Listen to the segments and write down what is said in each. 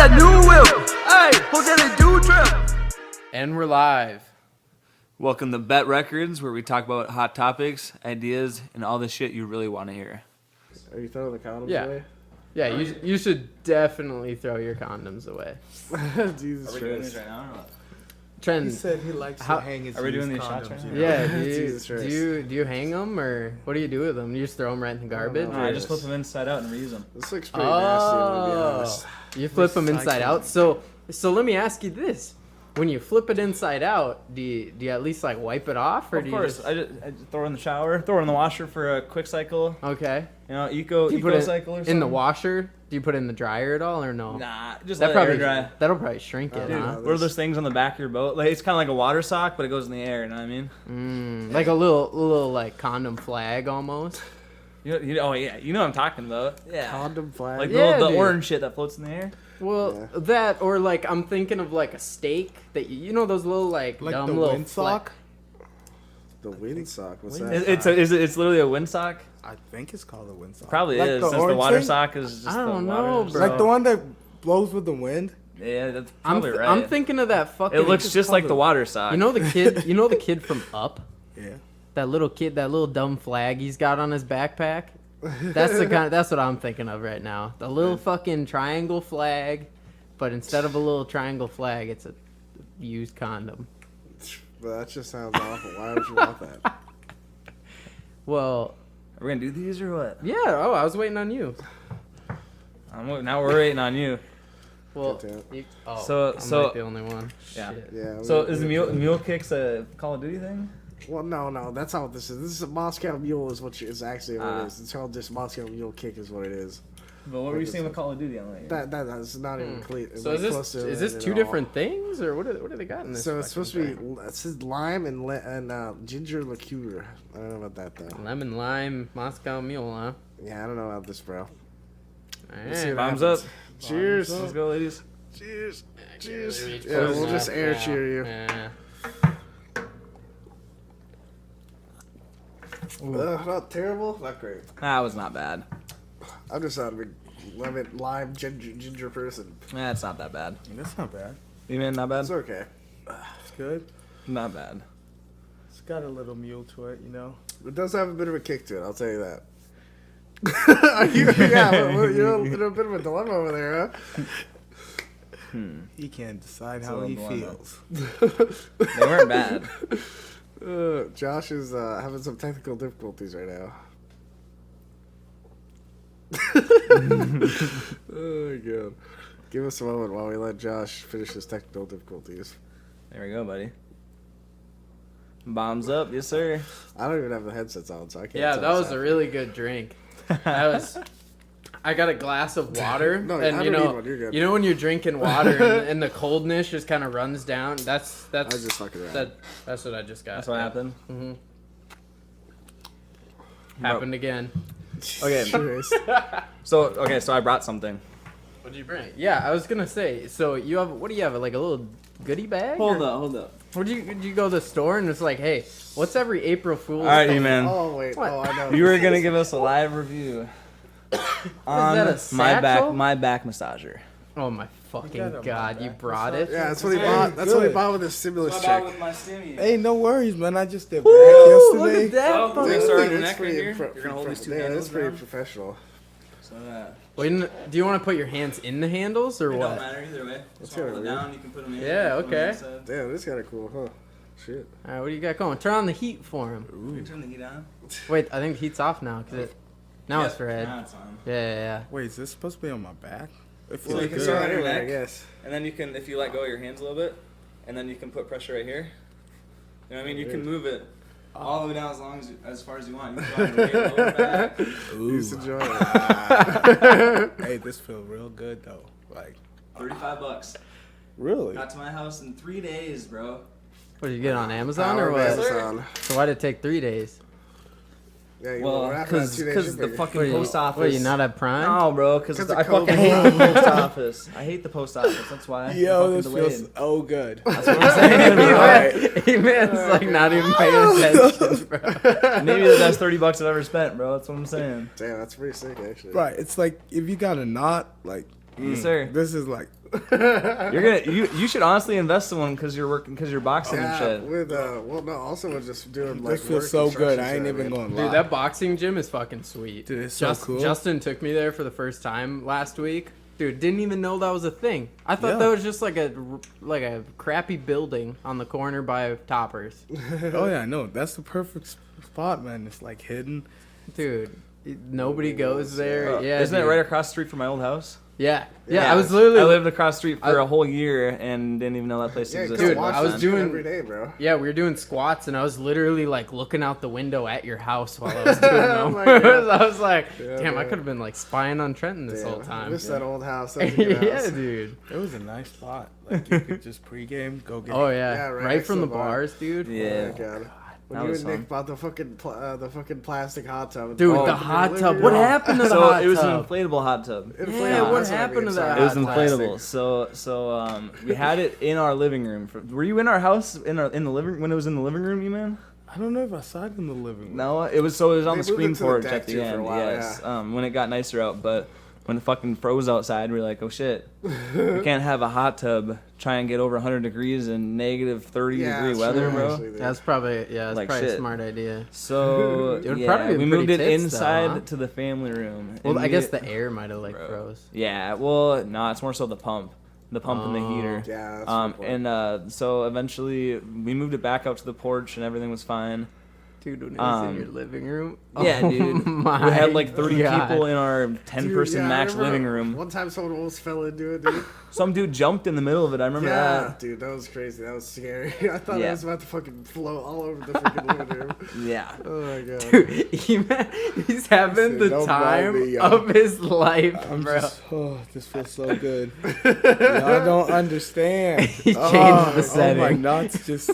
that new whip. Hey, who get a do drip? And we're live. Welcome to BETT Records, where we talk about hot topics, ideas, and all the shit you really want to hear. Are you throwing the condoms Yeah. away? Yeah, you should definitely throw your condoms away. Jesus Christ. right now or what? Trent, He said he likes How- to hang his Are we doing used these shots right condoms, now? you know? yeah, Jesus Christ. do you hang them or what do you do with them? You just throw them right in the garbage? No, or- I just flip them inside out and reuse them. This looks pretty nasty, I'm gonna be honest. You flip them inside Recycle. out. So let me ask you this: when you flip it inside out, do you at least like wipe it off, or Of do course, you I just throw it in the shower, throw it in the washer for a quick cycle. okay? You know, eco Do you put it cycle or something. in the washer? Do you put it in the dryer at all, or no? Nah, just That let probably it air dry. that'll probably shrink it, Dude, huh? no. What are those things on the back of your boat? Like it's kind of like a water sock, but it goes in the air. You know what I mean? Like a little like condom flag almost. Oh yeah, you know what I'm talking about. Yeah, Condom flag. like Yeah, the dude. orange shit that floats in the air. Well, Yeah. that or like I'm thinking of like a steak that you know those little like Like dumb the little windsock? The windsock. What's Wind- that? It's literally a windsock. I think it's called a windsock. Probably Like is, the since the orange water thing? sock is just I don't the know, water. bro. Like the one that blows with the wind? Yeah, that's I'm probably right. I'm thinking of that fucking. it looks just just like called the a- water sock. You know the kid from Up. Yeah. That little kid, that little dumb flag he's got on his backpack. That's what I'm thinking of right now. The little fucking triangle flag, but instead of a little triangle flag, it's a used condom. But that just sounds awful. Why would you want that? Well, Are we gonna do these or what? yeah. Oh, I was waiting on you. Now we're waiting on you. Well, Good you, oh, So- I'm so- like the only one. Yeah. Shit. Yeah. So is the mule kicks a Call of Duty thing? Well, no. That's not what this is. This is a Moscow Mule is is actually what Ah. it is. It's called just Moscow Mule Kick is what it is. But what were you saying with Call of Duty on that? That's not even clear. So like, is close to this it two at all. different things, or what do they got in this? So it's fucking supposed to thing? be. It says lime and ginger liqueur. I don't know about that though. Lemon lime Moscow Mule, huh? Yeah, I don't know about this, bro. Alright. see what Bombs up. happens. Cheers. Let's go, ladies. Cheers. Cheers. Reach Yeah, close we'll enough. just air Yeah, cheer you. yeah. Not terrible, not great. That was not bad. I'm just not a big lemon, lime, ginger person. That's not that bad. That's not bad. You mean not bad? It's okay. It's good. Not bad. It's got a little mule to it, you know? It does have a bit of a kick to it, I'll tell you that. You're in a bit of a dilemma over there, huh? He can't decide a how little he dilemma. feels. They weren't bad. Josh is having some technical difficulties right now. Oh my god. Give us a moment while we let Josh finish his technical difficulties. There we go, buddy. Bombs up, yes sir. I don't even have the headsets on, so I can't Yeah, tell that what's was a happening. really good drink. I got a glass of water, No, I and you don't need know, one, you're good. you know when you're drinking water and the coldness just kind of runs down. That's I was just fucking around. that's what I just got. That's what happened. Happened again. Okay. Serious. So I brought something. What did you bring? Yeah, I was gonna say. So you have what do you have? Like a little goodie bag? or- hold up. Or did you go to the store and it's like, hey, what's every April Fool's? All right, thing? you man. Oh wait, What? oh I know. You were gonna give us a live review on that, a satchel? my back massager. Oh my You fucking got a god! You back brought it. Yeah, that's what he Hey, bought. That's what he good. bought with his stimulus check. my stimmy. Hey, no worries, man. I just did back Woo, look yesterday. at that! Oh, fucking- Dude, start on your That's neck right pretty here. pro- You're gonna hold these two yeah, handles that's pretty down? professional. So that. Wait, do you want to put your hands in the handles or It don't what? matter either way. Just kinda hold it weird. down. You can put them in. Yeah, you can put 'em okay. inside. Damn, this is kind of cool, huh? Shit. All right, what do you got going? Turn on the heat for him. Can you turn the heat on? Wait, I think the heat's off now because now it's Yep, for head. Now it's on. Yeah. Wait, is this supposed to be on my back? It So feels you can good. start on your Anyway, I neck, guess. and then you can, if you let go of your hands a little bit, and then you can put pressure right here. You know what I mean? You can move it all the way down as far as you want. You can go on your way lower back. He's enjoying it. Hey, this feels real good, though. Like, $35. really? Got to my house in 3 days, bro. What did you get on Amazon Power or of what? Amazon. So why did it take 3 days? Yeah, you Well, were wrapping that 2 days because the shipping. fucking What, post office. What, you not have Prime? No, bro, because 'Cause of I fucking COVID. hate the post office. I hate the post office. That's why. Yo, I this fucking feels delayed. so good. That's what I'm saying, bro. Eman's like not even paying attention, bro. Maybe the best $30 I've ever spent, bro. That's what I'm saying. Damn, that's pretty sick, actually. Right, it's like if you got a knot, like Yes, sir. This is like You should honestly invest in one because you're boxing and shit. With well, no, also with just doing like this feels work so good. construction I ain't shit, even man. going to Dude, lie. that boxing gym is fucking sweet. Dude, it's so cool. Justin took me there for the first time last week. Dude, didn't even know that was a thing. I thought Yeah. that was just like a crappy building on the corner by Toppers. Oh yeah, no, that's the perfect spot, man. It's like hidden. Dude, nobody goes there. Yeah, Isn't it dude. right across the street from my old house? Yeah. Yeah, I was literally I lived across the street for a whole year and didn't even know that place Yeah, existed. Dude, watch I was that shit doing- every day, bro. Yeah, we were doing squats, and I was literally like looking out the window at your house while I was doing Oh them. my God. I was like, Yeah, damn, I bro. could have been like spying on Trenton this whole I time. miss that old house. That was a good Yeah, house. dude. It was a nice spot. Like you could just pregame, go get. Oh yeah, Yeah, right right next from to the the bar. bars, dude. Yeah. Oh my God. When That you was and Nick fun. bought the fucking plastic hot tub. Dude, Oh, the in your hot living tub. room. What happened to the So hot it was tub? an inflatable hot tub. Yeah, Inflatable, what that's I happened mean, to that It was hot plastic. inflatable. So we had it in our living room. Were you in our house in the living when it was in the living room, you man? I don't know if I saw it in the living room. No, it was on They the moved screen it to the porch deck, at too, the for a end. while, Yes, when it got nicer out, but when it fucking froze outside, we were like, oh shit, we can't have a hot tub try and get over 100 degrees in negative 30 Yeah, degree sure, weather, bro. actually, dude. That's probably Like a shit. smart idea. So It would yeah, probably be we moved pretty it tits, though, inside huh? to the family room. Well, and I guess we- the air might have like Bro. froze. Yeah, well, no, it's more so the pump and the heater. Yeah, that's a good point. And so eventually we moved it back out to the porch and everything was fine. Dude, when it was in Um, your living room. Yeah, Oh dude. my We had like 30 God. people in our 10-person Dude, yeah, I max remember living room. One time someone almost fell into it, dude. Some dude jumped in the middle of it. I remember Yeah, that. dude, that was crazy. That was scary. I thought Yeah. I was about to fucking float all over the freaking living room. Yeah. Oh my God. Dude, he's having Said, the "Don't time mind me, yo." of his life, I'm bro. just, this feels so good. Y'all don't understand. He changed the setting. Oh my nuts, just.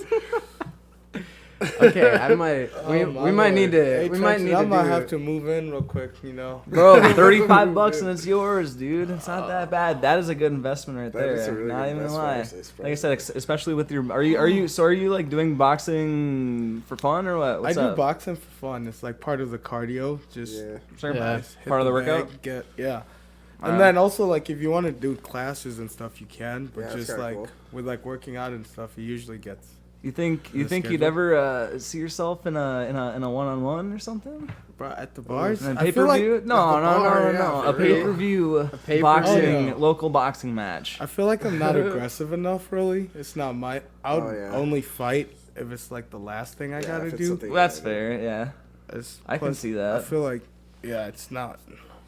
Okay, I might. Oh, my we might Lord. need to. Hey, we might Trenton, need to I might do have it. to move in real quick, you know. Bro, $35 and it's yours, dude. It's not that bad. That is a good investment right That there. is a really not good even gonna investment, lie. honestly, Like I said, especially with your are you like doing boxing for fun or what? What's I do up? boxing for fun. It's like part of the cardio. Just Yeah. Sorry, Yeah. just hit part of the bag, workout? yeah. Wow. And then also like if you want to do classes and stuff, you can. But Yeah, that's just kinda like cool. with like working out and stuff, it usually gets. You think The you'd schedule? ever see yourself in a one-on-one or something? Bro, at the bars, And I feel like pay-per-view? No, bar, yeah, a for real. pay-per-view pay-per-view. boxing Oh, yeah. local boxing match. I feel like I'm not aggressive enough. Really, it's not my. I would Oh, yeah. only fight if it's like the last thing I Yeah, gotta if it's do. something- Well, that's fair, yeah. It's, I can see that. I feel like, yeah, it's not.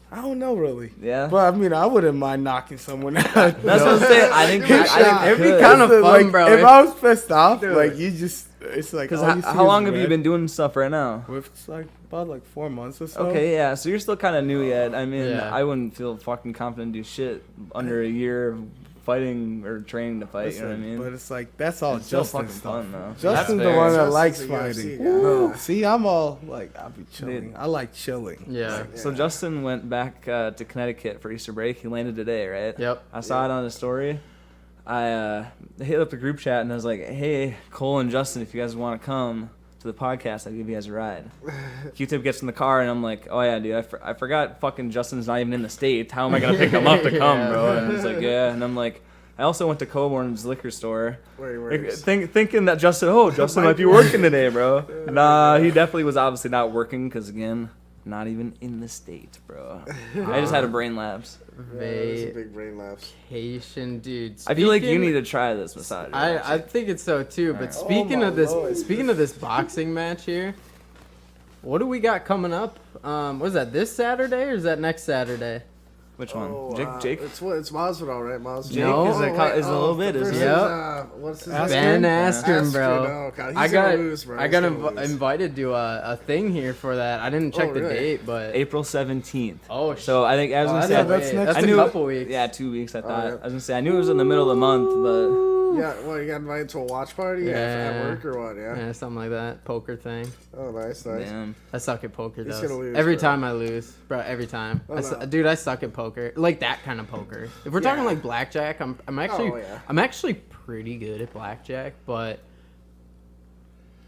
I don't know really. Yeah. But I mean, I wouldn't mind knocking someone out. That's what I'm saying. I think It'd be could. kind of fun, like, bro. If I was pissed off, Dude. like you just, it's like. Because all you see how is long have you red. been doing stuff right now? It's like about like 4 months or so. Okay, yeah. So you're still kind of new yet. I mean, Yeah. I wouldn't feel fucking confident to do shit under a year of fighting or training to fight. You know what I Listen, mean? But it's like that's all It's still Justin fucking stuff. fun though. Justin's the That's one fair. that likes Justin's a UFC fighting. guy. Woo. Yeah. See, I'm all like, I'll be chilling. Dude. I like chilling. Yeah. So Justin went back to Connecticut for Easter break. He landed today, right? Yep. I saw it on his story. I hit up the group chat and I was like, "Hey, Cole and Justin, if you guys want to come to the podcast, I'll give you guys a ride." Q-Tip gets in the car and I'm like, "Oh yeah, dude, I forgot fucking Justin's not even in the state. How am I gonna pick him up to come, Yeah. bro?" And he's like, "Yeah," and I'm like. I also went to Coburn's liquor store, Where he works. thinking that Justin might be working today, bro. Nah, he definitely was obviously not working because again, not even in the state, bro. I just had a brain lapse. Yeah, it's a big brain lapse. Vacation, dude. I feel like you Speaking- need to try this massage. I think it's so too. But Alright. speaking Oh of my this, Lord. speaking of this boxing match here, what do we got coming up? Was that this Saturday or is that next Saturday? Which one? Oh, Jake? It's Masvidal, right? Masvidal. Jake No. is a little bit, the isn't first he? Yep. is, what's his name? Ben Askren? Askren, bro. Oh, God, he's I got gonna lose, bro. I He's got gonna lose. invited to a thing here for that. I didn't check Oh, the really? date, but April 17th. oh, So I think I was oh, gonna that's, say that's next that's I a knew couple weeks. Yeah, 2 weeks. I thought. yeah. I was gonna say I knew it was in the middle of the month, but Yeah, well, you got invited to a watch party at Yeah. work or what? Yeah. Yeah, something like that. Poker thing. Oh, nice, nice. damn. I suck at poker He's though. gonna lose, Every bro. time I lose, bro. Every time. Oh, no. Dude, I suck at poker. Like that kind of poker. If we're talking Yeah. like blackjack, I'm actually Oh, yeah. I'm actually pretty good at blackjack, but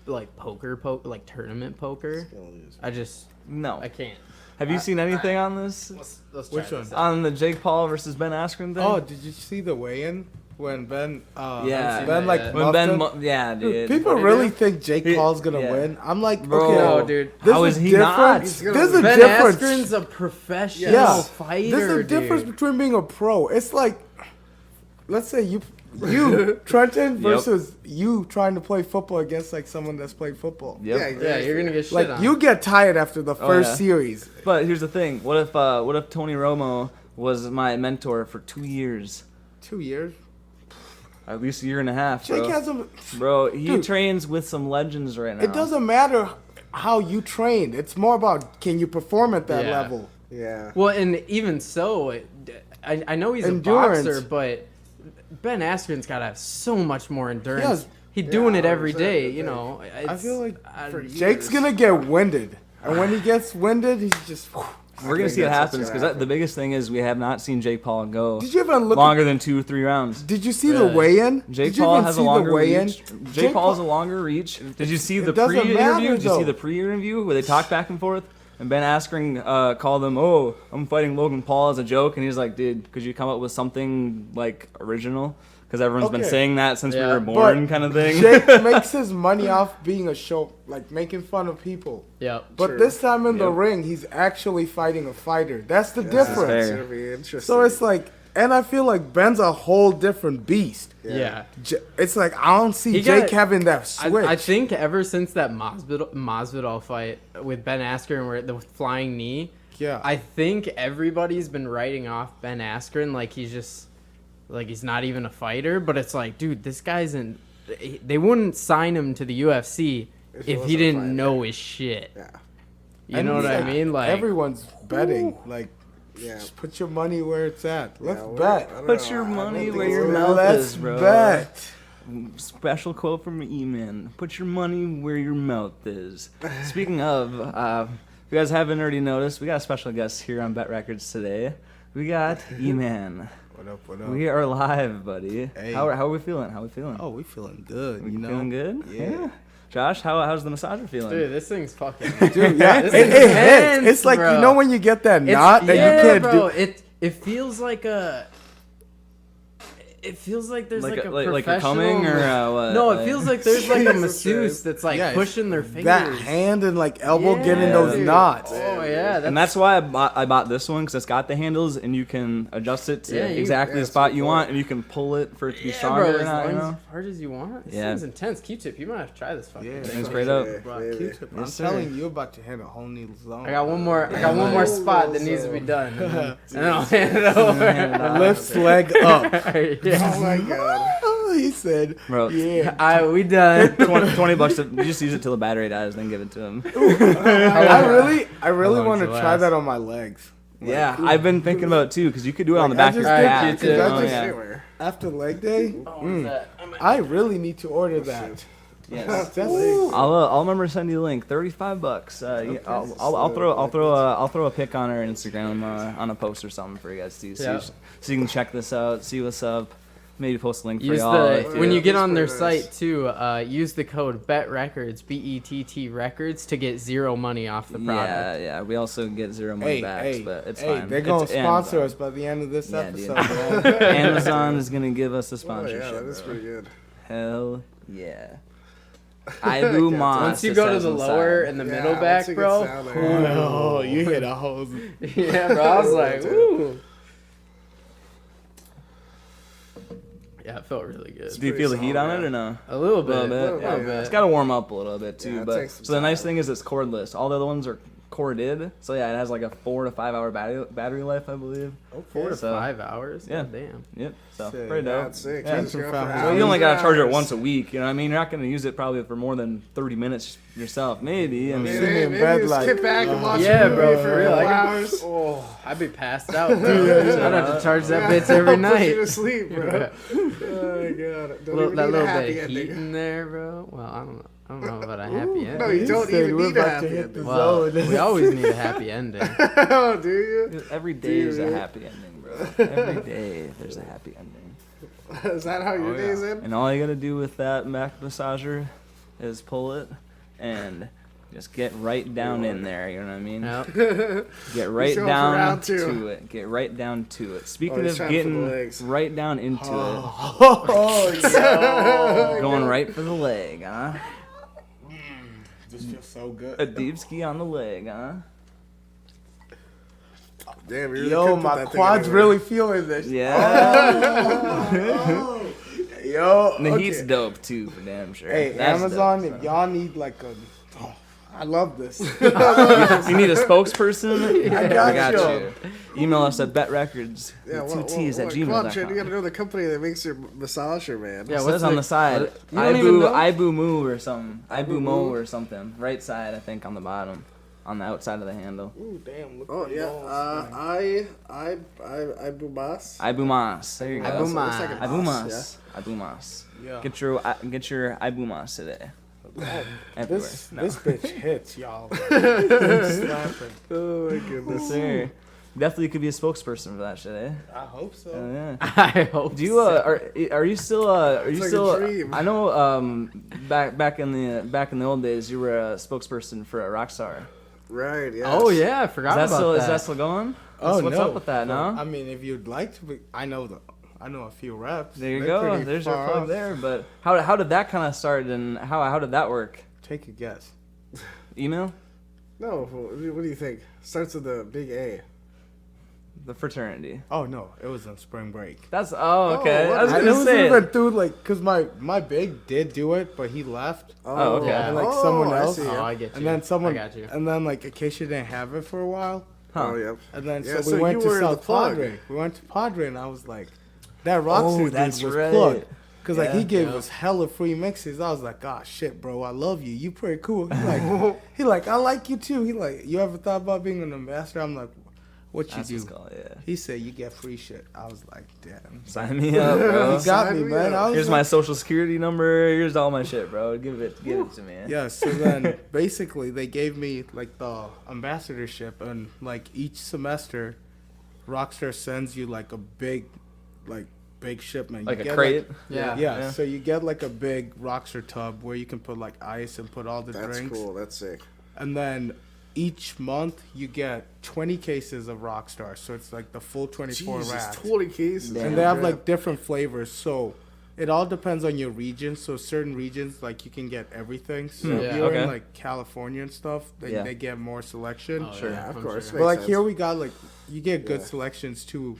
like poker, like tournament poker, He's gonna lose. I just No. I can't. Have you seen anything on this? Let's Which one? On the Jake Paul versus Ben Askren thing? Oh, did you see the weigh-in when Ben? Yeah. Ben like Yeah. when muffed Ben, him? yeah, dude. People Did really he? think Jake Paul's gonna Yeah. win. I'm like, Bro. okay, No, dude. How is he not? He's gonna There's a Ben difference. Askren's a professional Yeah. fighter, There's a difference dude. between being a pro. It's like, let's say you Trenton versus you trying to play football against like someone that's played football. Yep. Yeah, Yeah, you're gonna get shit Like on. you get tired after the first yeah. series. But here's the thing. What if Tony Romo was my mentor for 2 years? 2 years. At least a year and a half, Jake bro. has a. Bro, he Dude. trains with some legends right now. It doesn't matter how you train. It's more about can you perform at that Yeah. level. Yeah. Well, and even so, I know he's Endurance. a boxer, but Ben Askren's got to have so much more endurance. Yes. He's doing it 100% every day, every you day. know. I It's- feel like For Jake's years. gonna get winded, and when he gets winded, he's just. We're gonna think see what that's what's happens gonna because the biggest thing is we have not seen Jake Paul go Did you even look? longer than 2 or 3 rounds. Did you see Really? the weigh-in? Jake Did you Paul even has see a longer the weigh-in? reach. Jake Paul has a longer reach. Did you see the doesn't pre-interview? matter, Did you see though. the pre-interview where they talk back and forth? And Ben Askren called him, "Oh, I'm fighting Logan Paul" as a joke, and he's like, "Dude, could you come up with something like original? Because everyone's been Okay. saying that since we Yeah. were born, kind of thing." Jake makes his money off being a show, like making fun of people. Yep. But True. this time in the Yep. ring, he's actually fighting a fighter. That's the That's difference. fair. gonna be interesting. So it's like, and I feel like Ben's a whole different beast. Yeah. It's like I don't see He Jake got- having that switch. I think ever since that Masvidal fight with Ben Askren, where the flying knee, Yeah. I think everybody's been writing off Ben Askren like he's just like he's not even a fighter. But it's like, dude, this guy's in. They wouldn't sign him to the UFC If he if wasn't he a didn't fighter. know his shit. Yeah. You know what I mean? Like everyone's betting. Like, Yeah. just put your money where it's at. Let's Yeah, bet. I don't Put know. your I don't money think where it's your gonna- mouth Let's is, bro. bet. Special quote from Eman. Put your money where your mouth is. Speaking of, if you guys haven't already noticed, we got a special guest here on Bet Records today. We got Eman. What up? What up? We are live, buddy. Hey. How are we feeling? How are we feeling? Oh, we feeling good. we You know, feeling good? Yeah. Josh, how's the massager feeling? dude, this thing's fucking. Dude, yeah, This it is hits. intense, It's like bro. you know when you get that It's- knot that yeah, you can't bro. do. It feels like a. It feels like there's like a like you're professional. coming or what? No, it feels like there's like a Jesus masseuse Christ. that's like Yeah, pushing their fingers. That hand and like elbow getting Yeah, those dude. knots. Oh yeah, and that's why I bought this one because it's got the handles and you can adjust it to Yeah, exactly yeah, the it's spot good you for want it. and you can pull it for it to be yeah, stronger bro, or as not. You long know? as hard as you want. This Yeah. thing's intense. Q-tip, you might have to try this fucking Yeah, thing. Things bro. straight up. Yeah, Bro, maybe. Q-tip, I'm Yes, sir. telling you, you're about to hit a whole new zone. I got one more. I got one more spot that needs to be done, and then I'll hand it over. Left leg up. Yeah. Oh my god. He said, Bro, "Yeah." All right, we done. 20 bucks. You just use it till the battery dies, then give it to him. I really long want to does it try last? that on my legs. Yeah, I've been thinking about it too because you could do it on the back of your I just back. did- Oh, I just- yeah. Anywhere. After leg day, Oh, what is that? I really need to order that. Yes. That's I'll remember to send you a link. $35. Yeah, I'll throw a pic on our Instagram on a post or something for you guys to see, Yeah. so you can check this out, see what's up. Maybe post a link for Use y'all. the if when you- you get that's on their pretty nice. site too. Use the code BETT Records BETT Records to get zero money off the product. Yeah. We also get zero money Hey, back, hey, but it's hey, fine. they're gonna It's sponsor Amazon. us by the end of this Yeah, dude. episode. bro. Amazon is gonna give us a Oh sponsorship. yeah, that's bro. pretty good. Hell yeah. Ibu Moss. Once you go to says the inside. lower and the Yeah, middle once back, it gets bro. down there. Oh, you hit a hose. Yeah, bro. I was like, ooh. Yeah, it felt really good. Do you feel the pretty heat solid, on it yeah. or no? A little bit. A little bit. A little yeah. bit. It's got to warm up a little bit too. Yeah, it but takes some so the nice time. thing is it's cordless. All the other ones are corded. So yeah, it has like a 4 to 5 hour battery life, I believe. 4 to So- 5 hours. Yeah. God damn. Yep. So Sick. pretty Yeah, dope. it's sick. Yeah. Keeps you up for Well, Well, you only hours gotta and charge it hours. once a week. You know what I mean? You're not gonna use it probably for more than 30 minutes yourself. Maybe. I mean, See me in Maybe bed just like, sit back and watch Yeah, a movie bro, for for real. a I couple can- hours. Oh, I'd be passed out, bro. I'd have to charge that bitch every Put you night. to sleep, bro. Yeah. Oh my god. Don't even That need little a happy bit of heat ending. in there, bro. Well, I don't know about a happy ending. No, you don't said even we're need a about to happy hit ending. the Well, zone. we always need a happy ending. Oh, do you? every day is a Dude. happy ending, bro. Every day there's a happy ending. Is that how your Oh, day's yeah. in? And all you gotta do with that back massager is pull it and Just get right down in there. You know what I mean? Yep. Get right showing for down round two. to it. Get right down to it. Speaking he's of trying for the getting legs. right down into Oh, it, going right for the leg, huh? this feels so good. A deep ski on the leg, huh? Damn, you really Yo, could put my that thing quad's anywhere. really feeling this. Yeah. Yo, And the okay. heat's dope too, for damn sure. Hey, That's Amazon, dope, if so. y'all need like a, I love this. You need a spokesperson? I We got you. Email us at BETT Yeah, with 2 T's at come on, Trent, you gmail.com. gotta know the company that makes your massager, man. Yeah, It what's says on the side, You don't even know? Ibu Moo or something. Ibu Mo Moo? or something. Right side, I think, on the bottom. On the outside of the handle. Ooh, damn. Look Oh at the yeah, balls, man. I Bubas. Ibu Mas. There you go. Ibu Mas. Ibu Mas. Ibu Mas. Yeah. Get your Ibu Mas today. Everywhere. This No. this bitch hits, y'all. Slapping. Oh my Yes, goodness. sir. Definitely could be a spokesperson for that shit, eh? I hope so. Yeah. I hope. Do you are you still It's like a dream. I know back in the old days you were a spokesperson for a Rockstar. Right. Yeah. Oh yeah, I forgot Is about that still going? Oh What's no. up with that? But, No. I mean, if you'd like to be, I know a few reps. There you They're go. pretty There's your far plug off. there. But how did that kind of start and how did that work? Take a guess. Email? No. What do you think? Starts with the big A. The fraternity. Oh no, it was on spring break. That's okay. what? I was I gonna was say. even through like, cause my big did do it, but he left, Oh, okay. Yeah. and like someone I else, see, Oh, yeah. I get you. and then someone, I got you. and then like Acacia didn't have it for a while, Huh. Oh yep. and then Yeah, so so we went you to were the South plug. Padre. We went to Padre, and I was like, that Rockstar dude that's was right. plugged. Cause like he Yeah. gave us hella free mixes. I was like, ah, shit, bro, I love you. You pretty cool. He like, I like you too. He like, you ever thought about being an ambassador? I'm like, what you That's do? what's called, yeah. He said you get free shit. I was like, damn. Sign me up, bro. He got Sign me, me man. up. I was Here's like, my social security number. Here's all my shit, bro. Give it to me. yeah. So then basically they gave me like the ambassadorship, and like each semester, Rockstar sends you like a big shipment. Like You a get, crate. Yeah. Yeah, so you get like a big Rockstar tub where you can put like ice and put all the That's drinks. cool. That's sick. And then each month you get 20 cases of Rockstar. So it's like the full 24 Jesus, racks. 20 cases. Damn. And they have like different flavors. So it all depends on your region. So certain regions, like you can get everything. So if Yeah. you're Okay. in like California and stuff, they get more selection. Oh, Sure. Yeah, of I'm course. But like Makes here sense. we got like, you get good Yeah. selections too.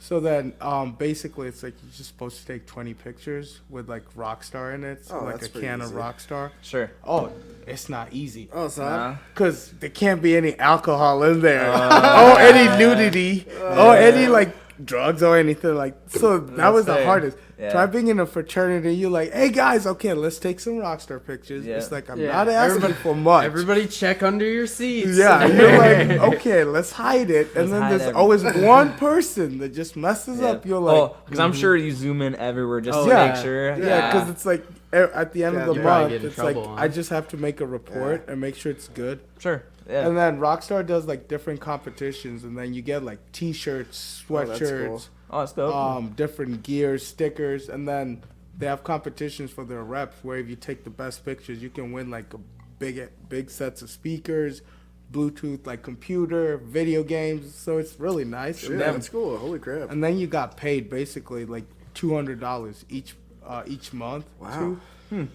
So then, basically, it's like you're just supposed to take 20 pictures with like Rockstar in it, so Oh, like that's a pretty can easy. of Rockstar. Sure. Oh, it's not easy, Oh, so Nah. cause there can't be any alcohol in there, or any nudity, or any like drugs or anything like. So that That's was the fair. hardest. Yeah. Try being in a fraternity. You're like, hey guys, okay, let's take some Rockstar pictures. Yeah. It's like I'm Yeah. not asking for much. Everybody check under your seats. Yeah, you're like, okay, let's hide it. And Let's then hide there's everything. always one person that just messes Yeah. up. You're like, because I'm sure you zoom in everywhere just Oh, to yeah. make sure. yeah, because it's like at the end Yeah, of the you're probably month, get in it's like trouble, huh? I just have to make a report and make sure it's good. sure. Yeah. And then Rockstar does like different competitions, and then you get like T-shirts, Oh, that's sweatshirts, cool. Oh, that's dope. different gears, stickers, and then they have competitions for their reps where if you take the best pictures, you can win like a big sets of speakers, Bluetooth like computer, video games. So it's really nice. Shit, And then, that's cool. Holy crap. and then you got paid basically like $200 each month. Wow. Too.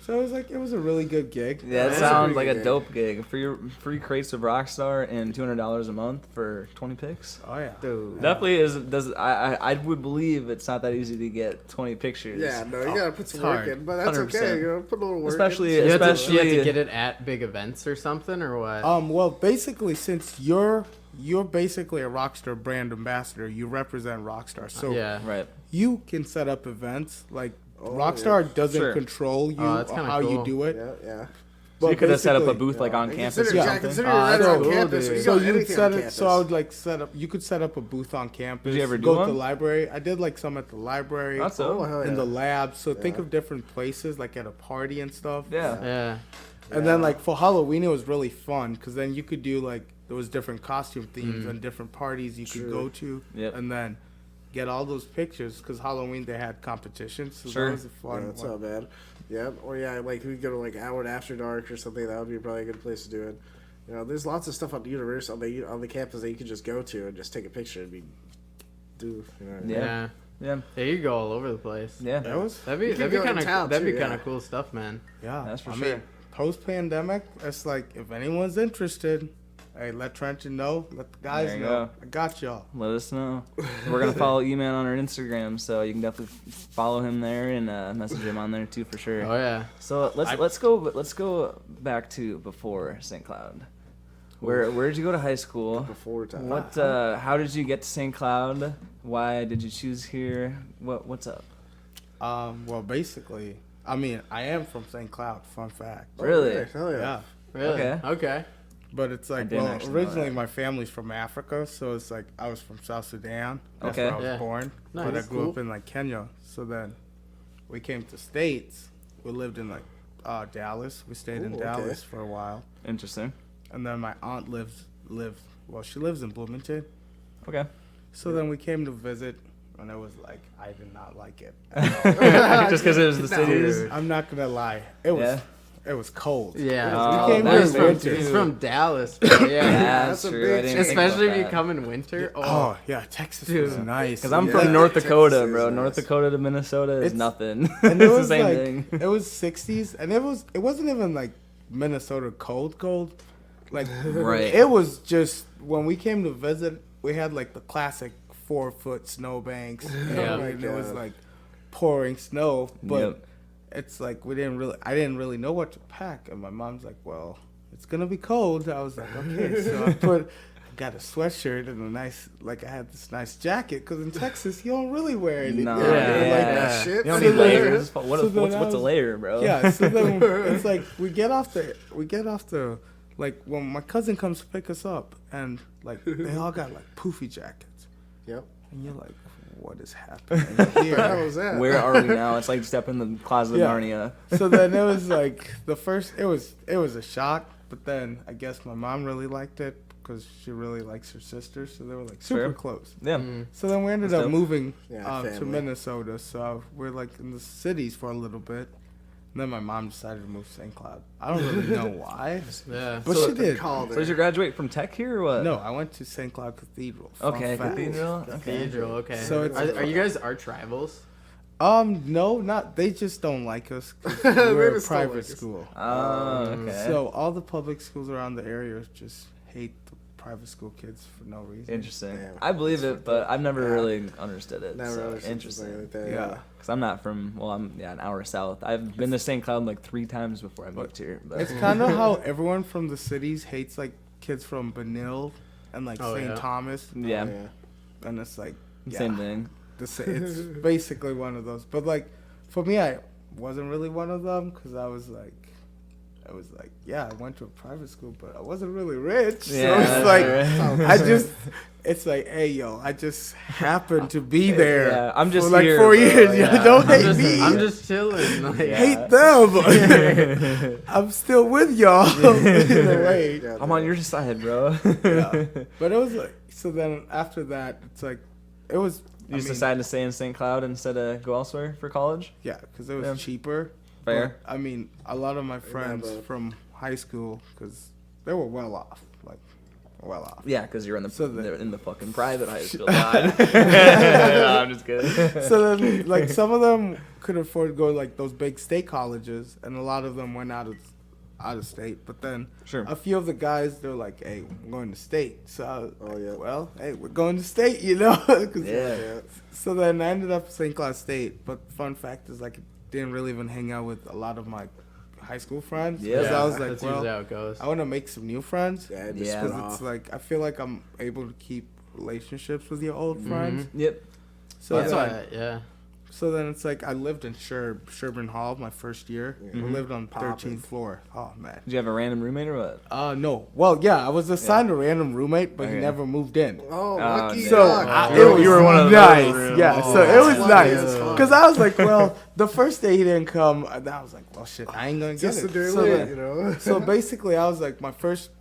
So it was a really good gig. Yeah, it That's a sounds pretty like a good dope gig. For your free crates of Rockstar and $200 a month for 20 pics. Oh yeah. Dude. Definitely is. I would believe it's not that easy to get 20 pictures. Yeah, no, you gotta put some it's work hard. in, but that's 100%. okay. You know, put a little work Especially- in. You have to Especially- get it at big events or something, or what? Well, basically, since you're basically a Rockstar brand ambassador, you represent Rockstar. So yeah. Right. you can set up events like Oh, Rockstar doesn't Sure. control you Oh, that's or kinda how you cool. do it. Yeah, yeah. So you could have set up a basically- booth like on And campus consider, or yeah, something. consider Oh, you're right that's on cool, campus. dude. You So got you'd anything set on it. campus. So I would like set up. You could set up a booth on campus. Did you ever do go one? to the library? I did like some at the library. That's Oh, dope. hell in yeah. the lab. So think Yeah. of different places, like at a party and stuff. Yeah. Yeah. And then like for Halloween, it was really fun because then you could do like there was different costume themes and different parties you could True. go to, Yep. and then get all those pictures because Halloween they had competitions. So Sure. that was a fun Yeah, that's one. not bad. Yeah, or yeah, like we go to like Howard After Dark or something. That would be probably a good place to do it. You know, there's lots of stuff on the universe on the campus that you could just go to and just take a picture and do. You know, Yeah. Yeah. Yeah, you go all over the place. Yeah. That was That'd You be could that'd be go to kind of town, that'd be too, kind yeah. of cool stuff, man. yeah. That's for I sure. mean, post-pandemic, it's like if anyone's interested, hey, let Trenton know. Let the guys There you know. go. I got y'all. Let us know. We're gonna follow Eman on our Instagram, so you can definitely follow him there and message him on there too for sure. Oh yeah. So let's go back to before St. Cloud. Where did you go to high school? before time. What? How did you get to St. Cloud? Why did you choose here? What's up? Well, basically, I mean, I am from St. Cloud. Fun fact. Really? Yeah, hell yeah. Yeah. Really? Okay. Okay. But it's like, didn't well, actually know originally that. my family's from Africa, so it's like I was from South Sudan. That's Okay. where I was Yeah. born. But I Nice. grew up Cool. in like Kenya. So then we came to States. We lived in like Dallas. We stayed in Ooh, Dallas okay. for a while. Interesting. And then my aunt she lives in Bloomington. Okay. So then we came to visit, and it was like, I did not like it. Just because it was the cities. I'm not going to lie. It was Yeah. it was cold. Yeah. Oh, we came that's here in from- winter. He's from Dallas, bro. Yeah. Yeah, That's that's a true. big I didn't think Especially about if you that. come in winter. Oh, yeah, Texas Dude. was nice. Because I'm Yeah. from North Texas Dakota, is bro. nice. North Dakota to Minnesota is It's- nothing. And it's it the was same like thing. it was 60s, and it wasn't even like Minnesota cold. Like Right. it was just when we came to visit, we had like the classic 4-foot snowbanks. Yeah. Oh my and it was God. like pouring snow, but Yep. it's like I didn't really know what to pack, and my mom's like, well, it's gonna be cold. I was like, okay, so I got a sweatshirt and I had this nice jacket because in Texas you don't really wear anything No, like yeah. that. Shit. You don't So need then- layers. so then What's a layer, bro? Yeah, so then it's like we get off the like when my cousin comes to pick us up and like they all got like poofy jackets Yep. and you're like, what is happening What the hell here? was that? Where are we now? It's like step in the closet Yeah. of Narnia. So then it was like it was a shock, but then I guess my mom really liked it because she really likes her sister, so they were like super Fair. close. Yeah. So then we ended That's up dope. moving Yeah, to family. Minnesota. So we're like in the cities for a little bit. And then my mom decided to move to St. Cloud. I don't really know why, Yeah. but So she did. Called So did you graduate from tech here or what? No, I went to St. Cloud Cathedral. Fun Okay, fact. cathedral. Okay. Cathedral. Okay. So it's- are you guys arch rivals? No, not. They just don't like us. 'Cause They we're a just don't private like us. school. Oh, okay. So all the public schools around the area just hate the private school kids for no reason. Interesting. Damn. I believe it, but I've never Yeah. really understood it. Never so understood interesting. something like that. Yeah. Because I'm not from. Well, I'm an hour south. I've been to St. Cloud like 3 times before I moved here. But It's kind of how everyone from the cities hates like kids from Benil and like Oh, St. yeah. Thomas, yeah, Oh, yeah. and it's like yeah, same thing. It's basically one of those. But like for me, I wasn't really one of them because I was like, yeah, I went to a private school, but I wasn't really rich. Yeah, so it's like right. it's like, hey yo, I just happened to be there. Yeah, I'm just for like here, 4 bro, years. yeah. Don't I'm hate just, me. I'm just chilling. Like, Yeah. Hate them. I'm still with y'all in a way. Yeah, I'm on your side, bro. Yeah. But it was like, so then after that, it's like, it was. You just decided to stay in St. Cloud instead of go elsewhere for college? Yeah, because it was Yeah. cheaper. Fair. But, I mean, a lot of my friends but- from high school, because they were well off. Yeah, because you're in the So the- they're in the fucking private high school. God. No, I'm just kidding. So then, like, some of them could afford to go to, like, those big state colleges, and a lot of them went out of state. But then Sure. a few of the guys, they're like, hey, we're going to state. So I was Oh, like, yeah. well, hey, we're going to state, you know? 'Cause- Yeah. Yeah. So then I ended up at St. Cloud State. But fun fact is, like, I didn't really even hang out with a lot of my high school friends. Yeah. 'Cause I was like, that's usually well, how it goes. I want to make some new friends. Yeah, just Yeah. split Because it's off. like, I feel like I'm able to keep relationships with your old friends. Yep. So That's then, why, yeah. so then it's like I lived in Sherburne Hall my first year. Yeah. We lived on Poppin'. 13th floor. Oh man. Did you have a random roommate or what? No. Well, yeah, I was assigned a random roommate, but he Okay. never moved in. Oh, Oh, lucky damn. So dog. I, You it was were one of those nice. rooms. Yeah, Oh, so it was that's nice funny. That's fun. because I was like, well, the first day he didn't come, and I was like, well, shit, I ain't gonna get Just it. to do So it, then- you know. So basically, I was like,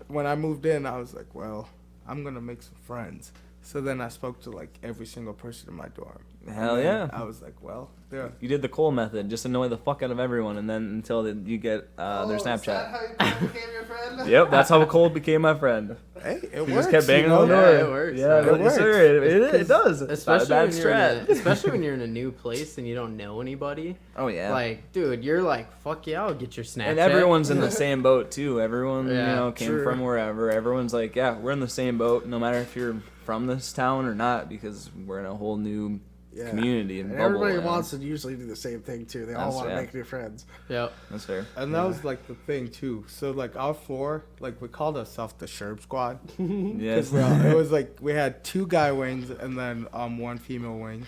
when I moved in, I was like, well, I'm gonna make some friends. So then I spoke to like every single person in my dorm. Hell And then yeah. I was like, well, there. You did the Cole method, just annoy the fuck out of everyone, and then until you get their Snapchat. how you became your friend? Yep, that's how Cole became my friend. Hey, it He works. just kept banging you know? on the door. Yeah, it works. Yeah, It works. sir, it does. Especially Bad when, you're in strat. especially when you're in a new place and you don't know anybody. Oh yeah. Like, dude, you're like, fuck yeah, I'll get your Snapchat. And everyone's in the same boat too. Everyone, Yeah, came true. from wherever. Everyone's like, yeah, we're in the same boat, no matter if you're from this town or not, because we're in a whole new community and And bubble. everybody you know? wants to usually do the same thing too. They all That's want to fair. make new friends. Yep. That's fair. And that was like the thing too. So like our floor, like we called ourselves the Sherb Squad. Yes. It was like we had 2 guy wings and then 1 female wing.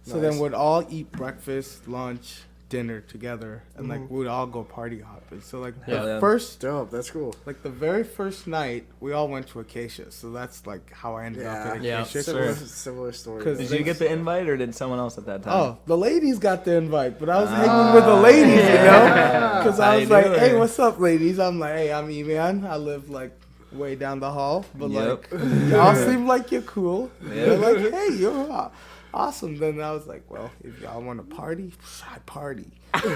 So then Nice. we'd all eat breakfast, lunch, dinner together, and like we'd all go party hopping. So like Hell the yeah. first, Dope. That's cool. like the very first night, we all went to Acacia. So that's like how I ended up at Yeah. Acacia. Sure. Similar story. 'Cause Did you get the invite or did someone else at that time? Oh, the ladies got the invite, but I was hanging with the ladies, you know? Because How I you was like, doing? hey, what's up, ladies? I'm like, hey, I'm Eman. I live like way down the hall, but Yep. like, y'all seem like you're cool. Yeah. They're like, hey, you're awesome. Then I was like, well, if y'all want to party, I party. So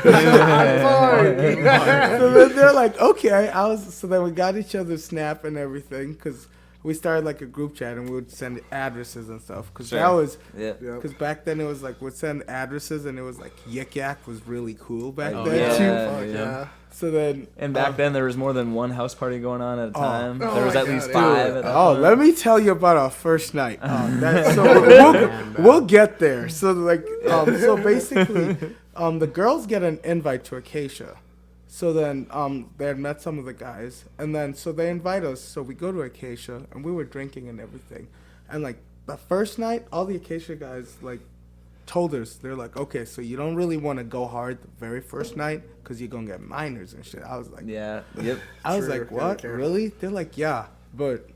then they're like, okay. So then we got each other's Snap and everything, because we started like a group chat and we would send addresses and stuff. Because Sure. that was, Yeah. Yep. because back then it was like we'd send addresses and it was like Yik Yak was really cool back Oh, then yeah. too. Fuck yeah. So then And back then there was more than one house party going on at a time. Oh there was my at least God, 5 at that oh, time. let me tell you about our first night. So Man, bro. we'll get there. So like so basically the girls get an invite to Acacia. So then they had met some of the guys and then so they invite us. So we go to Acacia and we were drinking and everything. And like the first night, all the Acacia guys like told us, they're like, okay, so you don't really want to go hard the very first night because you're going to get minors and shit. I was like, Yeah. Yep. I was True, like, gotta what? care. Really? They're like, yeah, but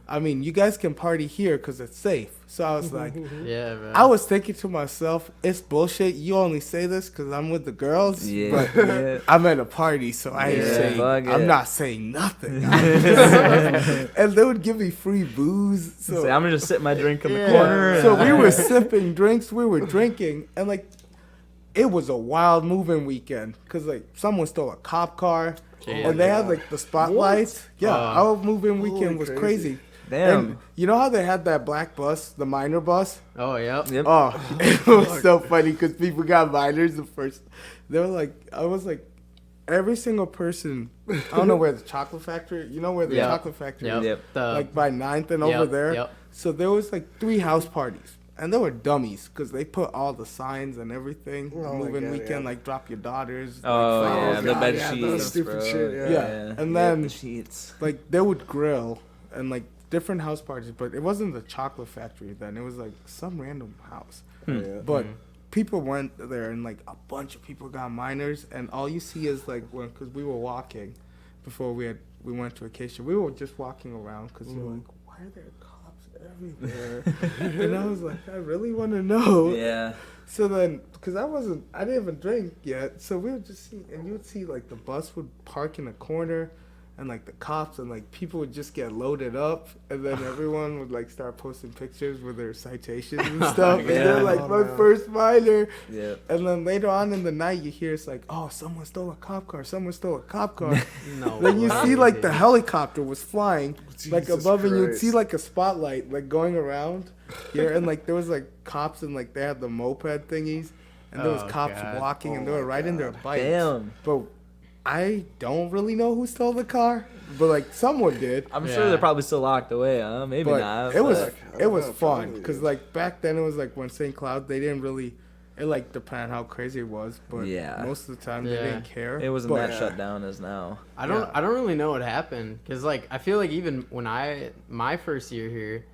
I mean, you guys can party here because it's safe. So I was like, Yeah, bro. I was thinking to myself, it's bullshit. You only say this because I'm with the girls, Yeah. but Yeah. I'm at a party, so I ain't Yeah, saying, fuck I'm it. not saying nothing. And they would give me free booze. So So I'm gonna just sit my drink in the Yeah. corner. so and- we were sipping drinks, we were drinking, and like it was a wild moving weekend because like someone stole a cop car, Jeez. and they had like the spotlights. Yeah, our moving weekend Holy was crazy. crazy. Damn. And you know how they had that black bus, the minor bus? Oh, yep. Yep. Oh, it was so funny because people got minors the first. They were like, I was like, every single person. I don't know where the chocolate factory. You know where the Yep. chocolate factory Yep. is? Yep. Like by 9th and Yep, over there. yep. So there was like 3 house parties, and they were dummies because they put all the signs and everything. Oh my Moving God, weekend, yeah. like drop your daughters. Oh, like, yeah, God, the bed yeah, those sheets, stupid bro. shit, yeah. Yeah, and Yep, then- the sheets. like they would grill and like different house parties, but it wasn't the chocolate factory then. It was like some random house. Yeah. But people went there and like a bunch of people got minors, and all you see is like because we were walking before we went to Acacia. We were just walking around because you're like, why are there cops everywhere? And I was like, I really want to know. Yeah. So then, because I didn't even drink yet, so we would just see, and you would see like the bus would park in a corner, and like the cops and like people would just get loaded up, and then everyone would like start posting pictures with their citations and stuff, and Yeah. they're like, Oh, my no. first minor. Yep. And then later on in the night, you hear it's like, oh, someone stole a cop car, someone stole a cop car. No. Then you way, see like dude. the helicopter was flying like Jesus above, and you'd Christ. see like a spotlight like going around here, and like there was like cops and like they had the moped thingies, and there was Oh, cops God. walking and they Oh, were my riding their God. bikes. Damn. But I don't really know who stole the car, but like someone did. I'm Yeah. sure they're probably still locked away, huh? Maybe But not. it was but- I it was don't know, fun probably because is. like back then it was like when St. Cloud they didn't really. It like depended on how crazy it was, but Yeah. most of the time they Yeah. didn't care. It wasn't But- that shut down as now. I don't Yeah. I don't really know what happened because like I feel like even when my first year here,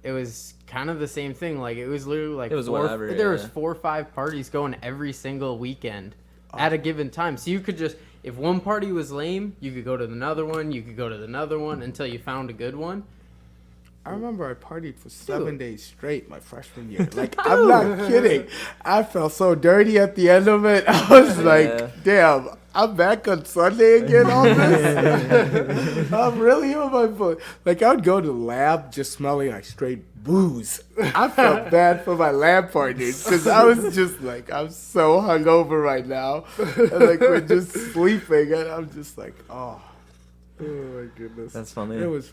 it was kind of the same thing. Like it was literally like It was four, whatever, there was yeah. 4 or 5 parties going every single weekend at a given time. So you could just if one party was lame, you could go to another one. You could go to another one until you found a good one. I remember I partied for 7 days straight my freshman year. Like, I'm not kidding. I felt so dirty at the end of it. I was Yeah. like, damn, I'm back on Sunday again on this. I'm really on my foot. Like, I would go to the lab just smelling like straight booze. I felt bad for my lab partners because I was just like, I'm so hungover right now. And like, we're just sleeping, and I'm just like, oh. Oh my goodness. That's funny. It was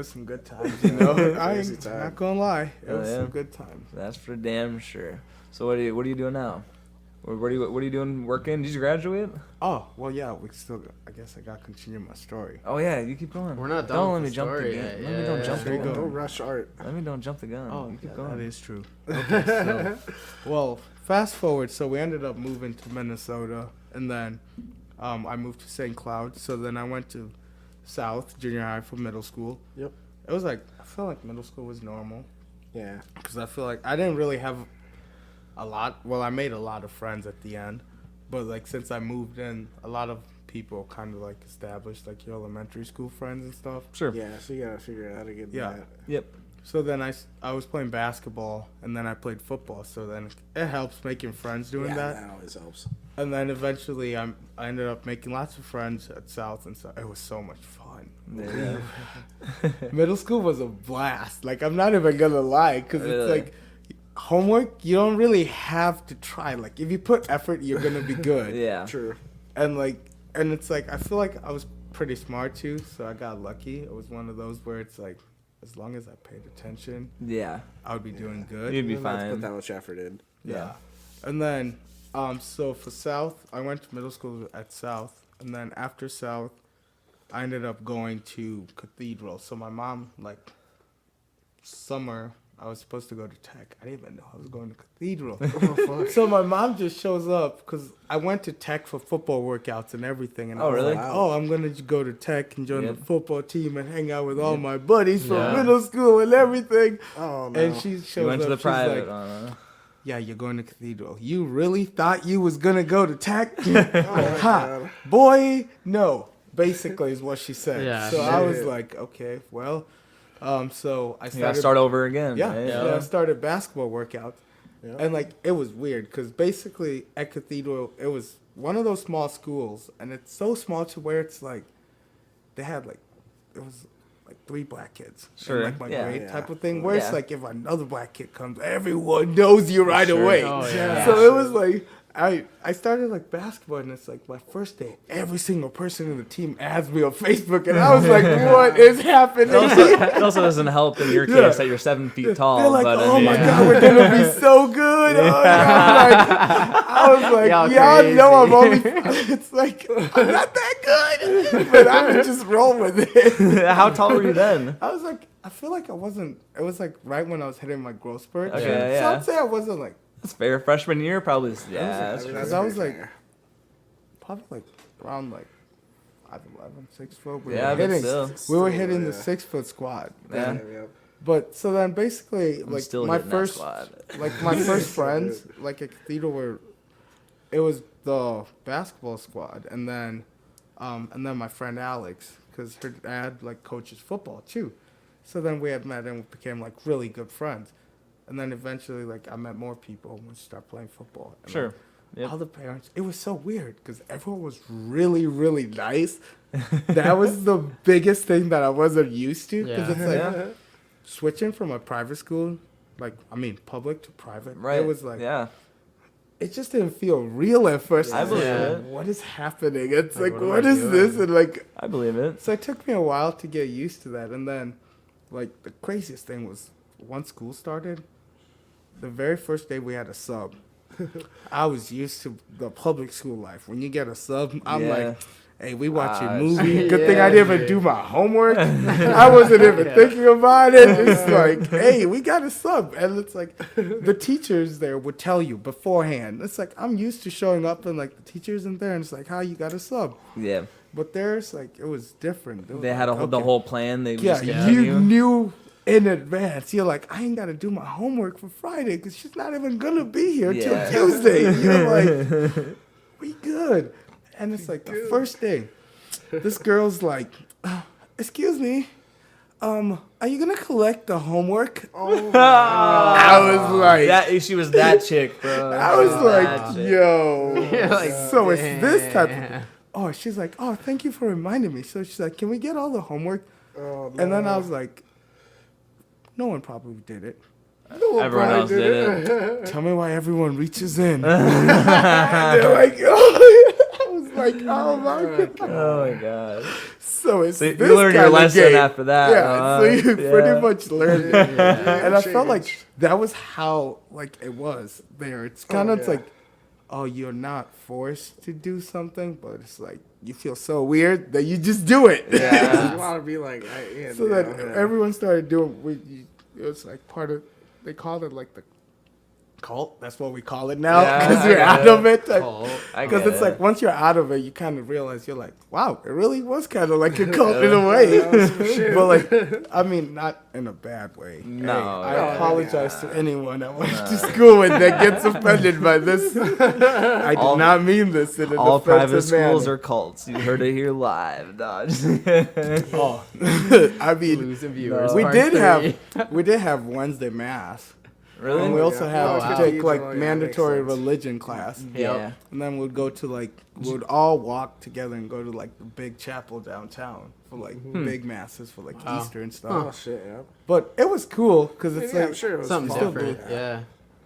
some good times, you know. I Crazy ain't time. not gonna lie. It Oh, was yeah? some good times. That's for damn sure. So what are you doing now? What are you doing working? Did you graduate? Oh, well, yeah, I guess I got to continue my story. Oh yeah, you keep going. We're not done Don't with let me the jump the story gun. yet. Let me don't jump the There you gun. go. Don't rush art. Let me don't jump the gun. Oh, you keep that going. is true. Okay, so, well, fast forward. So we ended up moving to Minnesota, and then I moved to St. Cloud. So then I went to South Junior High for middle school. Yep. It was like, I felt like middle school was normal Yeah. because I feel like I didn't really have a lot. Well, I made a lot of friends at the end, but like since I moved in, a lot of people kind of like established like your elementary school friends and stuff. Sure. Yeah, so you gotta figure out how to get Yeah. that. Yep. So then I was playing basketball, and then I played football. So then it helps making friends doing Yeah, that. that always helps. And then eventually I ended up making lots of friends at South, and so it was so much fun. Yeah. Middle school was a blast. Like, I'm not even gonna lie, because it's Really? like homework, you don't really have to try. Like, if you put effort, you're gonna be good. Yeah. True. And it's like I feel like I was pretty smart too, so I got lucky. It was one of those where it's like, as long as I paid attention, Yeah. I would be doing good. You'd be You don't have to fine. put that much effort in. Yeah. And then, so for South, I went to middle school at South. And then after South, I ended up going to Cathedral. So my mom, like, summer, I was supposed to go to Tech. I didn't even know I was going to Cathedral. So my mom just shows up because I went to Tech for football workouts and everything. And I Oh, was really? like, Wow. oh, I'm going to go to Tech and join Yep. the football team and hang out with all my buddies from Yeah. middle school and everything. Oh no. And she shows You went up. to the she's private. like, yeah, you're going to Cathedral. You really thought you was going to go to Tech? Ha! God. Boy, no. Basically is what she said. Yeah, so I was shit. like, okay, well, so I You gotta started. start over again. Yeah, right? so I started basketball workouts. Yeah. And like, it was weird because basically at Cathedral, it was one of those small schools. And it's so small to where it's like, they had like, it was like 3 black kids. Sure, In like my yeah. grade Yeah. type of thing. Where it's Yeah. like, if another black kid comes, everyone knows you right Sure. away. Oh, yeah. So it was like, I started like basketball, and it's like my first day. Every single person in the team adds me on Facebook, and I was like, "What is happening?" It also doesn't help in your case Yeah. that you're 7 feet tall. They're like, but, "Oh I mean, my god, we're gonna be so good!" Oh, yeah. I was like, Y'all "Y'all know I'm only." crazy. It's like I'm not that good, but I would just roll with it. How tall were you then? I was like, I feel like I wasn't. It was like right when I was hitting my growth spurt. Okay, So yeah. I'd say I wasn't like. That's fair. Freshman year, probably. Yeah, I that's mean, true. that's I was pretty like- fair. Probably like around like 5'11", 6 foot. We Yeah, were but hitting. still. We were Still, hitting the yeah. 6 foot squad. Yeah. Yep. But so then basically, I'm like still my hitting that first, squad. like my first So friends, good. like at Cathedral, were it was the basketball squad, and then my friend Alex, because her dad like coaches football too. So then we had met and we became like really good friends. And then eventually, like, I met more people when we started playing football. And, Sure. like, Yep. all the parents, it was so weird because everyone was really, really nice. That was the biggest thing that I wasn't used to. Because Yeah. it's like Yeah. switching from a private school, public to private. Right. It was like, yeah. it just didn't feel real at first. I It's believe like, it. what is happening? It's Like, like, what am what I is doing? this? And like, I believe it. so it took me a while to get used to that. And then, like, the craziest thing was once school started, the very first day we had a sub. I was used to the public school life. When you get a sub, I'm Yeah. like, hey, we watching Ah, movie. Good thing yeah, I didn't even dude. do my homework. I wasn't even thinking about it. It's like, hey, we got a sub. And it's like, the teachers there would tell you beforehand. It's like, I'm used to showing up and like the teachers in there and it's like, how you got a sub? Yeah. But there's like, it was different. It was They had like, the okay. whole plan. They Yeah, just Yeah. you knew in advance. You're like, I ain't got to do my homework for Friday because she's not even going to be here Yeah. till Tuesday. You're like, we good. And it's like the first day, this girl's like, excuse me, are you gonna collect the homework? Oh, I was like, That she was that chick, bro. I was like, That chick. yo. You're like, So it's this type of. damn. Oh, she's like, oh, thank you for reminding me. So she's like, can we get all the homework? oh, And then I no. was like, no one probably did it. Everyone else did it. Tell me why everyone reaches in. And they're like, oh. I was like, oh my god. Oh my god. So it's So you this learned your kind of lesson game. after that. Yeah, so you Yeah. pretty much learned it. And I felt like Changed. that was how like it was there. It's kind of yeah. like, oh, you're not forced to do something, but it's like you feel so weird that you just do it. Yeah, you want to be like, So that everyone started doing. It was like part of. They called it like the cult. That's what we call it now Yeah, because I you're get out it. of it. Cult. I Because get it's it. like once you're out of it, you kind of realize you're like, wow, it really was kind of like a cult in a way. But like, I mean, not in a bad way. No, I yeah. apologize to anyone I went to school with that gets offended by this. I did not mean this in an all private offensive schools manner. are cults. You heard it here live. No, just Oh, I mean, Losing viewers. we part did 3. have Wednesday mass. really. And we also had Oh, to wow. take Yeah, like that mandatory makes sense. religion class. Yeah. And then we'd go to like, we'd all walk together and go to like the big chapel downtown for like big masses for like Wow. Easter and Oh stuff. shit, yeah. But it was cool because it's Yeah, like, I'm sure it was Something fun. different. Yeah.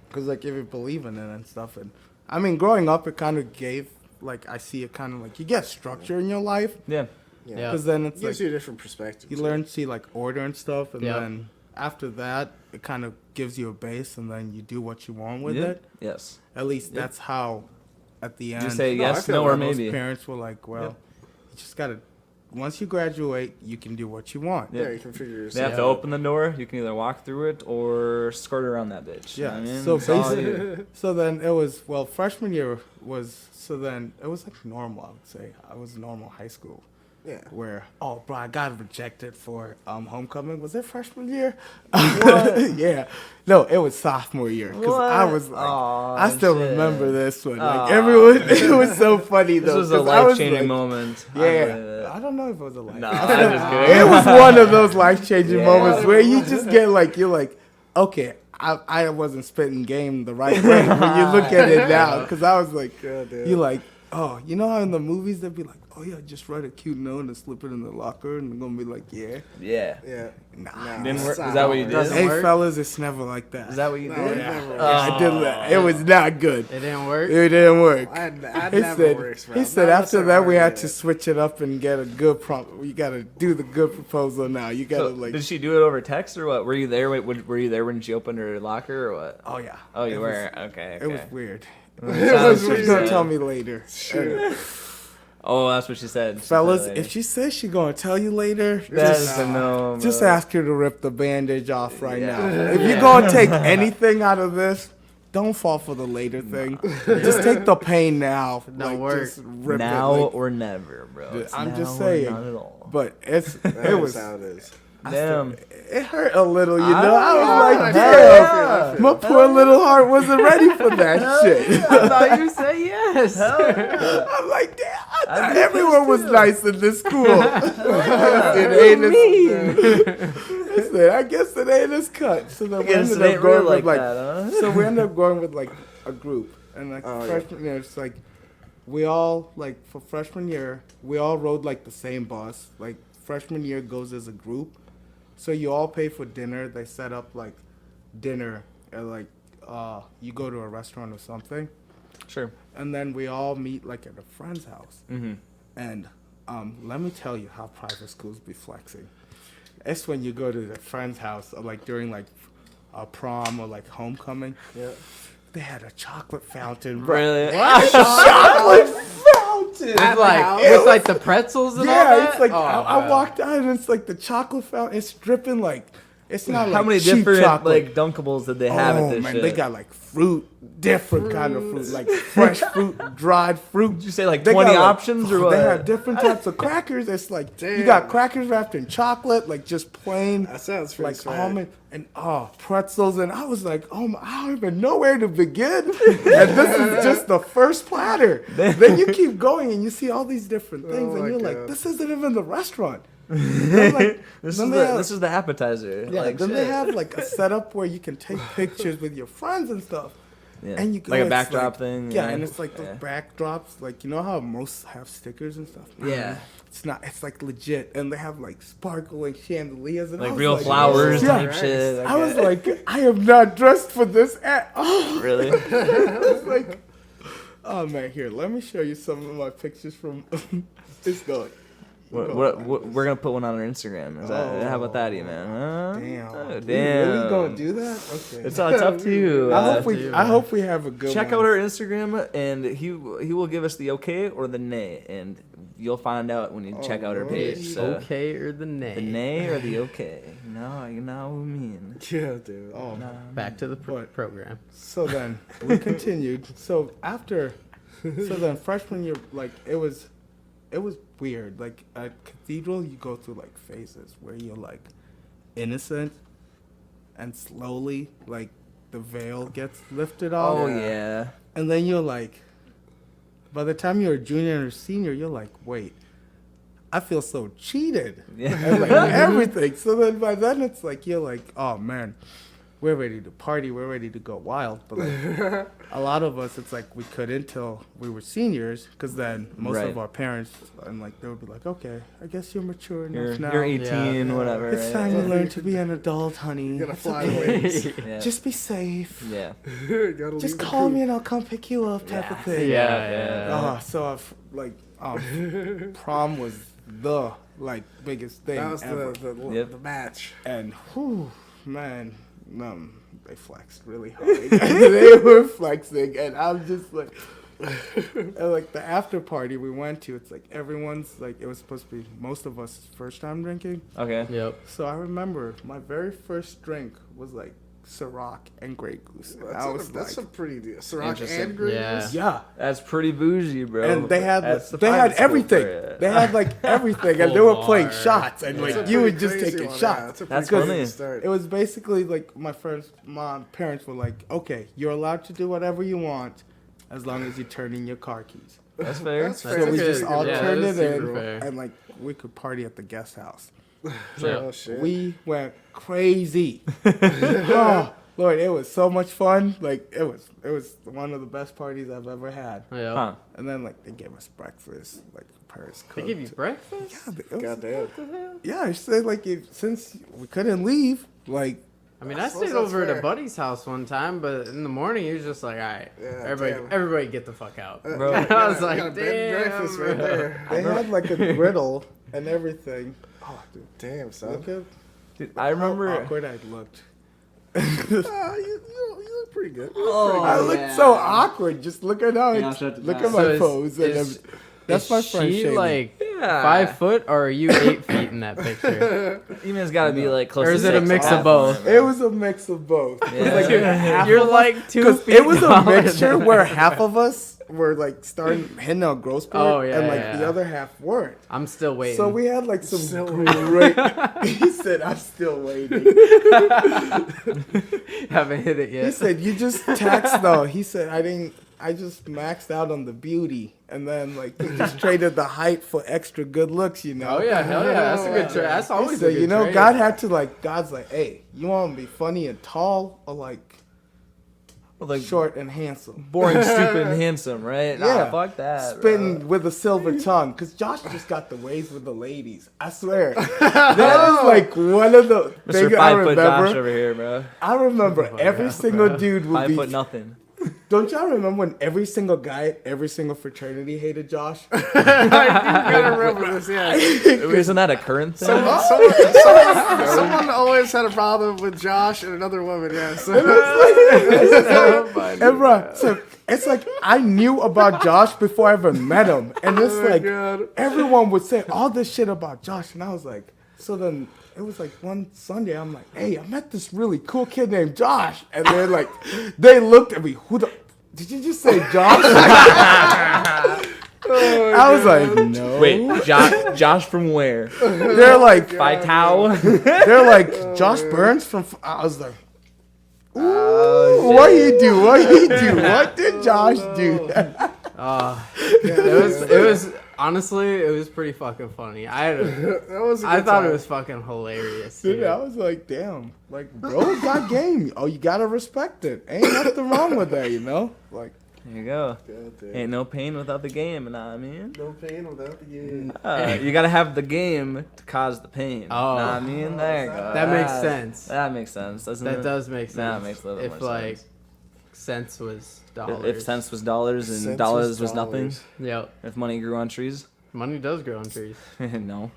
because like if you believe in it and stuff. And I mean, growing up, it kind of gave, like, I see it kind of like, you get structure in your life. Yeah. Yeah. Yeah. Because then It it's gives like, you a different perspective. you too. learn to see like order and stuff. And Yeah. then after that, it kind of gives you a base and then you do what you want with Yeah. it. Yes. At least Yeah. that's how, at the end, Just say No, I yes, feel no, that or most maybe. parents were like, well, Yeah. you just gotta. Once you graduate, you can do what you want. Yeah. Yeah, you can figure They yourself have to out. open the door. You can either walk through it or skirt around that bitch. You know Yeah. what I mean? So It's all basically, you. so then it was freshman year was then it was like normal. I would say I was normal high school. Yeah. Where bro, I got rejected for homecoming. Was it freshman year? Yeah. No, it was sophomore year because I What? was like, Aw, I still shit. remember this one. Like Aw. everyone, it was so funny though. This was a 'cause I was life-changing like, moment. I Yeah, believe it. I don't know if it was a life. No, I'm just kidding. It was one of those life-changing Yeah. moments where you just get like, you're like, okay, I wasn't spitting game the right way when you look at it now. Because I was like, God damn. you're like, oh, you know how in the movies they'd be like, oh yeah, just write a cute note and slip it in the locker, and they're gonna be like, yeah. Yeah. Yeah. Nah. Didn't work. It's Is that what you not did? Doesn't Hey work? fellas, it's never like that. Is that what you No, did? it never works. I did that. It was not good. It didn't work. It didn't work. I He never said, works, bro. he I'm said not after listening that we to had it. to switch it up and get a good prompt. You gotta do the good proposal now. You gotta So, like, did she do it over text or what? Were you there? Were you there when she opened her locker or what? oh yeah. Oh, you It were. was- Okay. It was okay. weird. Sounds She's pretty gonna sad. tell me later. Shoot. Oh, that's what she said. She Fellas, said if she says she's gonna tell you later, that's just, a no. just bro. ask her to rip the bandage off right Yeah. now. If you're gonna take anything out of this, don't fall for the later thing. Just take the pain now. Don't work. Just rip Now it. Like, or never, bro. It's I'm just now or saying. Not at all. but That it is was. how it is. Damn. It hurt a little, you know. I was yeah, like, yeah. damn, my poor little heart wasn't ready for that shit. I thought you said yes. I'm like, damn. I I'd thought be everyone was pissed, too. nice in this school. It ain't as, I guess it ain't as cut. So then we Guess ended it up ain't going real with like like, that, huh? so we ended up going with like a group, and like Oh, yeah. freshman year, it's like we all like for freshman year we all rode like the same bus. Like freshman year goes as a group, so you all pay for dinner. They set up like dinner at like you go to a restaurant or something, Sure. and then we all meet like at a friend's house. Mm-hmm. And let me tell you how private schools be flexing. It's when you go to a friend's house, or like during like a prom or like homecoming. Yeah. They had a chocolate fountain. Really? Chocolate fountain. With like house? with like the pretzels and all Yeah, that. it's like Oh, I wow. walked out and it's like the chocolate fountain. It's dripping like it's not How like many cheap different chocolate. like Dunkables did they have oh at this man, shit? they got like fruit, different kind of fruit, like fresh fruit, dried fruit. Did you say like They 20 got, like, options or what? They had different types of crackers. It's like you got crackers wrapped in chocolate, like just plain. That sounds pretty like sweet. almond and pretzels, and I was like, I don't even know where to begin. And this is just the first platter. Then you keep going and you see all these different things, and you're like, this isn't even the restaurant. Like, this is the appetizer. Yeah, like, then shit. they have like a setup where you can take pictures with your friends and stuff. Yeah. And you go, like a it's backdrop like- thing. Yeah, and it's like those backdrops, like you know how most have stickers and stuff. Yeah. It's not. It's like legit, and they have like sparkling chandeliers and I like was real like, flowers yeah. type shit. I was like, I am not dressed for this at all. really? I was like, oh man, here, let me show you some of my pictures from. It's going. What, we're gonna put one on our Instagram. Is that, how about that, man? Huh? Damn. Oh, We damn. really gonna do that? Okay. It's up to you. I hope we have a good Check one. out our Instagram, and he will give us the okay or the nay, and you'll find out when you check out our page. So, Okay or the nay? the nay or the okay? You know what I mean. Yeah, dude. Oh, Back to the program. so then we continued. So then freshman year, like it was weird. Like at Cathedral, you go through like phases where you're like innocent, and slowly like the veil gets lifted off. Oh yeah. And then you're like, by the time you're a junior or senior, you're like, wait, I feel so cheated. Yeah. And like everything. So then by then it's like, you're like, oh man, we're ready to party. We're ready to go wild. But like a lot of us, it's like we couldn't till we were seniors, because then most Right. of our parents, and like they would be like, okay, I guess you're mature enough now. You're 18, Yeah. whatever. It's right? time you learn to be an adult, honey. You gotta It's fly okay. away. Yeah. Just be safe. yeah. Gotta Just leave the call coop. me and I'll come pick you up, type of thing. Yeah. So I've, prom was the like biggest thing That was ever. Yep. the match. And whew, man, they flexed really hard. They were flexing, and I'm just like, and like the after party we went to, it's like everyone's like, it was supposed to be most of us first time drinking. Okay. Yep. So I remember my very first drink was like Ciroc and Grey Goose. And I was That's like, a pretty deal. Ciroc Interesting. and Grey Yeah. Goose? yeah. That's pretty bougie, bro. And they had That's the they had private school everything. for ya. They had like everything, and they Full were playing bar. shots, and That's like a you pretty would just crazy take a one, shot. yeah. That's a That's pretty funny. crazy start. It was basically like my parents were like, okay, you're allowed to do whatever you want, as long as you turn in your car keys. That's fair. That's So fair. we That's just pretty all good. Yeah, turned that's it super in, fair. and like we could party at the guest house. Oh, shit. We went crazy. Oh Lord, it was so much fun. Like it was one of the best parties I've ever had. Yeah. Huh. And then like they gave us breakfast, like Paris They cooked. give you breakfast? Yeah, it was- Goddamn. yeah, I said like since we couldn't leave, like I mean, I suppose stayed that's over at fair. a buddy's house one time, but in the morning he was just like, "All right, Yeah, damn. everybody, get the fuck out." Bro. I was You like, got a bed and "Damn, breakfast right bro." there. they had like a griddle and everything. Oh, dude, Damn, son. look at Dude, I how remember. awkward I looked. You look pretty good. Oh, I looked so awkward. Just look at how Yeah, it's, I'll shut the look at mouth. my So is- pose and is- everything. That's my friend She Shaylee. like Yeah. 5 foot, or are you 8 feet in that picture? Eman's got to be like close Or to is it a 6 mix at of that both? point, It bro. was a mix of both. Yeah. It was like half You're of us- like 2 'cause feet. it was a taller mixture than- where half of us were like starting hitting on growth spurt, Oh, yeah, and like yeah. the other half weren't. I'm still waiting. So we had like some Still great. He said, "I'm still waiting." haven't hit it He yet. said, "You just taxed though." He said, "I didn't. I just maxed out on the beauty, and then like he just traded the height for extra good looks, you know." Oh yeah, hell yeah, that's a good trade. That's He always said, a good you know, trade. God had to like. God's like, "Hey, you want to be funny and tall, or like Like short and handsome?" boring, stupid, and handsome, right? Yeah. Nah, fuck that. Spitting with a silver tongue, cause Josh just got the ways with the ladies. I swear, that is like one of the Mr. things I 5 foot Josh remember. over here, bro. I remember every single dude would 5 be. foot nothing. Don't y'all remember when every single guy at every single fraternity hated Josh? I gotta remember this, yeah. Isn't that a current thing? Someone always had a problem with Josh and another woman, yeah. So. And bro, so it's like I knew about Josh before I ever met him, and it's Oh my like God. everyone would say all this shit about Josh, and I was like, so then it was like one Sunday. I'm like, hey, I met this really cool kid named Josh, and they're like, they looked at me. Who the? Did you just say Josh? I was like, no. Wait, Josh from where? They're like, Tau? they're like, Josh Burns from. I was like, ooh, what he do? What he do? What did Josh do? It was honestly, it was pretty fucking funny. I thought it was fucking hilarious. Dude, I was like, damn, like, bro got game. Oh, you gotta respect it. Ain't nothing wrong with that, you know? Like, There you go. Ain't no pain without the game, you know what I mean? No pain without the game. You gotta have the game to cause the pain. Oh. Know what I mean? There you go. That makes sense. That makes sense, doesn't it? That does make sense. That makes a little if more like sense. cents was dollars. If cents was dollars and Cents dollars was nothing. dollars. Yep. If money grew on trees. Money does grow on trees. No.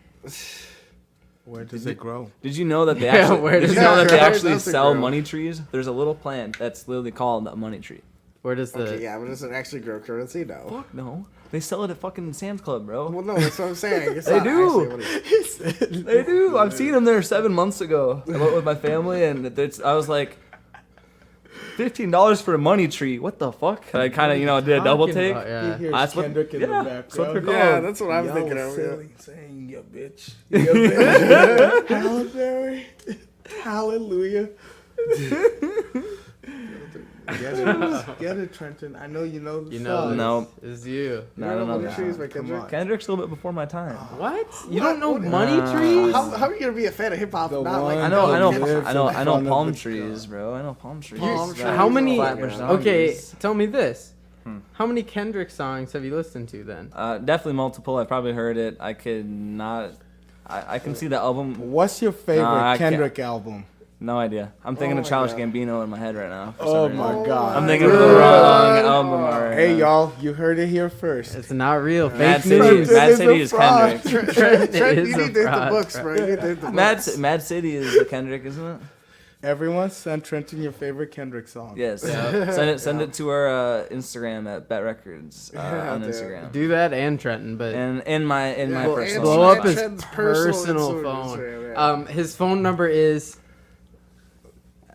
where does it grow? Did you know that they Yeah, actually? where Did does you know it that they grow? actually Where does it sell grow? money trees? There's a little plant that's literally called a money tree. Where does the Okay, yeah, but does it actually grow currency? No. Fuck no. They sell it at fucking Sam's Club, bro. Well, no, that's what I'm saying. It's They not do. actually what it- They do. I've seen them there 7 months ago. I went with my family, and I was like, $15 for a money tree. What the fuck? And I kind of, did a double talking take. about? You Yeah. hear That's what- Kendrick in yeah, the background. that's what they're called. Yeah, that's what I'm Y'all thinking was of. Yeah. saying, ya bitch. Ya bitch. Halle Berry. Hallelujah. Get it, Trenton. I know you know the You know, song. No. it's you. No, I don't know Money that. Trees by Come Kendrick? on. Kendrick's a little bit before my time. What? You don't know What? money Nah. trees? How are you gonna be a fan of hip hop? The Not like one I know Live in front of palm the trees, bro. I know palm trees. Palm trees. How many? Flatbush Okay, zombies. tell me this. Hmm. How many Kendrick songs have you listened to then? Definitely multiple. I probably heard it. I could not. I can see the album. What's your favorite Nah, I can't. Kendrick album? No idea. I'm thinking Oh of my Childish God. Gambino in my head right now. for Oh some my reason. God. I'm thinking of the wrong album. Already. Hey y'all, you heard it here first. It's not real. Mad Fake City. news. Trenton Mad is a City is fraud. Kendrick. It Trent, is you a need to hit the fraud, books, Trent. bro. You need to hit the books. Mad City is the Kendrick, isn't it? Everyone send Trenton your favorite Kendrick song. Yes. Yeah. Send it to our Instagram at BETT Records Yeah, on dude. Instagram. Do that and Trenton, but And in my Yeah, personal. blow up his Trent's personal Instagram, phone. yeah. His phone number is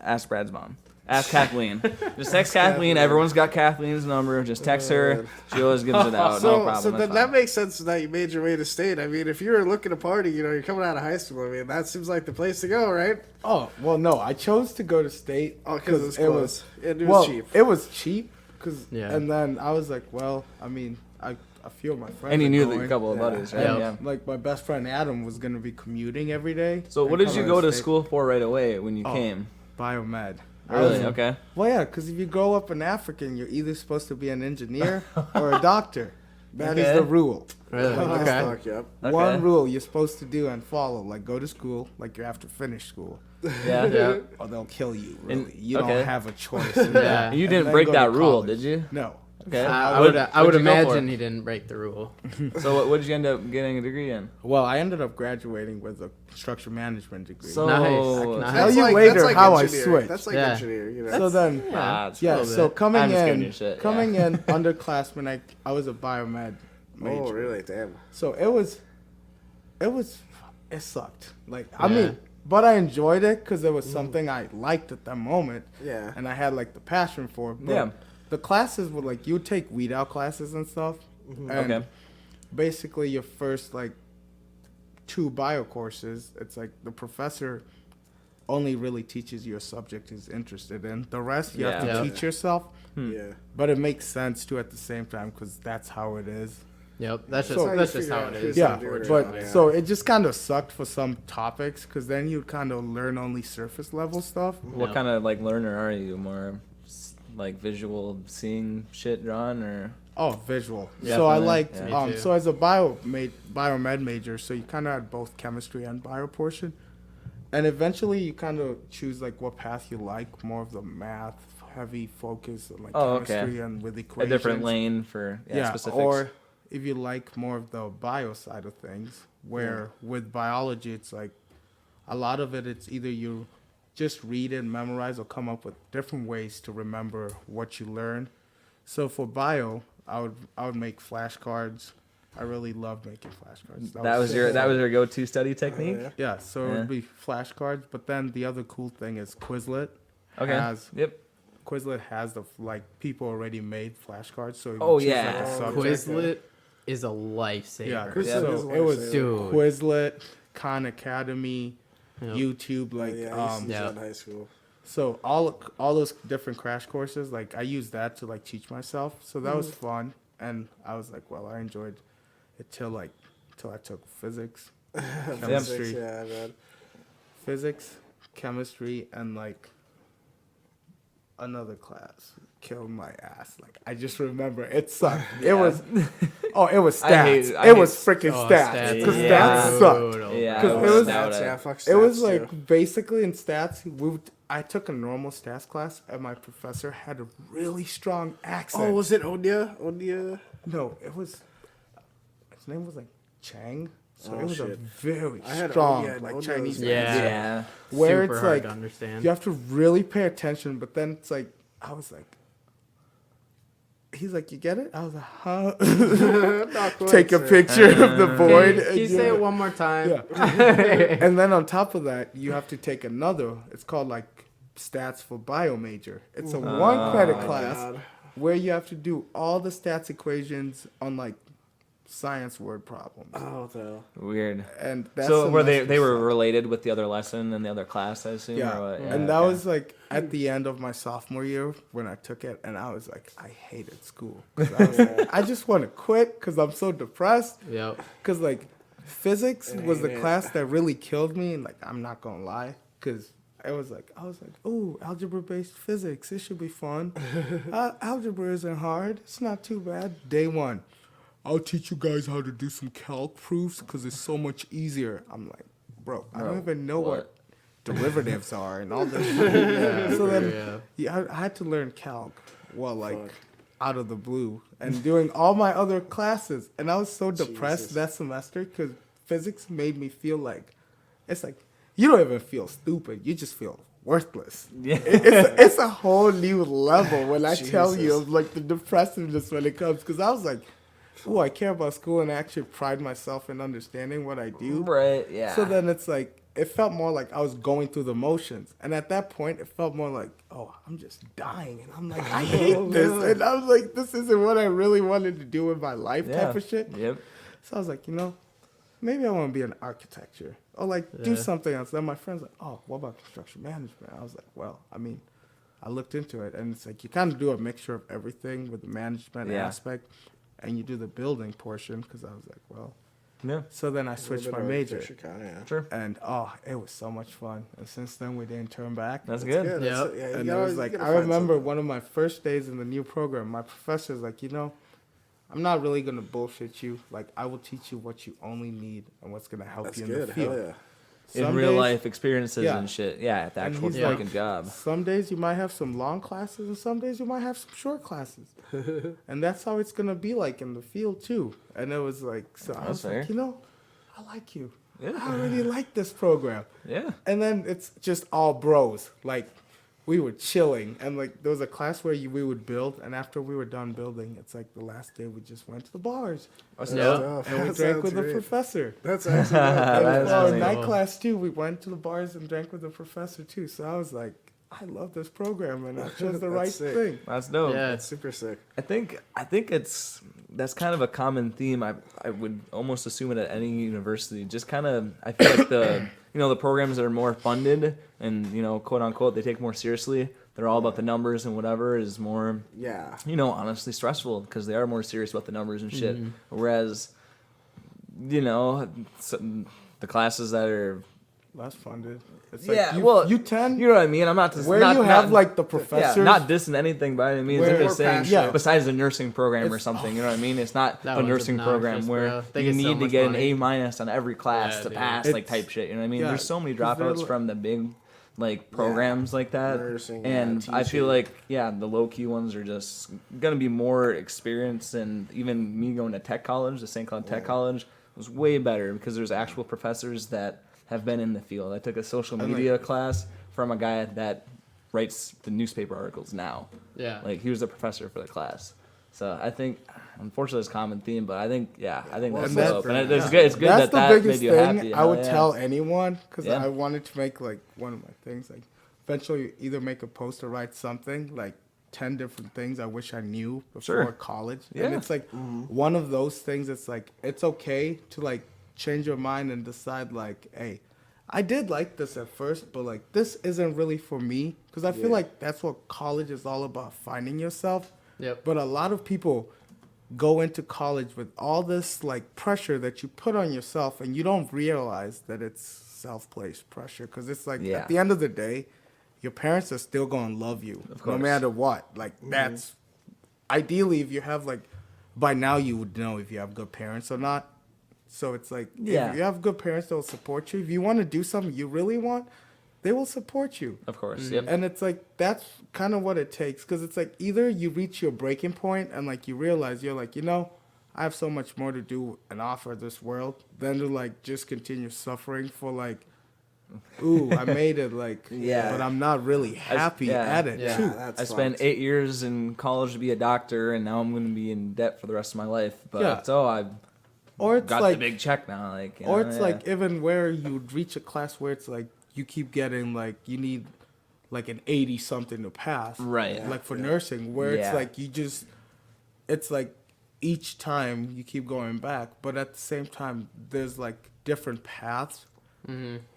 Ask Brad's mom. Ask Kathleen. Just text Kathleen. Everyone's got Kathleen's number. Just text her. She always gives it out. No problem. So That's then that fine. makes sense that you made your way to state. I mean, if you were looking to party, you're coming out of high school. I mean, that seems like the place to go, right? Oh well, no, I chose to go to state Oh, because it was close. And it was well, cheap. It was cheap, Yeah. and then I was like, well, I mean, I feel my friends. And you are knew going. that a couple of Yeah. buddies, right? Yeah. Yeah. Like my best friend Adam was gonna be commuting every day. So and what did come you out go of to state. school for right away when you Oh. came? Biomed. Really? Okay. Well, yeah, because if you grow up an African, you're either supposed to be an engineer or a doctor. That is Okay. the rule. really Nice okay. talk, yep. Okay. One rule you're supposed to do and follow, like go to school, like you have to finish school, Yeah. Yeah. or they'll kill you. And- Really, you okay. don't have a choice. Yeah. You And didn't then break go to that rule, college. did you? No. Okay. I would What'd you go for? imagine he didn't break the rule. So what did you end up getting a degree in? Well, I ended up graduating with a construction management degree. So Nice. Tell you later how I engineering. switched. That's like Yeah. engineering, you know. So then, That's yeah. little So bit. coming I'm just giving in, you shit, coming yeah. in underclassmen, I was a biomed major. Oh, really? Damn. So it sucked. Like I Yeah. mean, but I enjoyed it because it was something I liked at that moment, Yeah. and I had like the passion for it. But Yeah. the classes were like you would take weed out classes and stuff, and Okay. basically your first like 2 bio courses, it's like the professor only really teaches you a subject he's interested in. The rest you have to Yeah. teach yourself, Yeah. but it makes sense too at the same time because that's how it is. Yep. That's just So- that's just how it is. Yeah, do it but right now, so it just kind of sucked for some topics because then you kind of learn only surface level stuff. What No. kind of like learner are you? More like visual, seeing shit drawn, or Oh, visual. Yeah, so I definitely. liked. Yeah. Me too. So as a biomed major, so you kind of had both chemistry and bio portion, and eventually you kind of choose like what path you like, more of the math heavy focus on like Oh, okay. chemistry and with a equations. different lane for specifics? or if you like more of the bio side of things, where with biology it's like a lot of it, it's either you just read it, memorize, or come up with different ways to remember what you learn. So for bio, I would make flashcards, I really loved making flashcards. That was your go-to study technique. Yeah, so it would be flashcards, but then the other cool thing is Quizlet. Okay. Yep. Quizlet has people already made flashcards, so if Oh, you choose, yeah. like, a subject, Quizlet is a lifesaver. Yeah, Quizlet so is a it was lifesaver. Quizlet, Khan Academy, Yep. YouTube, I used to use that in high school. So all those different crash courses, like I used that to like teach myself. So that was fun, and I was like, well, I enjoyed it till I took physics, chemistry, Yeah, man. physics, chemistry, and like another class killed my ass. Like I just remember it sucked. It was stats. It was freaking stats because stats sucked. Yeah, Because it was fuck It was stats, like too. basically in stats. I took a normal stats class, and my professor had a really strong accent. Oh, was it Onya? Onya? No, it was. His name was like Chang. So Oh, it was a shit. very I had strong, Onya, and like Onya Chinese. was- Yeah. Yeah. Where Super it's hard like to understand. you have to really pay attention, but then it's like I was like. He's like, you get it? I was like, huh? Not quite, Take a sir. picture of the board. Can you say it one more time? Yeah. And then on top of that, you have to take another. It's called like stats for bio major. It's a 1 credit class God. where you have to do all the stats equations on like science word problems. Oh, the Weird. And that's So were they semester were sucked. related with the other lesson and the other class, I assume? Yeah. Or what? And that okay. was like at the end of my sophomore year when I took it, and I was like, I hated school. 'Cause I was like, I just want to quit because I'm so depressed. Yep. Because like physics I was the hate it. class that really killed me, and like I'm not gonna lie, because I was like, oh, algebra-based physics, it should be fun. Algebra isn't hard; it's not too bad. Day one, I'll teach you guys how to do some calc proofs because it's so much easier. I'm like, bro, I don't even know what derivatives are and all this shit. So then I had to learn calc out of the blue and doing all my other classes. And I was so depressed Jesus. that semester because physics made me feel like, it's like, you don't even feel stupid. You just feel worthless. Yeah. It's a whole new level when I tell you Jesus. of like the depressiveness when it comes. Because I was like, oh, I care about school and I actually pride myself in understanding what I do. Right, yeah. So then it's like, it felt more like I was going through the motions. And at that point, it felt more like, oh, I'm just dying. And I'm like, I hate this. And I was like, this isn't what I really wanted to do in my life type of shit. Yep. So I was like, maybe I want to be an architecture or like do something else. Then my friend's like, oh, what about construction management? I was like, well, I mean, I looked into it and it's like you kind of do a mixture of everything with the management aspect and you do the building portion because I was like, well. Yeah. So then I switched my major. Sure. And it was so much fun. And since then we didn't turn back. That's good. Good. Yep. Yeah, And it was like, I remember one of my first days in the new program, my professor's like, I'm not really going to bullshit you. Like, I will teach you what you only need and what's going to help That's you in good. the field. Hell yeah. In Some real days- life experiences Yeah. and shit. Yeah, at the And actual he's fucking like, job. Some days you might have some long classes and some days you might have some short classes. And that's how it's going to be like in the field too. And it was like, so I was fair. like, I like you. Yeah. I really like this program. Yeah. And then it's just all bros. Like, we were chilling. And, like, there was a class where we would build. And after we were done building, it's like the last day we just went to the bars. Yeah. And we drank with the professor. That's actually And That's for our really night cool. class, too, we went to the bars and drank with the professor, too. So I was like, I love this program. And I chose the right That's sick. thing. That's dope. Yeah. That's super sick. I think that's kind of a common theme. I would almost assume it at any university. Just kind of, I feel like the programs that are more funded and quote unquote they take more seriously. They're all about the numbers and whatever is more honestly stressful because they are more serious about the numbers and shit. Mm-hmm. Whereas the classes that are Less funded. It's Yeah, like well, you tend, you know what I mean. I'm not just where not, you not, have, like, the yeah, professors. not dissing anything by any means. Where I'm just we're saying, passionate. besides the nursing program or It's- something, you know what I mean? It's not That a one's nursing program obnoxious, where bro. They you get so need to much get money. an A- on every class Yeah, to dude. pass, like It's- type shit. You know what I mean? yeah, There's so many 'cause they're dropouts like- from the big like programs like that, Nursing, and yeah, I feel teaching. like the low key ones are just gonna be more experienced. And even me going to tech college, the St. Cloud Tech College, was way better because there's actual professors that have been in the field. I took a social And, like- media class from a guy that writes the newspaper articles now. Yeah. Like he was the professor for the class. So I think, unfortunately, it's a common theme, but I think that's And what's that's up. And great. it's good. It's good That's that the that biggest made you thing happy. I would Hell yeah. tell anyone, because Yeah. I wanted to make like one of my things, like eventually either make a post or write something like 10 different things I wish I knew before Sure. college. Yeah. And it's like one of those things. It's like it's okay to like change your mind and decide like, hey, I did like this at first, but like this isn't really for me, because I feel Yeah. like that's what college is all about, finding yourself. Yep. But a lot of people go into college with all this like pressure that you put on yourself, and you don't realize that it's self-placed pressure, because it's like Yeah. at the end of the day, your parents are still going to love you Of no course. matter what. Like that's ideally, if you have like, by now you would know if you have good parents or not. So it's like, Yeah. if you have good parents that will support you, if you want to do something you really want, they will support you. Of course. Yep. And it's like, that's kind of what it takes. Because it's like, either you reach your breaking point and like you realize you're like, I have so much more to do and offer this world than to like just continue suffering for like, ooh, I made it, like, Yeah. but I'm not really happy yeah. at it Yeah. too. That's I spent fucked. 8 years in college to be a doctor, and now I'm going to be in debt for the rest of my life. But Yeah. I Or it's got like, the big check now. Like, or know, it's yeah. like even where you reach a class where it's like you keep getting like you need like an 80 something to pass, Right. Like for nursing, where Yeah. it's like it's like each time you keep going back, but at the same time there's like different paths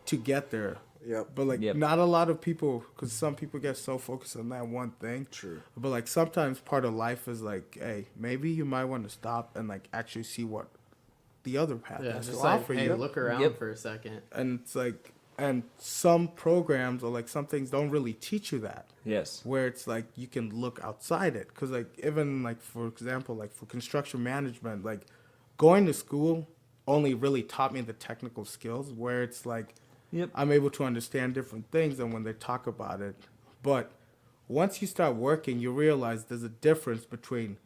to get there. Yep. But like Yep. not a lot of people, because some people get so focused on that one thing. True. But like sometimes part of life is like, hey, maybe you might want to stop and like actually see what the other path Yeah, has to just like, offer hey, you. look around Yep. for a second. And it's like, and some programs or like some things don't really teach you that, Yes. where it's like you can look outside it, because like even like for example, like for construction management, like going to school only really taught me the technical skills, where it's like Yep. I'm able to understand different things and when they talk about it. But once you start working, you realize there's a difference between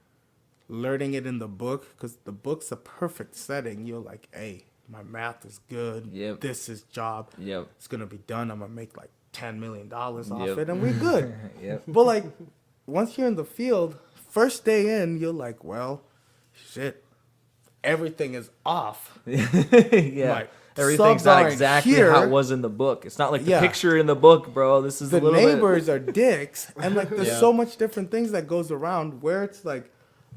learning it in the book, because the book's a perfect setting. You're like, hey, my math is good. Yep. This is job. Yep. It's gonna be done. I'm gonna make like $10 million off Yep. it, and we're good. Yep. But like, once you're in the field, first day in, you're like, well, shit, everything is off. Yeah. My Everything's subs not aren't exactly here. how it was in the book. It's not like the Yeah. picture in the book, bro. This is The a little neighbors are dicks, and like there's Yeah. so much different things that goes around, where it's like,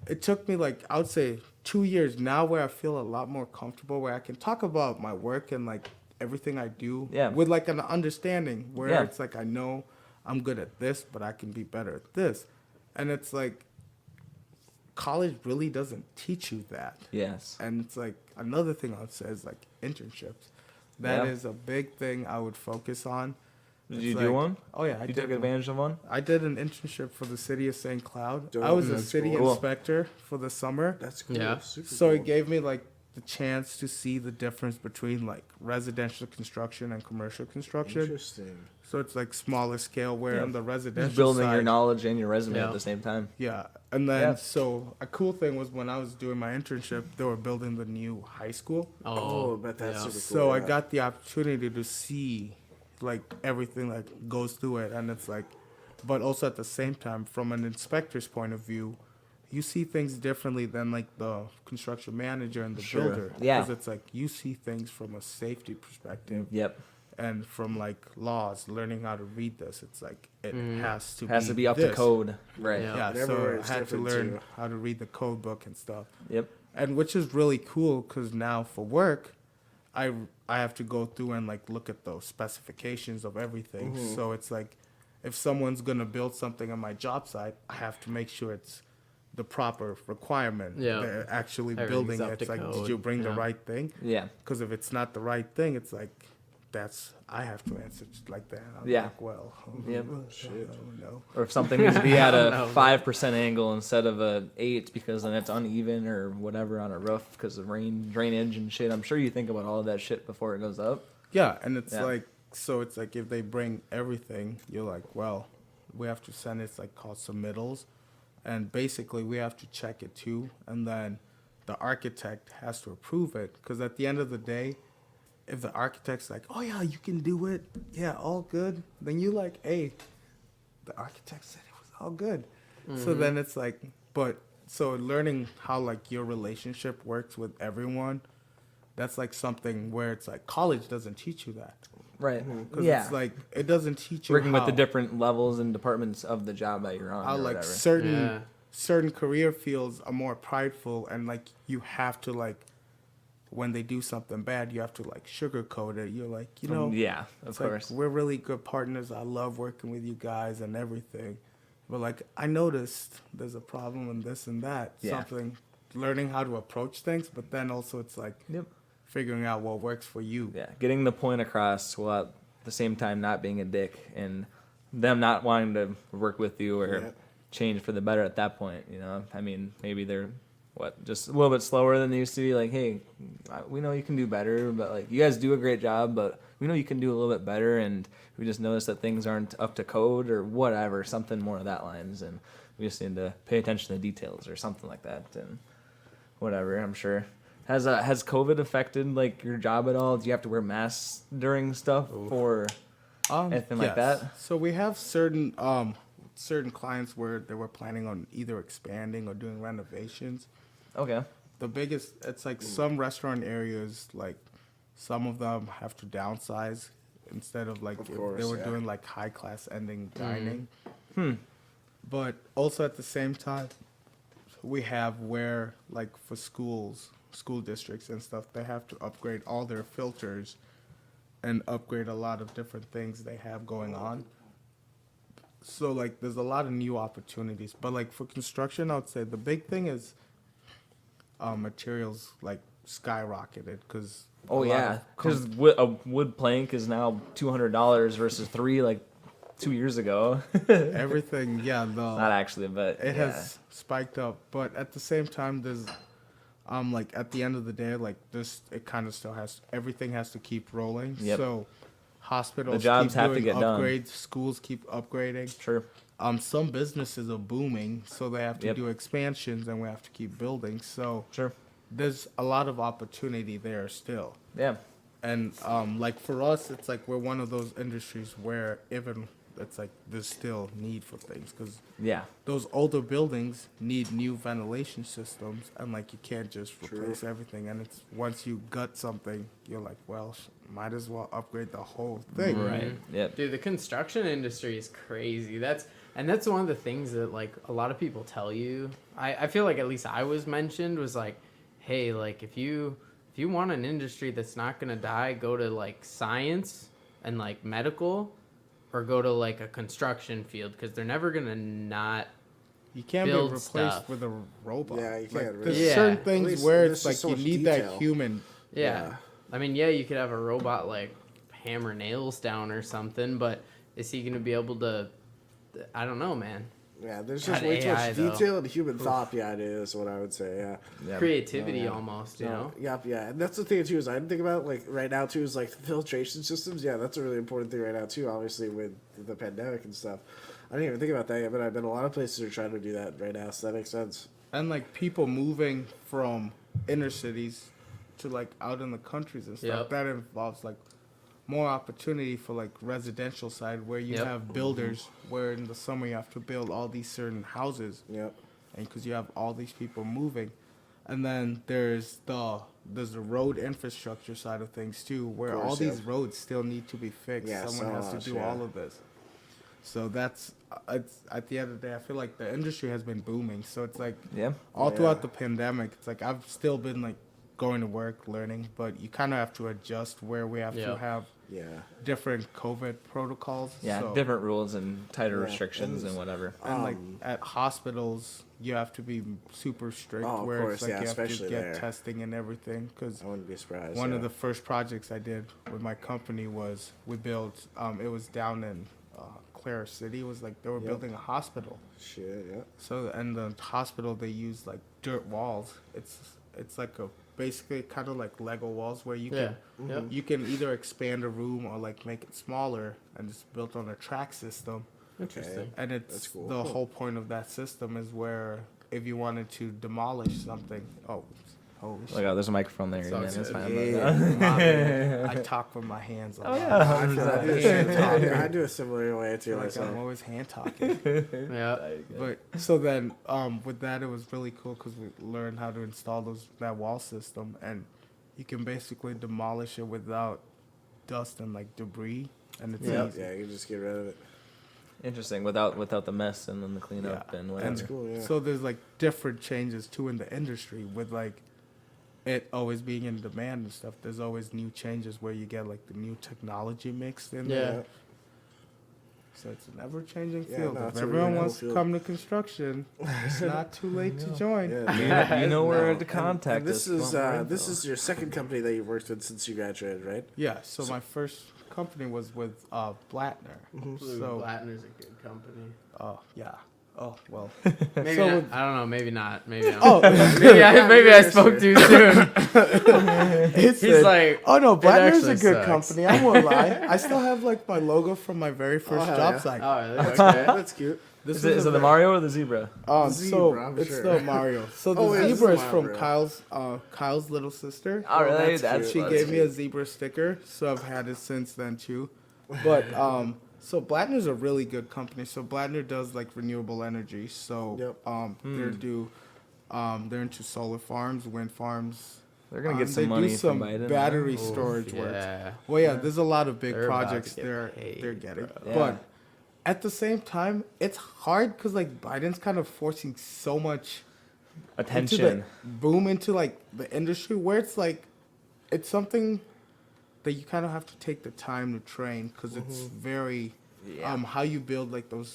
it took me like, I would say 2 years now, where I feel a lot more comfortable, where I can talk about my work and like everything I do Yeah. with like an understanding, where Yeah. it's like, I know I'm good at this, but I can be better at this. And it's like, college really doesn't teach you that. Yes. And it's like, another thing I would say is like internships. That Yeah. is a big thing I would focus on. Did It's you like- do one? Oh yeah, I You did took one. advantage of one? I did an internship for the city of St. Cloud. Dope. I was a That's city cool. inspector for the summer. That's cool. Yeah. Super So cool. it gave me like the chance to see the difference between like residential construction and commercial construction. Interesting. So it's like smaller scale, where Yeah. on the residential Just building side, your knowledge and your resume Yeah. at the same time. yeah. And then Yeah. so a cool thing was when I was doing my internship, they were building the new high school. Oh, but that's yeah. super cool. So I yeah. got the opportunity to see like everything that goes through it, and it's like, but also at the same time, from an inspector's point of view, you see things differently than like the construction manager and the Sure. builder. Yeah. Because it's like you see things from a safety perspective Yep. and from like laws, learning how to read this. It's like it has to Has to be up to this. code. Right. Yeah. Yeah, And so everywhere I it's had to different, learn too. how to read the code book and stuff. Yep. And which is really cool, because now for work, I have to go through and like look at those specifications of everything. Mm-hmm. So it's like, if someone's gonna build something on my job site, I have to make sure it's the proper requirement. Yeah. They're actually Everything's building up it. It's to like, did code. you bring the Yeah. right thing? Yeah. Because if it's not the right thing, it's like, I have to answer just like that. I'm Yeah. like, well, Yep. Shit. no. Or if something needs to be at No. a 5% angle instead of a 8 because then it's uneven or whatever on a roof because of rain, drainage and shit. I'm sure you think about all of that shit before it goes up. Yeah, and it's Yeah. like, so it's like if they bring everything, you're like, well, we have to send it's like called submittals, and basically we have to check it too, and then the architect has to approve it, because at the end of the day, if the architect's like, oh yeah, you can do it, yeah, all good, then you like, hey, the architect said it was all good. So then it's like, but so learning how like your relationship works with everyone, that's like something where it's like college doesn't teach you that. Right. Because Yeah. it's like it doesn't teach you Working how, with the different levels and departments of the job that you're on how or like whatever. certain career fields are more prideful, and like you have to like when they do something bad, you have to like sugarcoat it. You're like, you know, Yeah, of it's like, course. we're really good partners. I love working with you guys and everything. But like I noticed there's a problem in this and that. Yeah. Something learning how to approach things, but then also it's like Yep. figuring out what works for you. Yeah, getting the point across while at the same time not being a dick and them not wanting to work with you or Yeah. change for the better at that point. You know, I mean, maybe they're just a little bit slower than they used to be. Like, hey, we know you can do better, but like you guys do a great job, but we know you can do a little bit better, and we just noticed that things aren't up to code or whatever, something more of that lines, and we just need to pay attention to details or something like that, and whatever. I'm sure. Has COVID affected like your job at all? Do you have to wear masks during stuff or anything like Yes. that? So we have certain clients where they were planning on either expanding or doing renovations. Okay. The biggest, it's like some restaurant areas, like some of them have to downsize instead of like Of if course, they were yeah. doing like high class ending dining. But also at the same time, we have where like for schools, school districts and stuff, they have to upgrade all their filters and upgrade a lot of different things they have going on. So like there's a lot of new opportunities, but like for construction, I would say the big thing is materials like skyrocketed because Oh yeah, because a wood plank is now $200 versus $3 like 2 years ago. everything, yeah, Not actually, but it yeah. has spiked up. But at the same time, there's like at the end of the day, like this, it kind of still has everything has to keep rolling. Yep. So hospitals The jobs keep have to doing get done. upgrades, schools keep upgrading. Sure. Some businesses are booming, so they have to Yep. do expansions, and we have to keep building. So Sure. there's a lot of opportunity there still. Yeah. And like for us, it's like we're one of those industries where even it's like there's still need for things because Yeah. those older buildings need new ventilation systems, and like you can't just True. replace everything. And it's once you gut something, you're like, well, might as well upgrade the whole thing. Right. Yep. Dude, the construction industry is crazy. That's one of the things that like a lot of people tell you. I feel like at least I was mentioned was like, hey, like if you want an industry that's not gonna die, go to like science and like medical, or go to like a construction field because they're never gonna not. You can't be Build replaced stuff. with a robot. Yeah, you Like, can't there's really. Yeah. certain At things least where there's it's just like so you much need detail. that human. Yeah. I mean, yeah, you could have a robot like hammer nails down or something, but is he gonna be able to? I don't know, man. Yeah, there's God, just way too AI much though. detail and human thought behind it is what I would say, yeah. Yep. Creativity Yeah. almost, you know. Yep, yeah. And that's the thing too is I didn't think about like right now too is like filtration systems. Yeah, that's a really important thing right now too, obviously with the pandemic and stuff. I didn't even think about that yet, but I bet a lot of places are trying to do that right now, so that makes sense. And like people moving from inner cities to like out in the countries and stuff, Yep. that involves like more opportunity for like residential side where you Yep. have builders where in the summer you have to build all these certain houses, Yep. and because you have all these people moving, and then there's the road infrastructure side of things too, where Of all course, these yeah. roads still need to be fixed. Yeah, Someone so has much, to do yeah. all of this. So that's it's at the end of the day, I feel like the industry has been booming. So it's like Yeah. all Yeah. throughout the pandemic, it's like I've still been like going to work, learning, but you kind of have to adjust where we have Yeah. to have Yeah. different COVID protocols. Yeah. So- Different rules and tighter Yeah, restrictions and- and whatever. And like at hospitals, you have to be super strict, Oh, of where course, it's like yeah, you have to especially get there. testing and everything. Because I wouldn't be surprised. one yeah. of the first projects I did with my company was we built. It was down in Clara City. It was like they were Yep. building a hospital. Shit, yeah. So and the hospital they used like dirt walls. It's like a basically kind of like Lego walls where you Yeah. can Yep. you can either expand a room or like make it smaller, and it's built on a track system. Interesting. And it's That's cool. the whole point of that system is where if you wanted to demolish something, Oh, Like, oh, there's a microphone there. It's Man. all That's good. fine. Yeah. I talk with my hands. Oh, I yeah. do a similar way to Like myself. I'm always hand talking. Yeah. But so then, with that, it was really cool because we learned how to install that wall system, and you can basically demolish it without dust and like debris, and it's Yeah, easy. yeah, you can just get rid of it. Interesting. Without the mess and then the cleanup and whatever. That's cool, yeah. So there's like different changes too in the industry with like it always being in demand and stuff. There's always new changes where you get like the new technology mixed in there. Yeah. So it's an ever-changing Yeah, field. no, If it's a everyone really cool wants to field. come to construction, it's not too late to join. Yeah, You know where No, to contact and this us. is this is your second company that you've worked with since you graduated, right? Yeah, so my first company was with Blattner. So, Blattner's a good company. oh, yeah. Oh, well. Maybe So not, with- I don't know. Maybe not. Maybe not. Oh, maybe I spoke too soon. He's He's like, oh no, Blattner's a actually good sucks. company. I won't lie. I still have like my logo from my very first hell job yeah. site. oh, really? Okay. That's cute. This Is it the Mario or the zebra? The so zebra, I'm it's sure. the Mario. So the Oh, yeah, this is zebra is Mario, from bro. Kyle's little sister. Oh, really? that's She cute. gave me a zebra sticker, so I've had it since then too. But so Blattner's a really good company. So Blattner does like renewable energy. So Yep. they're into solar farms, wind farms. They're gonna get They some money do some from Biden. battery Oof, storage work. yeah. Well, yeah, there's a lot of big They're about to projects get they're paid, getting, bro. Yeah. but at the same time, it's hard because like Biden's kind of forcing so much Attention. into the boom into like the industry where it's like it's something that you kind of have to take the time to train because it's very how you build like the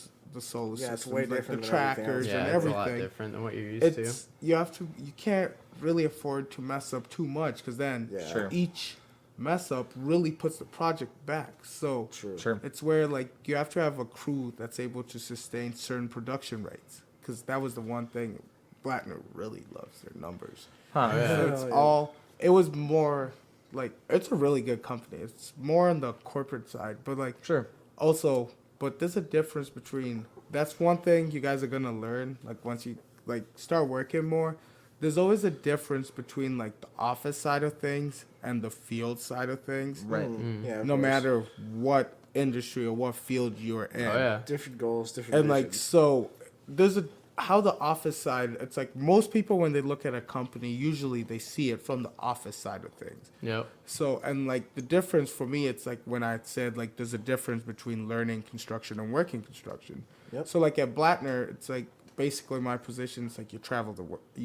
solar Yeah, it's systems, way like the different than everything trackers else. Yeah, and it's a lot everything. different than what you're used It's you can't really afford to mess up too much because then Yeah. Sure. each mess up really puts the project back. So True. Sure. it's where like you have to have a crew that's able to sustain certain production rates because that was the one thing Blattner really loves their numbers. Huh. to. So Yeah. it's all it was more like it's a really good company. It's more on the corporate side, but like Sure. also but there's a difference between that's one thing you guys are gonna learn like once you like start working more. There's always a difference between like the office side of things and the field side of things. Right. Yeah, of No course. matter what industry or what field you're in. Oh yeah. Different goals, different And like visions. so there's a how the office side it's like most people when they look at a company usually they see it from the office side of things. Yep. So and like the difference for me it's like when I said like there's a difference between learning construction and working construction. Yep. So like at Blattner it's like basically my position is like you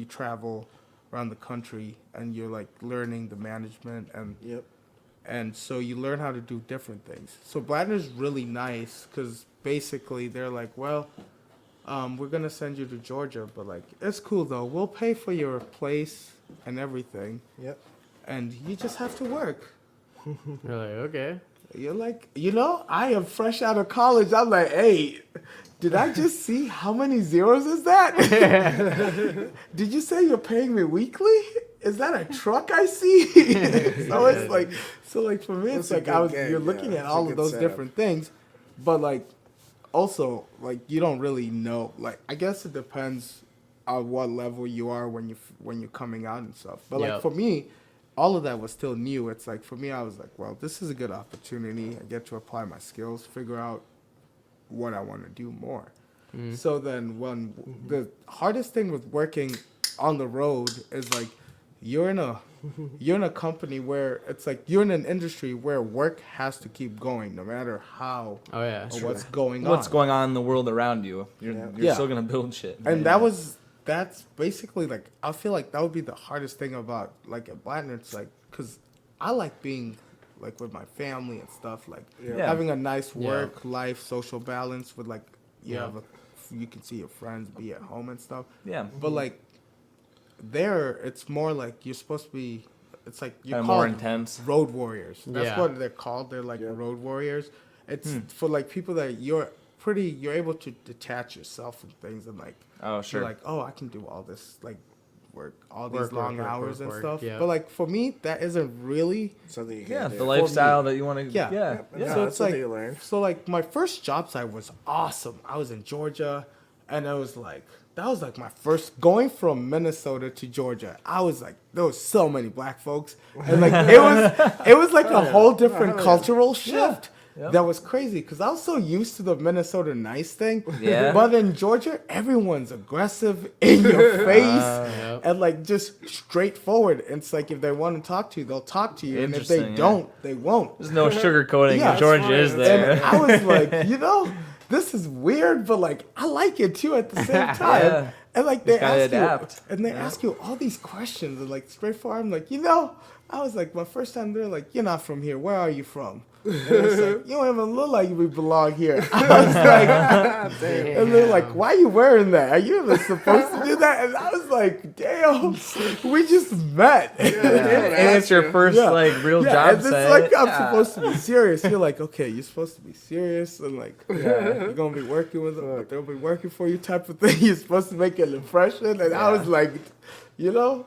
travel around the country and you're like learning the management Yep. and so you learn how to do different things. So Blattner's really nice because basically they're like, well, we're gonna send you to Georgia, but like it's cool though. We'll pay for your place and everything, Yep. and you just have to work. You're like, okay. You're like, I am fresh out of college. I'm like, hey, did I just see how many zeros is that? Did you say you're paying me weekly? Is that a truck I see? So it's like, for me, That's it's a like good gig, you're yeah. looking at It's a all of good those setup. different things, but like, also like you don't really know. Like, I guess it depends on what level you are when you're coming out and stuff. But like Yep. for me, all of that was still new. It's like for me, I was like, well, this is a good opportunity. I get to apply my skills, figure out what I want to do more. So then when the hardest thing with working on the road is like you're in a company where it's like you're in an industry where work has to keep going no matter how Oh yeah. or what's going on. What's going on in the world around you? You're Yeah. still gonna build shit. And that's basically like I feel like that would be the hardest thing about like at Blattner. It's like because I like being like with my family and stuff, like Yeah. having a nice Yeah. work life social balance with like Yeah. you can see your friends, be at home and stuff. Yeah. But like there, it's more like you're supposed to be. It's like you're Kinda called more intense. road warriors. That's Yeah. what they're called. They're like Yeah. road warriors. It's for like people that you're able to detach yourself from things and like Oh, sure. you're like, oh, I can do all this like work, all Work, these long work, work, hours work, and work, stuff. yeah. But like for me, that isn't really. Something you yeah, can do. the lifestyle that you want to. Yeah. Yeah. Yeah. Yeah. So that's it's something like you learn. so like my first job site was awesome. I was in Georgia, and it was like that was like my first going from Minnesota to Georgia. I was like, there was so many black folks, and like it was like a whole different cultural shift. Yep. That was crazy because I was so used to the Minnesota nice thing. Yeah. But in Georgia, everyone's aggressive, in your face, and like just straightforward. It's like if they want to talk to you, they'll talk to you, and if they don't, they won't. There's no sugarcoating. Yeah, Georgia is there. And I was like, this is weird, but like I like it too at the same time. Yeah. And like they ask you all these questions and like straightforward. I'm like, I was like, my first time there, like, you're not from here. Where are you from? And it's like, you don't even look like we belong here. I was like, and they're like, why are you wearing that? Are you even supposed to do that? And I was like, damn, we just met. And it's your first like real job and it's like I'm supposed to be serious. You're like, okay, you're supposed to be serious and like you're gonna be working with them, but they'll be working for you type of thing. You're supposed to make an impression. And I was like,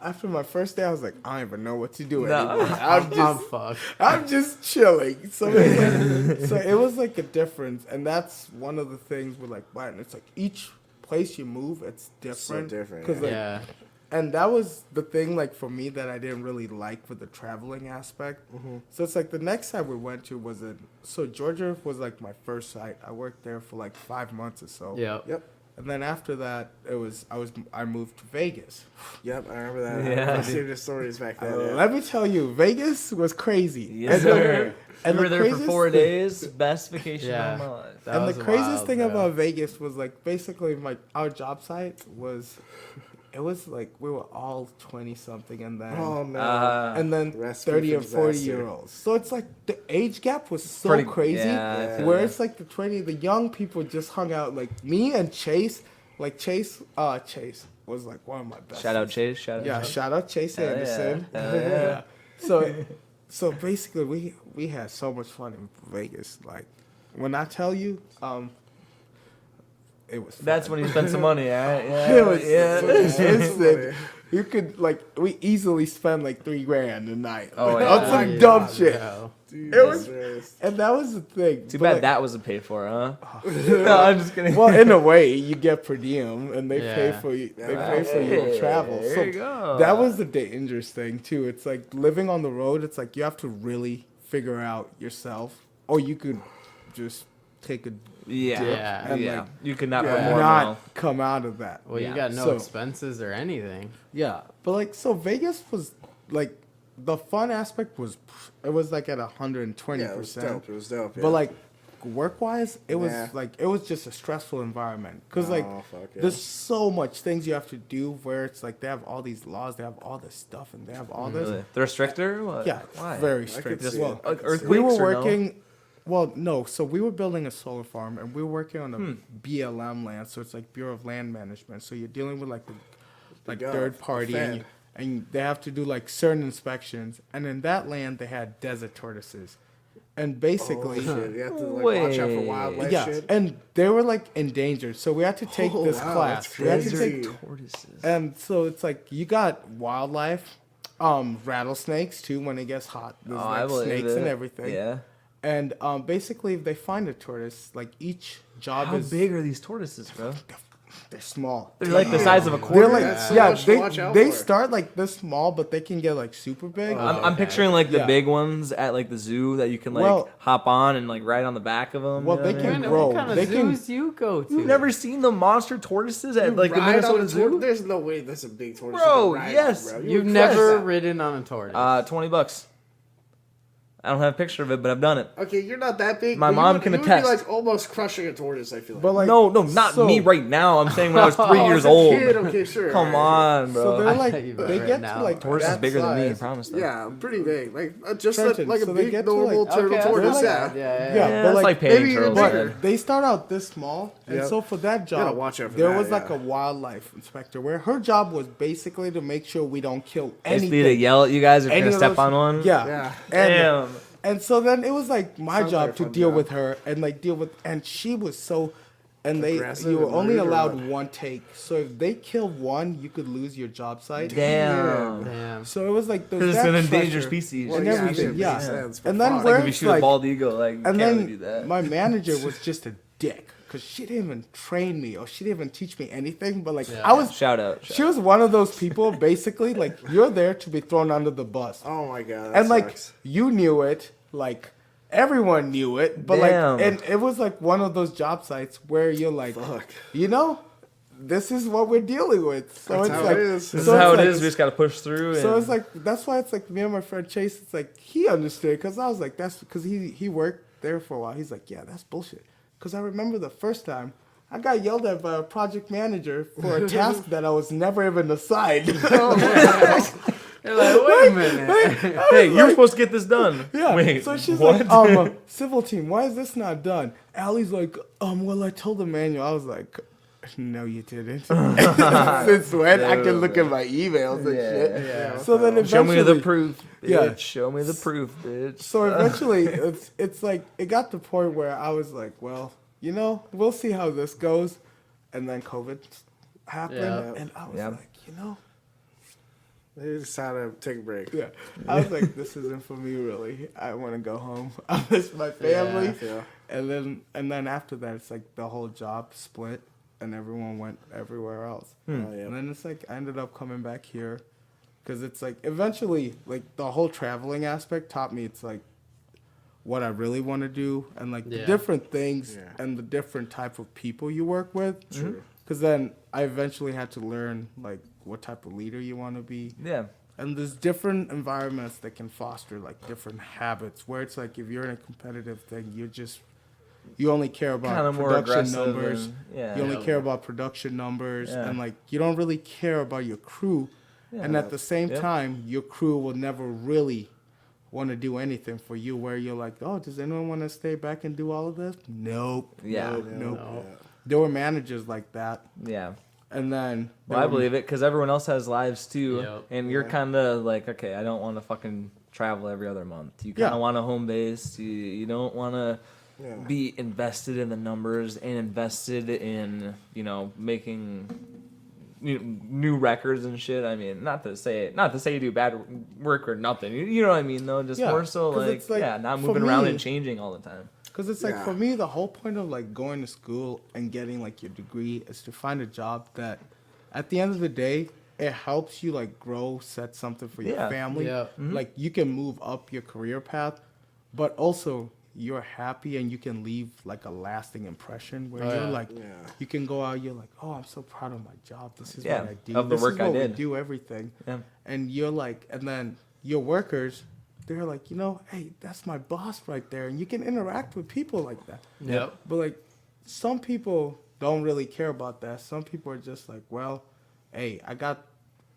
after my first day, I was like, I don't even know what to do anymore. I'm fucked. I'm just chilling. So it was like a difference, and that's one of the things with like Latin. It's like each place you move, it's different. So different. And that was the thing, like for me, that I didn't really like with the traveling aspect. Mm-hmm. So it's like the next site we went to was Georgia was like my first site. I worked there for like 5 months or so. Yep. And then after that, I moved to Vegas. Yep, I remember that. Yeah, I see the stories back then. Let me tell you, Vegas was crazy. Yes, sir. And we were there for 4 days. Best vacation of my life. And the craziest thing about Vegas was like basically our job site was. It was like we were all 20-something and then 30 or 40-year-olds. So it's like the age gap was so crazy. Where it's like the young people just hung out. Like me and Chase, Chase was like one of my best. Shout out Chase. Shout out Chase Anderson. So basically we had so much fun in Vegas. Like when I tell you, it was fun. That's when you spent some money, right? Yeah. You could we easily spend like $3,000 a night on some dumb shit. Dude, it was, and that was the thing. Too bad that wasn't paid for, huh? No, I'm just kidding. Well, in a way, you get per diem, and they pay for you. They pay for your travel. There you go. That was the dangerous thing too. It's like living on the road. It's like you have to really figure out yourself, or you could just take a dip and you could not come out of that. Well, you got no expenses or anything. Yeah, but so Vegas was like the fun aspect was it was like at 120%. Yeah, it was dope. Yeah. But like work wise, it was it was just a stressful environment because there's so much things you have to do where it's like they have all these laws, they have all this stuff, and they have all this. Really? They're stricter? What? Yeah, why? Very strict as well. Earthquakes we were working. No? Well, no. So we were building a solar farm, and we were working on a BLM land. So it's like Bureau of Land Management. So you're dealing with like the third party, and they have to do like certain inspections. And in that land, they had desert tortoises, and basically, you have to watch out for wildlife. Yeah, shit. And they were like endangered. So we had to take this class. We had to take tortoises, and so it's like you got wildlife, rattlesnakes too when it gets hot. There's snakes and everything. Yeah. And basically, if they find a tortoise, like each job How big are these tortoises, bro? They're small. They're like the size of a quarter. They're like, they start like this small, but they can get like super big. I'm picturing like the big ones at like the zoo that you can hop on and like ride on the back of them. Well, they can grow. What kind of zoos you go to? You've never seen the monster tortoises at like the Minnesota Zoo? There's no way that's a big tortoise. Bro, yes. You've never ridden on a tortoise. $20. I don't have a picture of it, but I've done it. Okay, you're not that big. My mom can attest. You would be like almost crushing a tortoise, I feel like. But like no, not me right now. I'm saying when I was 3 years old. Kid, okay, sure. Come on, bro. So they're like, they get to like tortoise is bigger than me, I promise. Yeah, pretty big. Like just like a big normal turtle tortoise. Yeah, but like painting turtles. But they start out this small, and so for that job, there was like a wildlife inspector where her job was basically to make sure we don't kill anything. Basically to yell at you guys if you're gonna step on one. Yeah. Damn. And so then it was like my job to deal with her and she was so, and you were only allowed one take. So if they killed one, you could lose your job site. Damn. So it was like because it's an endangered species and everything. Yeah. Sense, and then like if you shoot a bald eagle, like and then my manager was just a dick because she didn't even train me or she didn't even teach me anything. But like Shout out. she was one of those people basically like you're there to be thrown under the bus. Oh my god. That And like sucks. you knew it, like everyone knew it, but Damn. like and it was like one of those job sites where you're like, Fuck. you know, this is what we're dealing with. So That's it's how like it is. This so is how it's it like- is. We just got to push through. So and- it's like that's why it's like me and my friend Chase. It's like he understood because I was like that's because he worked there for a while. He's like, yeah, that's bullshit. Because I remember the first time I got yelled at by a project manager for a task that I was never even assigned. You're like, wait a minute. hey, you were supposed to get this done. Yeah. Wait, so she's what? like, civil team, why is this not done? Allie's like, well, I told Emmanuel. I was like, no, you didn't. Since when? I can look at my emails and shit. Yeah. So then eventually, Show me the proof, bitch. Yeah. Show me the proof, bitch. So eventually, it's like it got to the point where I was like, well, you know, we'll see how this goes, and then COVID happened, Yeah. and I was Yeah. like, you know, They decided to take a break. yeah, I was like, this isn't for me really. I want to go home. I miss my family, Yeah. and then after that, it's like the whole job split, and everyone went everywhere else. Oh, yeah. And then it's like I ended up coming back here, because it's like eventually, like the whole traveling aspect taught me it's like what I really want to do and like the Yeah. different things Yeah. and the different type of people you work with. True. Because then I eventually had to learn like what type of leader you want to be. Yeah. And there's different environments that can foster like different habits where it's like if you're in a competitive thing, you only care about Kind of more production aggressive. numbers. And, yeah. You only care about production numbers Yeah. and like you don't really care about your crew. And at the same Yep. time, your crew will never really want to do anything for you where you're like, oh, does anyone want to stay back and do all of this? Nope. Yeah. Nope. Yeah, Nope. yeah. There were managers like that. Yeah. And then Well, I believe it because everyone else has lives too, Yep. and you're Yeah. kind of like, okay, I don't want to fucking travel every other month. You kind of Yeah. want a home base. You don't want to Yeah. be invested in the numbers and invested in making new records and shit. I mean, not to say you do bad work or nothing. You know what I mean though. Just Yeah, more so 'cause like it's like, not for moving around me- and changing all the time. Because it's like Yeah. for me, the whole point of like going to school and getting like your degree is to find a job that, at the end of the day, it helps you like grow, set something for your Yeah. family. Yeah. Like you can move up your career path, but also you're happy and you can leave like a lasting impression where Oh, you're yeah. like, Yeah. you can go out, you're like, oh, I'm so proud of my job. This is Yeah, what I do. of the this work is I what did. we do everything. Yeah. And you're like, and then your workers, they're like, hey, that's my boss right there. And you can interact with people like that. Yep. But like, some people don't really care about that. Some people are just like, well, hey,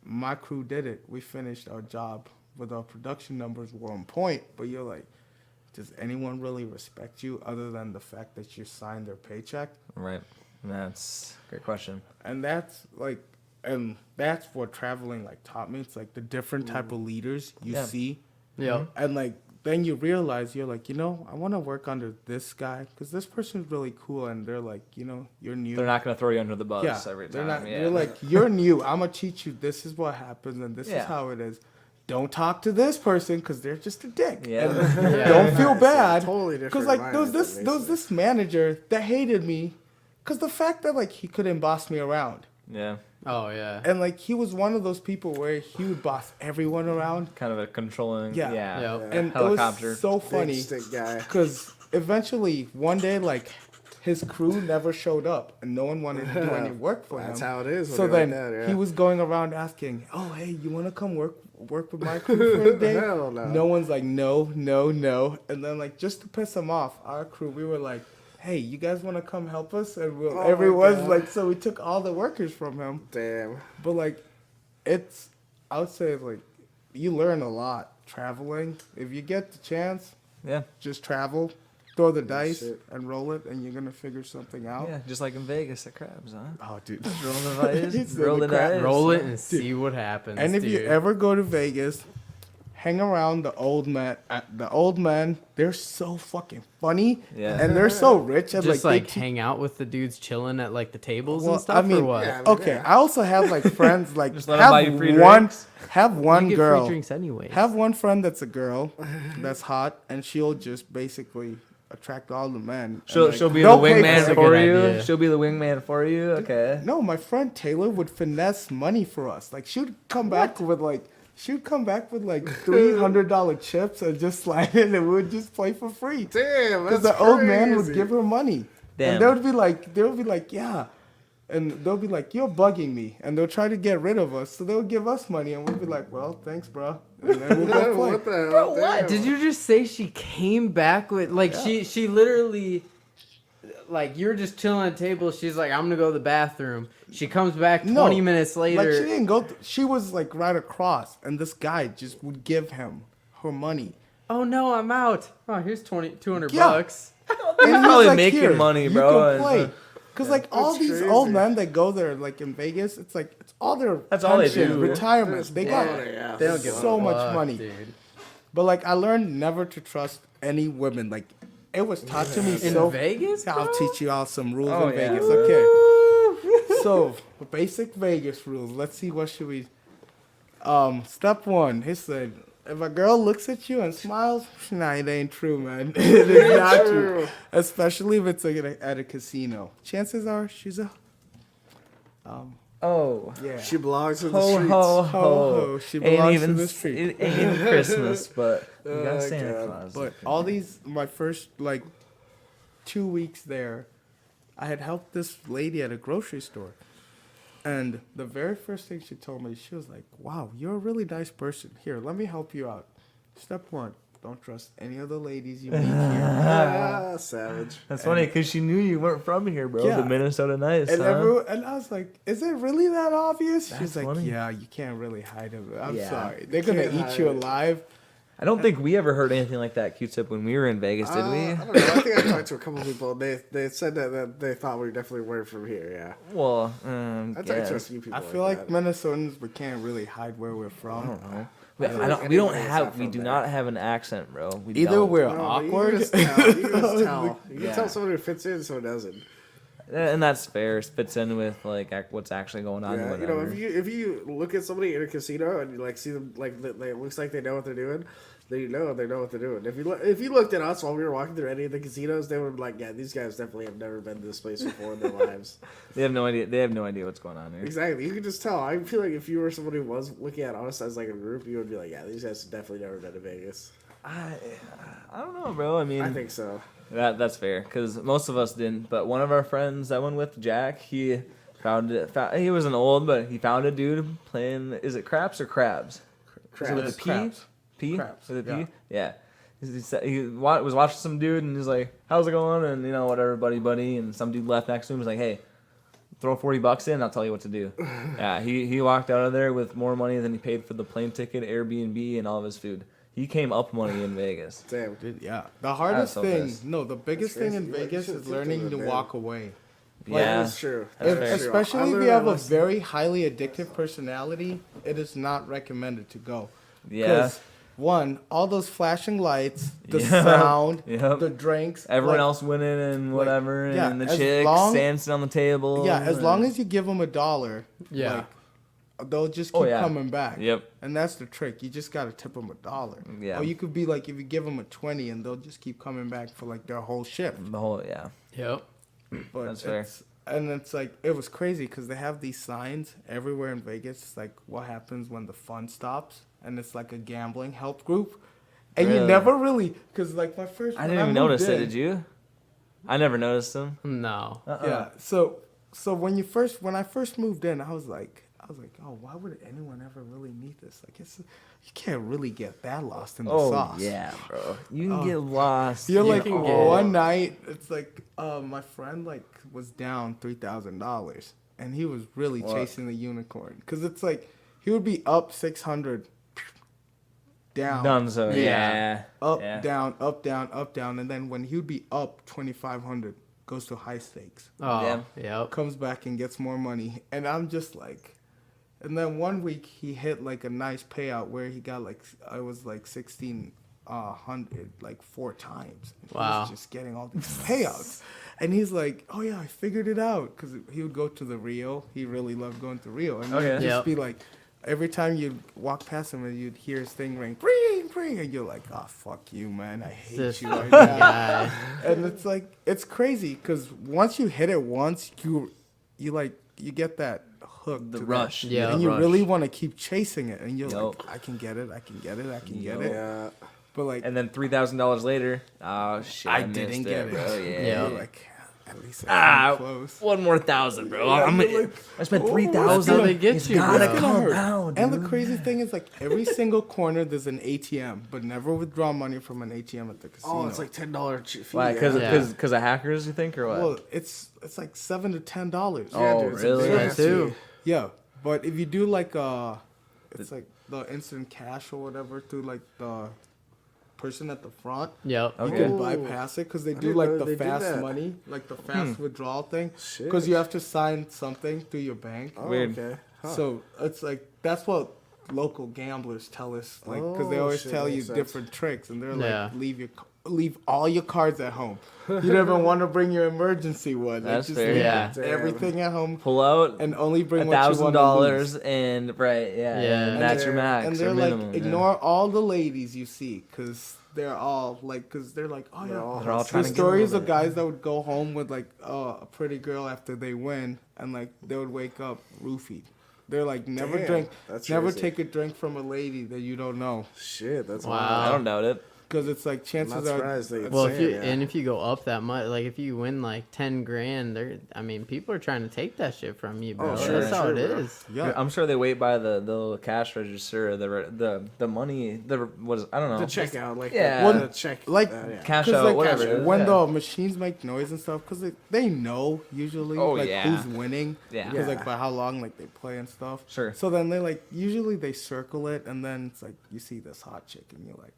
my crew did it. We finished our job, but our production numbers were on point. But you're like, does anyone really respect you other than the fact that you signed their paycheck? Right. That's a great question. And that's what traveling like taught me. It's like the different type of leaders you Yeah. see. Yep. And like then you realize you're like, I want to work under this guy because this person's really cool, and they're like, you're new. They're not gonna throw you under the bus yeah, every they're time. not. Yeah. You're like, you're new. I'm gonna teach you. This is what happens, and this is Yeah. how it is. Don't talk to this person because they're just a dick. Yeah. And Yeah. don't feel It's a bad. totally Because different like there was environment, this manager that hated me because the fact that like he couldn't boss me around. Yeah. Oh yeah. And like he was one of those people where he would boss everyone around. Kind of a controlling. Yeah. Yeah. Yep. Yeah. And Helicopter. it was so Big funny stick guy. because eventually one day like his crew never showed up and no one wanted to do any work for That's him. how it is. when So you're then like that, yeah. he was going around asking, "Oh, hey, you want to come work with my crew for a day?" Hell no. No one's like, "No, no, no." And then like just to piss him off, our crew, we were like, "Hey, you guys want to come help us?" And Oh my everyone's God. like, so we took all the workers from him. Damn. But like, I would say like, you learn a lot traveling. If you get the chance, Yeah. just travel, throw the dice, shit. and roll it, and you're gonna figure something out. Yeah. Just like in Vegas at Crabs, huh? Oh, dude. Roll the He dice. said Roll the the crab. dice. Roll it and see what happens. And if dude. you ever go to Vegas, hang around the old man. The old men, they're so fucking funny, Yeah. and they're so rich. And just they like te- hang out with the dudes chilling at like the tables Well, and stuff, I mean, or what? yeah. Okay, Yeah. I also have like friends like Just let 'em buy you free drinks. have one you get girl. free drinks anyway. Have one friend that's a girl that's hot, and she'll just basically attract all the men. She'll And, she'll be the they'll pay wingman That's a for good you. idea. She'll be the wingman for you. Okay. No, my friend Taylor would finesse money for us. Like she would come back with like $300 chips and just slide in, and we would just play for free. Damn, Because that's the old man would crazy. give her money. Damn. And they would be like, yeah. And they'll be like, you're bugging me. And they'll try to get rid of us. So they'll give us money. And we'll be like, well, thanks, bro. And then we'll go play. What the hell? Bro, what? Damn. Did you just say she came back with like she literally like you're just chilling at the table, she's like, I'm gonna go to the bathroom. She comes back 20 minutes later. Like, she didn't go. She was, like, right across. And this guy just would give him her money. Oh no, I'm out. Oh, here's 200 Yeah. bucks. And You're he's probably like, making "Here, money, you bro." can play. Because, like, all That's these crazy. old men that go there, like, in Vegas, it's like, it's all their That's all they pension, do. retirement. They got Yeah. They don't give so a much fuck, money. dude. But, like, I learned never to trust any women. Like, it was taught to me In so... Vegas, I'll bro? teach you all some rules Oh, in yeah. Vegas. Okay. So, basic Vegas rules. Let's see, what should we... Step one, he said, if a girl looks at you and smiles, nah, it ain't true, man. It is not true. Especially if it's like at a casino. Chances are she's a... Oh. Yeah. She belongs in the Ho streets. ho Ho, ho! ho. She belongs to the street. It ain't even Christmas, but you got Oh, Santa God. Claus. But all these, my first, like, 2 weeks there, I had helped this lady at a grocery store. And the very first thing she told me, she was like, wow, you're a really nice person. Here, let me help you out. Step one, don't trust any of the ladies you meet here. Ah, savage. That's funny because she knew you weren't from here, bro. Yeah. The Minnesota Nice, And, huh? and I was like, is it really that obvious? That's She's like, funny. yeah, you can't really hide it. I'm Yeah. sorry. They're going to Can't eat you hide it. alive. I don't think we ever heard anything like that, Q-Tip, when we were in Vegas, did we? I don't know. I think I talked to a couple people. And they said that they thought we definitely weren't from here. Yeah, Well, I talked to a few people. I feel like Minnesotans, we can't really hide where we're from. I don't know. I feel like We don't anybody that's have. not We from do there. not have an accent, bro. We Either don't. we're No, but awkward. You can just tell. You can, just tell. You can Yeah. tell someone who fits in, someone doesn't. And that's fair. It fits in with like what's actually going on. Yeah, you whatever. know, if you look at somebody in a casino and you like see them like it looks like they know what they're doing, then you know they know what they're doing. If you looked at us while we were walking through any of the casinos, they would be like, yeah, these guys definitely have never been to this place before in their lives. They have no idea. They have no idea what's going on here. Exactly, you can just tell. I feel like if you were someone who was looking at us as like a group, you would be like, yeah, these guys have definitely never been to Vegas. I don't know, bro. I mean, I think so. that's fair because most of us didn't. But one of our friends I went with, Jack, he found it. He wasn't old, but he found a dude playing. Is it craps or crabs? Is it with a P? Craps. P? Craps, With a P? yeah. Yeah. He was watching some dude and he's like, how's it going? And, whatever, buddy. And some dude left next to him was like, hey, throw $40 in, I'll tell you what to do. Yeah, he walked out of there with more money than he paid for the plane ticket, Airbnb, and all of his food. He came up money in Vegas. Damn. Dude, yeah. The hardest so thing, pissed. the biggest That's thing in crazy. You Vegas should is tip learning them to a bit. walk away. Yeah. That's true. That's If- fair. I especially if learned you have that a lesson. very highly addictive personality, it is not recommended to go. Yeah. 'Cause, one, all those flashing lights, the Yeah. sound, Yep. the drinks. Everyone like, else winning and whatever, yeah, and the as chicks long- dancing on the table. Yeah, as long as you give them $1, Yeah. like, they'll just Oh, keep yeah. coming back. Yep. And that's the trick. You just gotta tip them $1. Yeah. Or you could be like, if you give them a 20, and they'll just keep coming back for like their whole shift. The whole, yeah. Yep. But That's fair. And it's like, it was crazy because they have these signs everywhere in Vegas. It's like, what happens when the fun stops? And it's like a gambling help group. And you Really? never really, because like my first, I when didn't even moved notice it, in- did you? I never noticed them. No. Yeah. So when I first moved in, I was like, oh, why would anyone ever really need this? Like, you can't really get that lost in the Oh, sauce. yeah, bro. You can get lost. You're like, can get- one night, it's like, my friend like was down $3,000, and he was really What? chasing the unicorn, because it's like he would be up 600, down, Done so. Yeah. Yeah. up, Yeah. down, up, down, up, down, and then when he would be up 2,500, goes to high stakes, Oh, Yeah. yep. comes back and gets more money, and I'm just like. And then one week he hit like a nice payout where he got like I was like 1,600 like 4 times. And He Wow. was just getting all these payouts, and he's like, "Oh yeah, I figured it out." Because he would go to the Rio. He really loved going to Rio, and Okay. he'd just Yep. be like, every time you walk past him and you'd hear his thing ring, ring, ring, and you're like, oh, fuck you, man. I hate This you right fucking now. guy. And it's like, it's crazy because once you hit it once, you get that hook. The to rush. That. Yeah. And you rush. really want to keep chasing it. And you're Yup. like, I can get it. I can get it. I can get Yup. it. Yeah. But like, And then $3,000 later, oh shit, I missed didn't get it. bro. Yeah. Yeah. you're like, at least I came close. One more $1,000, bro. Yeah, I spent oh, $3,000. that's how they get It's you, gotta bro. come hurt. down, And dude. the crazy thing is, like, every single corner there's an ATM, but never withdraw money from an ATM at the casino. Oh, it's like $10 fee. Why? Because Yeah. of hackers, you think, or what? well, it's like $7 to $10. Oh, dude, it's a really? big Yeah, ass too. fee. Yeah, but if you do like it's like the instant cash or whatever through like the person at the front, Yep. you Okay. can Ooh. bypass it because they I do didn't like know the they did fast that. money, like the fast withdrawal thing, Shit. because you have to sign something through your bank. Oh, Weird. okay. Huh. So it's like that's what local gamblers tell us, like because they Oh, always shit, tell you makes sense. different tricks, and they're Yeah. like, leave all your cards at home. You never want to bring your emergency one. Like, That's just fair. leave Yeah. everything at home Pull out and only bring what you want to lose. $1,000 and right, yeah, Yeah. and that's they're- your max And or they're minimum. like, yeah. ignore all the ladies you see, because they're all like, oh They're yeah. all They're all hustling. trying There's to get stories a of little bit. guys that would go home with like a pretty girl after they win, and like they would wake up roofied. They're like, never Damn, that's never crazy. take a drink from a lady that you don't know, Shit, that's Wow. I don't doubt it. because it's like I'm chances not are. surprised that Well, it's if you saying, yeah. and if you go up that much, like if you win like 10 grand, I mean, people are trying to take that shit from you, bro. Oh, sure, That's how sure, it bro. is. Yeah, I'm sure they wait by the little cash register, or the money, what is I don't know. the checkout, like Yeah. the check, Like, yeah. Cash 'Cause, out, like, whatever. it is, when yeah. the machines make noise and stuff, because they know usually Oh, like yeah. who's winning, Yeah. because Yeah. like by how long like they play and stuff. Sure. So then they like usually they circle it, and then it's like you see this hot chick, and you're like,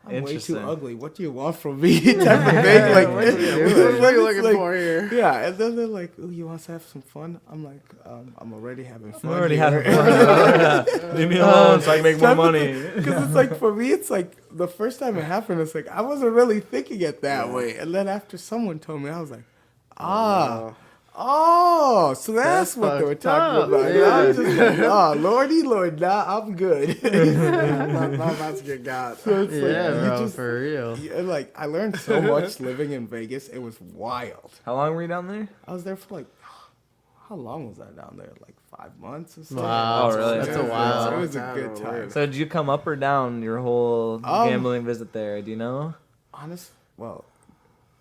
I'm way too Interesting. ugly. What do you want from me? Type of thing. Like, what are you looking for here? Yeah, and then they're like, "Oh, you want to have some fun?" I'm like, "I'm already having fun." I'm already here." having fun. Leave me alone so I can make more money. Because it's like, for me, it's like the first time it happened, it's like I wasn't really thinking it that way, and then after someone told me, I was like, Oh, so that's what they were fucked talking up. about. Yeah. I'm just like, oh, Lordy, Lord, nah, I'm good. I'm not about to get got. So it's like, Yeah, you bro, just- for real. yeah, like, I learned so much living in Vegas. It was wild. How long were you down there? I was there for like, how long was I down there? Like 5 months or something? Wow, Oh, really? That's a Yeah, while. It was a Time good or time. whatever. So did you come up or down your whole gambling visit there? Do you know? Honest, well,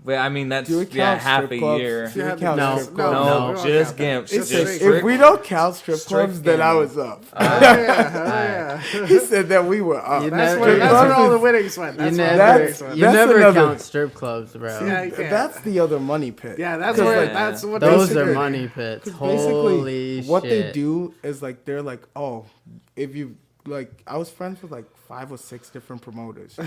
Wait, I mean that's do we count half strip a clubs? year. Do we Yeah, count no, strip no, clubs? No, we don't just count gamble. that. It's Just like, strict- if we don't count strip strict clubs, then I gambling. was up. yeah. He said that we were up. You That's never- where, that's where all the is- winnings went. You That's where all the never, winnings went. you That's never another- count strip clubs, bro. Yeah, you can't. That's the other money pit. Yeah, that's 'Cause, where. like, That's what. Those are basically- money pits. 'Cause basically, Holy what they shit. do is like they're like, oh, if you like, I was friends with like 5 or 6 different promoters.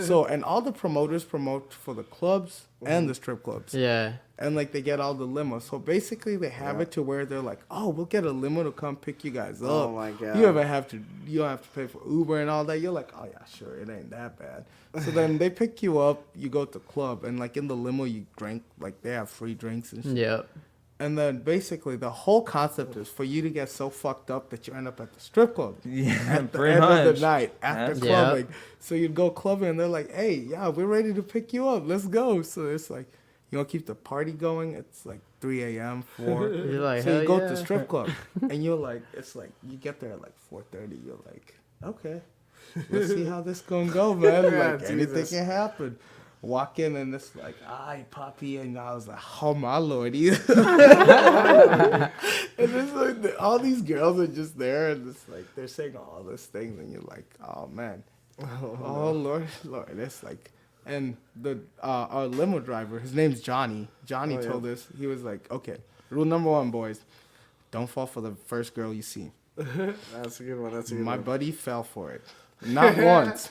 So, and all the promoters promote for the clubs and the strip clubs, Yeah. and like they get all the limos. So basically, they have it to where they're like, oh, we'll get a limo to come pick you guys up. Oh my god. You don't have to pay for Uber and all that. You're like, oh yeah, sure, it ain't that bad. So then they pick you up, you go to the club, and like in the limo you drink, like they have free drinks and shit. Yep. And then basically the whole concept is for you to get so fucked up that you end up at the strip club Yeah, at the pretty end much. of the night after That's- Yeah. clubbing. So you'd go clubbing and they're like, hey, yeah, we're ready to pick you up. Let's go. So it's like, you want to keep the party going? It's like 3 a.m., 4. You're like, So you hell go yeah. to the strip club and you're like, it's like, you get there at like 4:30. You're like, okay, let's see how this gonna go, man. Yeah, Like anything Jesus. can happen. Walk in and it's like, "Aye, puppy," and I was like, "Oh my lordy!" And it's like all these girls are just there, and it's like they're saying all these things, and you're like, "Oh man, oh Lord, it's like." And the our limo driver, his name's Johnny. Johnny Oh, yeah. told us, he was like, "Okay, rule number 1, boys, don't fall for the first girl you see." That's a good one. That's a good My one. buddy fell for it, not once.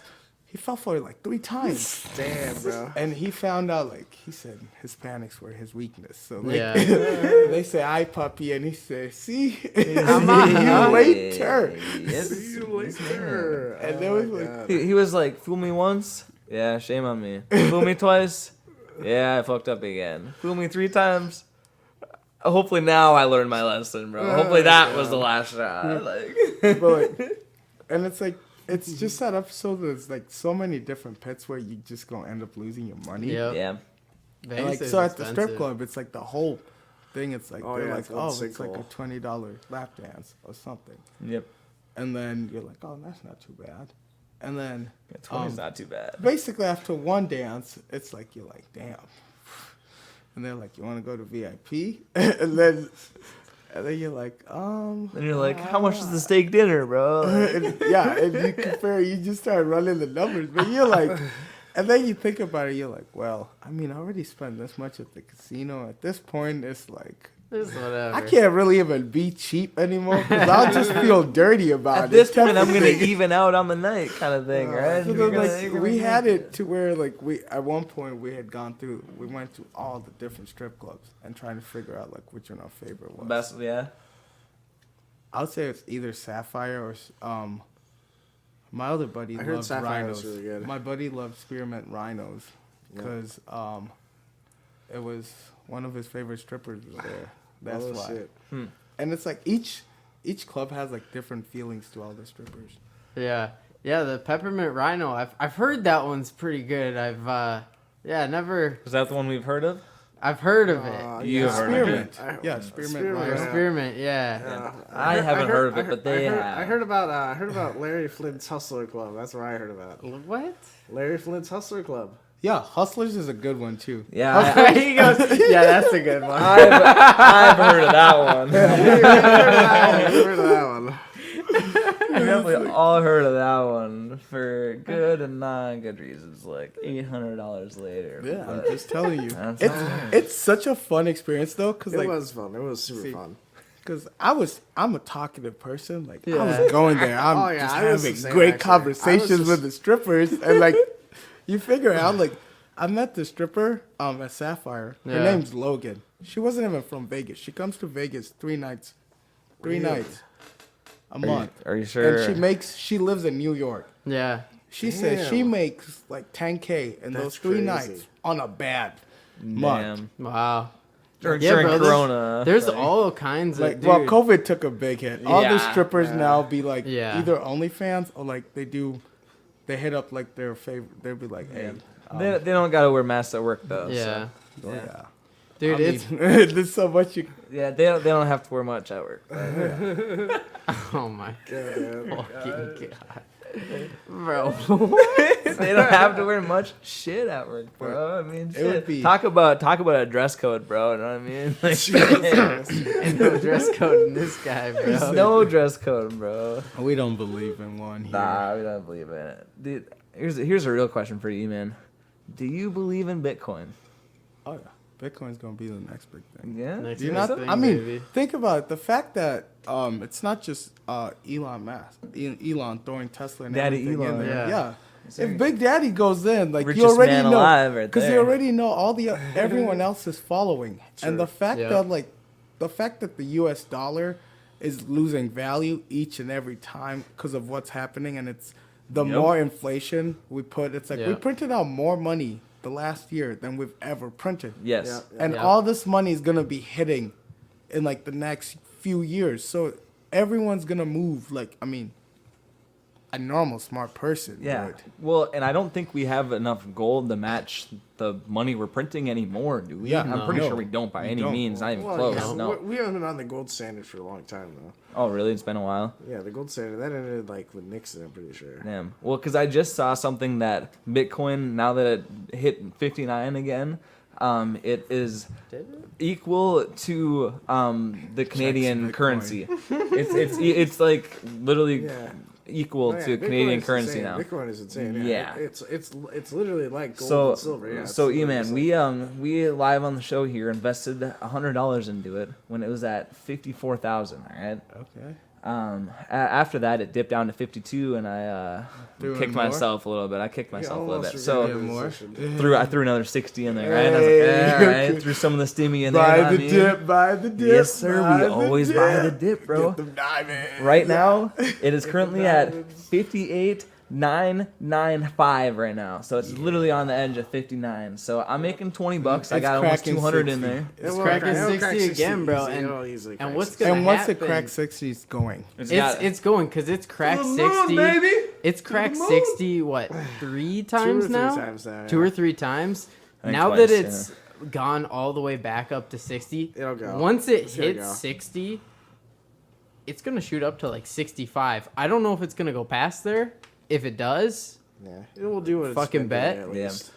He fell for it like 3 times. Damn, bro. And he found out, like, he said Hispanics were his weakness. So, like, Yeah. they say, "I puppy," and he said, "See, I'm out. you later." Yes. See you later. And Oh there was my like- God. He was like, fool me once? Yeah, shame on me. Fool me twice? Yeah, I fucked up again. Fool me 3 times? hopefully now I learned my lesson, bro. Hopefully that was the last shot. Like, But like, and it's like it's just set up so there's like so many different pits where you just gonna end up losing your money. Yep. yeah. And Vegas like is so at the strip expensive. club, it's like the whole thing. It's like Oh, they're yeah, like, it's one it's like a sinkhole. $20 lap dance or something, Yep. and then you're like, oh, that's not too bad. And then Yeah, 20's not too bad. basically after one dance, it's like you're like, damn. And they're like, you want to go to VIP? and then you're like, And you're like, how much is the steak dinner, bro? and, yeah, and you compare, you just start running the numbers, but you're like, and then you think about it, you're like, well, I mean, I already spent this much at the casino. At this point, it's like, It's whatever. I can't really even be cheap anymore because I'll just feel dirty about it. At this point, type I'm of gonna thing. even out on the night, kind of thing, right? So You're then, gonna- like, you're gonna we make had it to where like we at one point we went to all the different strip clubs and trying to figure out like which one our favorite was. Best, yeah. I would say it's either Sapphire or my other buddy I heard loves Sapphire was rhinos. really good. My buddy loved Spearmint Rhinos Yeah. because it was one of his favorite strippers was there. That's Oh, why. shit. And it's like each club has like different feelings to all the strippers. Yeah, yeah. The Peppermint Rhino. I've heard that one's pretty good. Never. Is that the one we've heard of? I've heard of it. You've heard of Spearmint. I- Yeah, Spearmint Spearmint, Rhino. Or Spearmint. Yeah. Yeah. I haven't heard of it, but they have. I heard about Larry Flint's Hustler Club. That's what I heard about. What? Larry Flint's Hustler Club. Yeah, Hustlers is a good one too. Yeah, He goes, yeah, that's a good one. I've heard of that one. I've heard of that one. We definitely all heard of that one for good and non-good reasons. Like $800 later. Yeah, I'm but just telling you. That's It's such a fun experience though, cause It like, was fun. It was super See, fun. cause I'm a talkative person. Like I Yeah. was going there, I'm Oh, yeah, just I was the having same, great actually. I was conversations just- with the strippers, and like you figure out like I met the stripper at Sapphire. Her Yeah. name's Logan. She wasn't even from Vegas. She comes to Vegas 3 nights a month. Are you sure? And she lives in New York. Yeah. She says she Damn. makes like 10K in those That's 3 crazy. nights on a bad month. Damn. Wow. During, Yeah, during bro, there's- Corona. There's like, all kinds of. Like, Dude, well, COVID took a big hit. All the Yeah. strippers Yeah. now be like Yeah. either OnlyFans or like they hit up like their favorite. They'll be like, hey, they don't gotta wear masks at work though. Yeah. oh, yeah. Dude, I it's. mean, there's so much you. So. Yeah, they don't have to wear much at work. Oh my Yeah, fucking god. Bro. They don't have to wear much shit at work, bro. I mean, It would shit. be- Talk about a dress code, bro. You know what I mean? Like, Ain't no dress code in this guy, bro. no dress code, bro. We don't believe in one here. Nah, we don't believe in it. Dude, here's a real question for you, man. Do you believe in Bitcoin? Oh yeah, Bitcoin's gonna be the next big thing. Yeah. Next Do you big not? thing, I mean, baby. think about it. The fact that it's not just Elon Musk, Elon throwing Tesla and Daddy everything in Elon. there. Yeah. Yeah. If Big Daddy goes in, like Richest you already man know, alive right because you there. already know all the everyone else is following, and the fact Yeah. that the U.S. dollar is losing value each and every time because of what's happening, and it's the Yep. more inflation we put, it's like we Yeah. printed out more money the last year than we've ever printed. Yes. Yeah. And Yeah. all this money is gonna be hitting in like the next few years. So everyone's gonna move. Like, I mean, a normal smart person Yeah. would. Well, and I don't think we have enough gold to match the money we're printing anymore, do we? Yeah, I'm no. pretty No, sure we don't by we any don't. means. Not even Well, close. yeah, No. we haven't been on the gold standard for a long time though. Oh, really? It's been a while. Yeah, the gold standard that ended like with Nixon. I'm pretty sure. Damn. Well, because I just saw something that Bitcoin, now that it hit 59 again, it is Did it? equal to the Canadian Bitcoin. currency. It's like literally Yeah. equal Oh, yeah, to Bitcoin Canadian is currency insane. now. Bitcoin is insane. Yeah. It's literally like gold So, and silver. Yeah. so it's E-Man, literally we live on the show here invested $100 into it when it was at 54,000. All right. Okay. After that, it dipped down to 52, and I Doing kicked more? myself a little bit. I kicked Yeah, myself a little almost bit. regretted So the more? decision. I threw another 60 in there. Right. I was like, Hey, yeah, right. okay. Threw some of the stimmy in there. Buy you know the what I mean? dip, buy the dip. Yes, sir. buy We the always buy the dip, bro. Get them diamonds. Right now, it is currently at $9.95 right now. So it's literally on the edge of 59. So I'm making $20. I It's got almost cracking 200 in 60. there. It's cracking 60 again, bro. And And what's gonna And what's the happen? crack 60s going? It's going because it's cracked To the moon, 60. baby! It's cracked 60. What? 3 times now? 2 or 3 times. I think Now twice, that it's gone all the way back up to 60, It'll go. once it It's gonna hits go. 60, it's gonna shoot up to like 65. I don't know if it's gonna go past there. If it does, Yeah, it will do what it's Fucking meant to bet. do, at Yeah. least.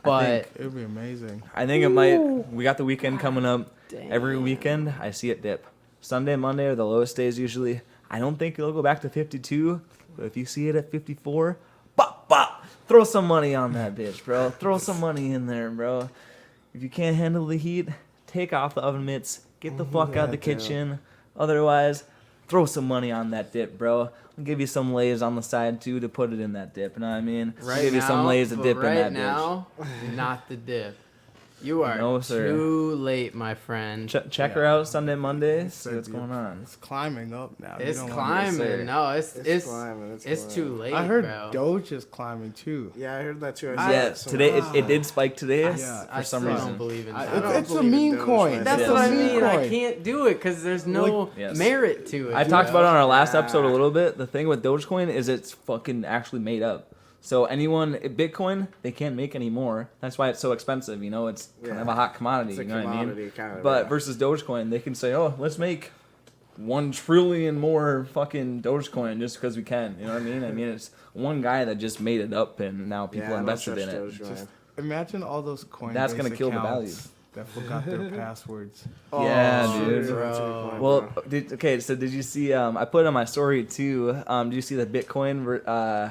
but It would be amazing. I think it might. We got the weekend coming up. Damn. Every weekend, I see it dip. Sunday, Monday are the lowest days usually. I don't think it'll go back to 52, but if you see it at 54, bop, bop, throw some money on that bitch, bro. Throw some money in there, bro. If you can't handle the heat, take off the oven mitts, get the fuck out the kitchen. Otherwise, throw some money on that dip, bro. I'll give you some lays on the side too to put it in that dip. You know what I mean? I'll right give you now, some lays to but dip right in that bitch. now, not the dip. You are No, sir. too late, my friend. Check her out Sunday, Monday. See what's going on. It's climbing up now. You It's don't wanna miss it. climbing. No, it's climbing, it's too climbing. late, I heard bro. Doge is climbing too. Yeah, I heard that too. Yeah, today it did spike today Yeah, I for some still reason. don't believe in I that. don't It's a believe in meme Doge, coin. man. That's Yes. what I It's a meme mean. I coin. can't do it because there's no Yes. merit to it. I you talked know? about it on our last Yeah. episode a little bit. The thing with Dogecoin is it's fucking actually made up. So anyone, Bitcoin, they can't make any more. That's why it's so expensive. You know, it's kind of a hot commodity. It's a You know what I mean? commodity kind of, But yeah. versus Dogecoin, they can say, oh, let's make 1 trillion more fucking Dogecoin just because we can. You know what I mean? I mean, it's one guy that just made it up and now people Yeah, I don't invested in trust it. Doge, man. Imagine all those coins. That's gonna kill the value. That forgot their passwords. Yeah, Oh, dude. that's a good Bro. point, Well, bro. so did you see? I put it on my story too. Did you see the Bitcoin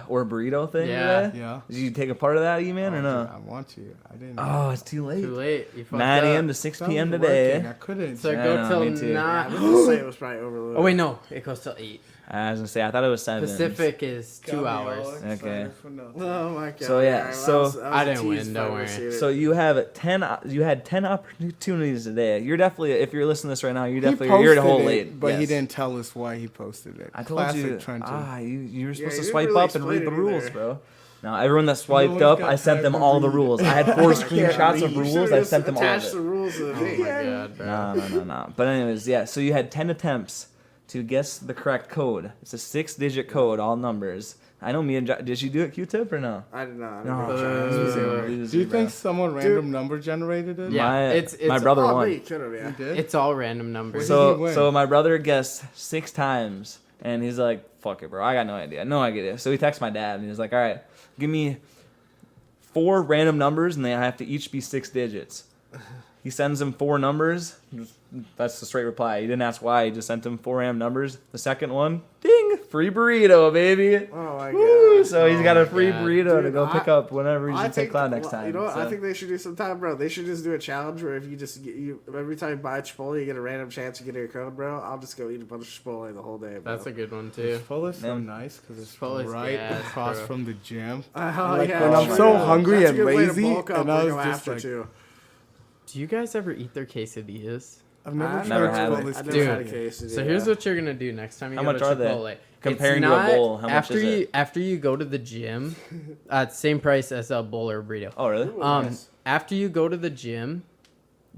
or burrito thing Yeah. today? Yeah. Did you take a part of that, E-Man, or Oh, no? dude, I want to. I didn't. Oh, it's too late. Too late. You fucked 9 a.m. up. to 6 That was p.m. working. today. I couldn't. So Yeah, go no, till me too. Yeah, 9. I was gonna say it was probably overloaded. Oh wait, no, it goes till 8. I was gonna say I thought it was 7. Pacific is 2 hours. Okay. Oh my god. So, yeah, Alright, so- was I didn't teased win, by don't the worry. receiver. So you have 10. You had 10 opportunities today. You're definitely, if you're listening to this right now, you're He definitely you're a whole posted it, late. but he Yes. didn't tell us why he posted it. I told Classic you. Trenton. You were supposed Yeah, to you swipe didn't really up and read the explain it rules, either. bro. Now everyone that swiped one's up, got I sent time them to all the read. rules. I had 4 screenshots of You rules. should've I just sent them all of attached it. the rules to the Oh thing. my god, bro. No. But anyways, yeah. So you had 10 attempts to guess the correct code. It's a 6-digit code, all numbers. I know me and did you do it, Q-Tip, or no? I did not. No. No. Do you think someone random number generated it? Yeah, My, it's my brother Oh, won. you could have, yeah. He did. It's all random numbers. So- did he win? So my brother guessed 6 times, and he's like, "Fuck it, bro. I got no idea. No idea." So he texts my dad, and he's like, "All right, give me 4 random numbers, and they have to each be 6 digits." He sends him 4 numbers. That's the straight reply. He didn't ask why. He just sent him 4 random numbers. The second one, ding, free burrito, baby. Oh my Woo! god. So he's got a my free God. burrito to Dude, go pick up whenever he's in St. Cloud next time. You know what? I So- think they should do sometime, bro. They should just do a challenge where if you just every time you buy Chipotle, you get a random chance to get your code, bro. I'll just go eat a bunch of Chipotle the whole day, bro. That's a good one too. Chipotle is so Yeah. nice because it's Chipotle's right gas, across bro. from the gym. Oh, Like, yeah, when I'm true. so hungry That's and a good way to lazy, bulk up and I go was just after, like- too. Do you guys ever eat their quesadillas? I've never I've tried never had it. Chipotle's I've never had a Dude, case. So here's what you're gonna do next time you How go much to are they? Chipotle. Comparing It's to a not- bowl, how much after is you it? after you go to the gym, same price as a bowl or a burrito. Oh, really? Nice. After you go to the gym,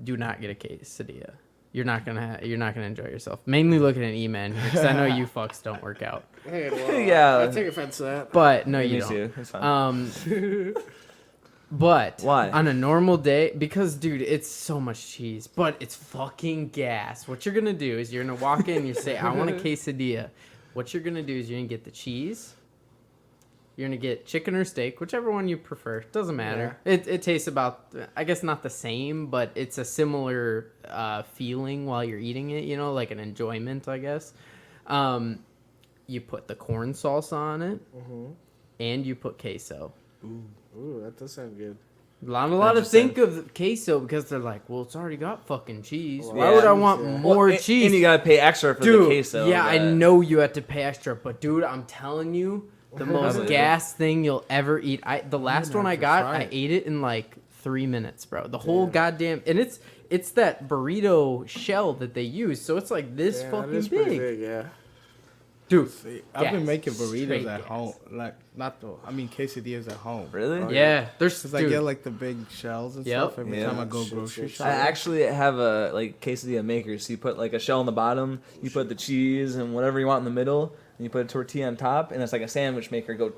do not get a quesadilla. You're not gonna enjoy yourself. Mainly looking at Eman here because I know you fucks don't work out. Hey, well, Yeah. I take offense to that. But no, Me you don't. too. It's fine. But Why? on a normal day, because dude, it's so much cheese, but it's fucking gas. What you're gonna do is you're gonna walk in, and you say, "I want a quesadilla." What you're gonna do is you're gonna get the cheese. You're gonna get chicken or steak, whichever one you prefer. Doesn't matter. It tastes about, I guess not the same, but it's a similar feeling while you're eating it. You know, like an enjoyment, I guess. You put the corn sauce on it, and you put queso. Ooh, that does sound good. A lot of think of queso because they're like, well, it's already got fucking cheese. Why Yeah. would I want Yeah. more and, cheese? And you gotta pay extra for dude, the queso. yeah, I but- know you have to pay extra, but dude, I'm telling you, the most believe it. gas thing you'll ever eat. The last gonna one I have to got, try I it. ate it in like 3 minutes, bro. The whole goddamn, and it's that burrito shell that they use, so it's like this Yeah, that fucking is pretty big. yeah. Dude, See, I've been gas. making burritos Straight at gas. home. Like, quesadillas at home. Really? Yeah, there's Because I get like the big shells and Yep. stuff every Yeah. time I go Shit, grocery shit, I shopping. actually have a like quesadilla maker. So you put like a shell in the bottom, you put the cheese and whatever you want in the middle, and you put a tortilla on top, and it's like a sandwich maker. Go,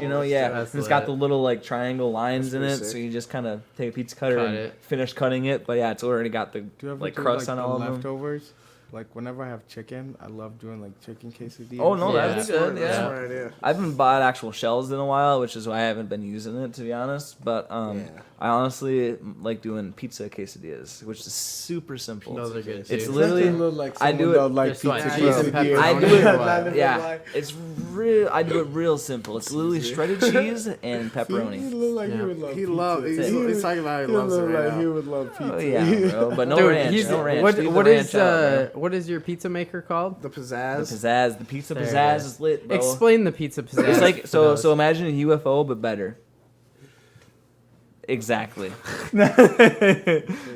you know, yeah. That's And it's got lit. the little like triangle lines That's in pretty it, so sick. you just kind of take a pizza cutter Cut and it. finish cutting it. But yeah, it's already got the Do you ever like do, crust like, on the all of them. leftovers? Like whenever I have chicken, I love doing like chicken quesadillas. Oh no, Yeah. that'd be good. That's Yeah. a smart idea. I haven't bought actual shells in a while, which is why I haven't been using it, to be honest. But Yeah. I honestly like doing pizza quesadillas, which is super simple. Those are good It's too. literally- I do it- like Just like pizza cheese and quesadillas. I do pepperoni it- or what? Yeah, it's real. I do it real simple. It's literally shredded cheese and He pepperoni. look like Yeah. he would love He pizza. loves. He's talking about he He loves it look right like he now. would love pizza. Oh yeah, bro. But no Dude, ranch. he's No ranch. what Leave the what ranch is out, bro. what is your pizza maker called? The The pizzazz. pizzazz. The pizza There it pizzazz is. is lit, bro. Explain the pizza pizzazz. It's like for so. those. So imagine a UFO, but better. Exactly.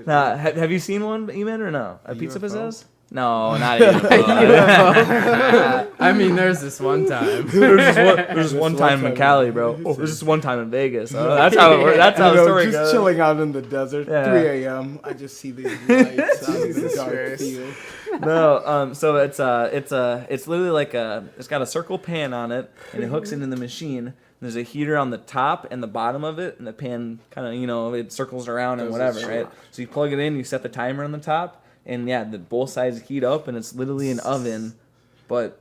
Now, have you seen one, Eman, or no? A pizza UFO? pizzazz? No, not a UFO. I mean, there's this one time. There's one time in Cali, bro. Oh, there's this one time in Vegas. Oh, that's how it works. That's how You the know, story just goes. chilling out in the desert, Yeah. 3 a.m. I just see these lights out in the Jesus dark Christ. field. No, so it's literally like it's got a circle pan on it, and it hooks into the machine. There's a heater on the top and the bottom of it, and the pan kind of, it circles around and whatever, right? So you plug it in, you set the timer on the top, and yeah, both sides heat up, and it's literally an oven, but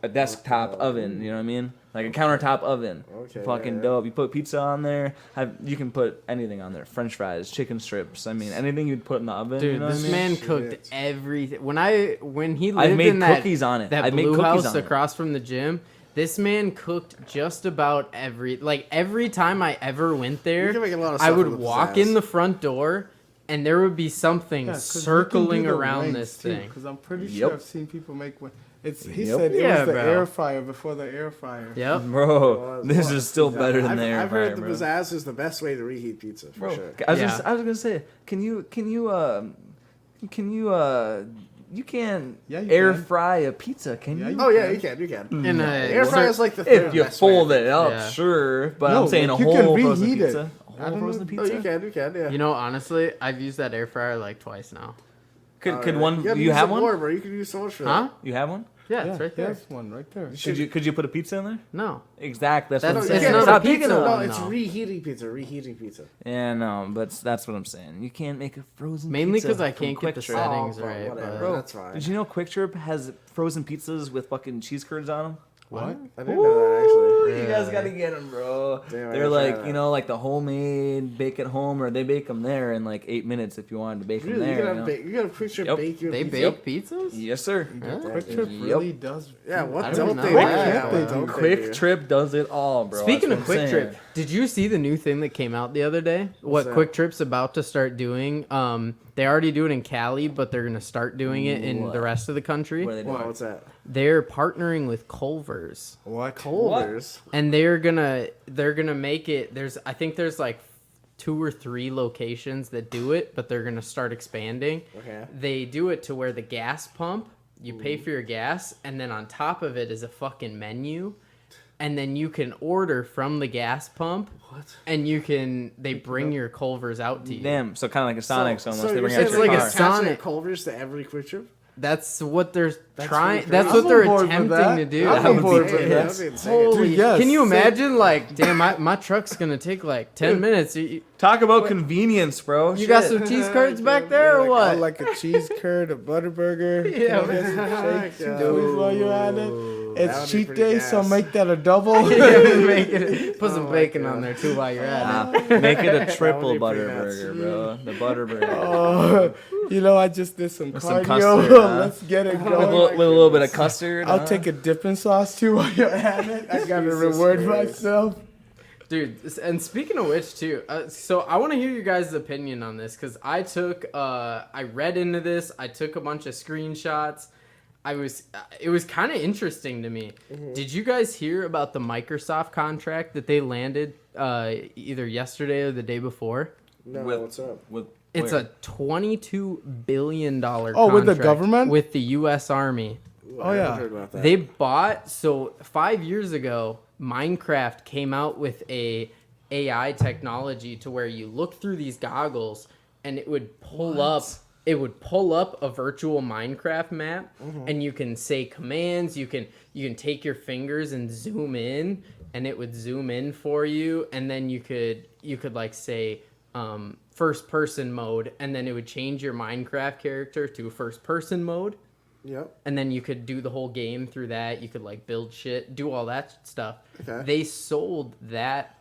a desktop oven, you know what I mean? Like a countertop oven. Okay, Fucking yeah. dope. You put pizza on there. You can put anything on there. French fries, chicken strips. I mean, anything you'd put in the oven. Dude, you know what I this mean? man Shit. cooked everything. When he I've lived made in that cookies on it. that I've made blue cookies house on it. across from the gym, this man cooked just about every time I ever went You there. can make a lot of I stuff would with the walk pizzazz. in the front door, and there would be something circling around this thing. Because I'm pretty Yep. sure I've seen people make one. He Yep. said it Yeah, was the bro. air fryer before the air fryer. Yep. Bro, this is still better than the air I've fryer, heard the bro. pizzazz is the best way to reheat pizza for Bro, sure. I was Yeah. gonna say, you can't Yeah, you air can. fry a pizza, can Yeah, you? Oh yeah, you can. In a Air fryer is like the third If you best way, fold I think. it up, Yeah. sure. But No, I'm saying like, a you can whole frozen reheat it. pizza. A I whole don't frozen Oh, pizza. you can, yeah. You know, honestly, I've used that air fryer like twice now. Could one? gotta You use have some one? more, bro. You can use so much for Huh? that. You have one? Yeah, Yeah, it's right there. there's one right there. Could you put a pizza in there? No. Exactly. That's That's- what I'm No, saying. you can't. not a Stop pizza, picking on No, it. it's no. reheating pizza. Reheating pizza. Yeah, no, but that's what I'm saying. You can't make a frozen Mainly pizza because I from can't get the Quick Trip. settings Oh, right. whatever. But Bro, that's fine. Did you know Quick Trip has frozen pizzas with fucking cheese curds on them? What? I didn't know that actually. You guys gotta get them, bro. Damn, I They're gotta try like, that. like the homemade bake at home, or they bake them there in like 8 minutes if you wanted to bake them Really, there. you gotta quick trip Yep. bake your they pizza? bake pizzas? Yes, sir. Quick Trip Yep. really does. Yeah, what I don't don't they know do? that. Yeah, what don't they Quick do? Trip does it all, bro. Speaking That's of what I'm Quick saying. Trip, did you see the new thing that came out the other day? What that? Quick Trip's about to start doing? They already do it in Cali, but they're gonna start doing it in the rest of the country. What are they doing? Wow, what's that? They're partnering with Culver's, What? Culver's. and they're gonna make it. I think there's like 2 or 3 locations that do it, but they're gonna start expanding. Okay. They do it to where the gas pump, you pay for your gas, and then on top of it is a fucking menu. And then you can order from the gas pump. What? And they bring your Culver's out to you. Damn, so kind of like a Sonics almost. They you're bring saying out It's your like a car. Sonic. Culver's to every quick trip? That's what they're trying. pretty That's crazy. what they're I'm on board with attempting that. to do. I'm That on would board be with tight. that. That'd be insane. Holy! Dude, yes. Can you imagine? Like, damn, my truck's gonna take like 10 minutes. You Talk about convenience, bro. got Shit. some cheese curds back there, or what? Like a cheese curd, a butter burger. Yeah, Can I get some man. shake, some cheese while you're at it? That would It's be cheat pretty day, so gas. make that a double. Put some Oh my bacon God. on there too while you're at it. Make it a That triple would be butter pretty nuts. burger, bro. The butter burger. Oh, I just did some With some cardio. custard, huh? Let's get it With going. a little bit of custard. I'll huh? take a dipping sauce too while you're at it. I gotta Jesus reward Christ. myself. Dude, and speaking of which, too, so I want to hear your guys' opinion on this, because I read into this, I took a bunch of screenshots, it was kind of interesting to me. Mm-hmm. Did you guys hear about the Microsoft contract that they landed either yesterday or the day before? No, With- what's up? With It's where? a $22 billion Oh, with the contract government? with the U.S. Army. Ooh, Oh, I haven't yeah. heard about that. They bought, so 5 years ago, Minecraft came out with a AI technology to where you look through these goggles and it would pull up a virtual Minecraft map, and you can say commands, you can take your fingers and zoom in, and it would zoom in for you, and then you could like say first person mode, and then it would change your Minecraft character to first person mode. Yep. And then you could do the whole game through that. You could like build shit, do all that stuff. Okay. They sold that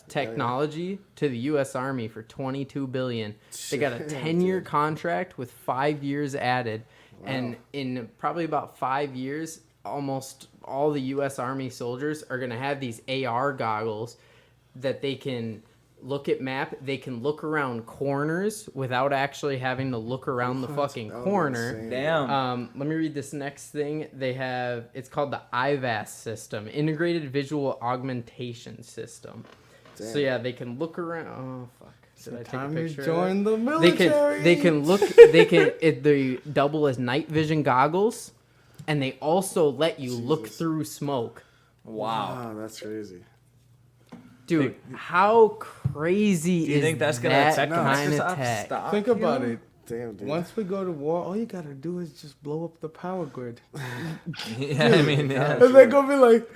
technology to the U.S. Army for $22 billion. They got a 10-year contract with 5 years added, and in probably about 5 years, almost all the U.S. Army soldiers are gonna have these AR goggles that they can look at map. They can look around corners without actually having to look around the fucking corner. Damn. Let me read this next thing. They have, it's called the IVAS system, Integrated Visual Augmentation System. Damn. So yeah, they can look around. Oh fuck! Did I take a Time to picture? join the They military. can look. They double as night vision goggles, and they also let you look Jesus. through smoke. Wow. Wow, that's crazy. Dude, how crazy Do you is think that's gonna that affect kind of Microsoft tech? stock? Think about it. Damn, dude. Once we go to war, all you gotta do is just blow up the power grid. Yeah, I mean, yeah. And they're gonna be like,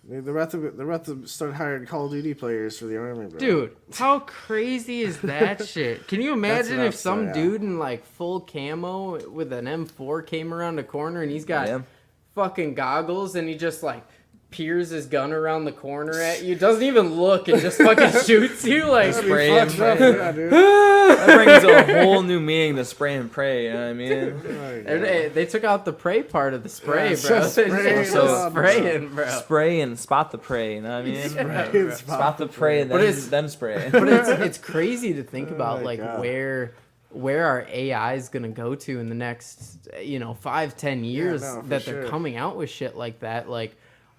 They're about to start hiring Call of Duty players for the army, bro. Dude, how crazy is that shit? Can you imagine what if I'm some saying, yeah. dude in like full camo with an M4 came around the corner and he's got Yeah. fucking goggles and he just like peers his gun around the corner at you, doesn't even look and just fucking shoots you like That'd be spray him, fucked up, pray. yeah, dude. That brings a whole new meaning to spray and pray. You know what I mean? They took out the pray part of the spray, Yeah, bro. so spray, It's so just spraying, bro. Spray and spot the prey. You know what I mean? Yeah, Spot the prey and But then, it's- then spray. But it's crazy to think about my like God. where our AI is gonna go to in the next 5-10 years no, for that they're sure. coming out with shit like that. Like,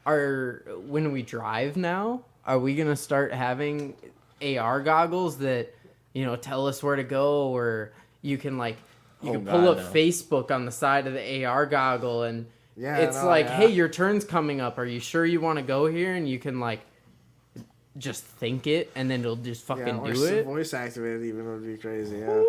when we drive now, are we gonna start having AR goggles that tell us where to go, or you can pull God, up no. Facebook on the side of the AR goggle and Yeah, it's no, like, yeah. hey, your turn's coming up. Are you sure you want to go here? And you can just think it, and then it'll just fucking or do it. voice activated even would be crazy. Yeah.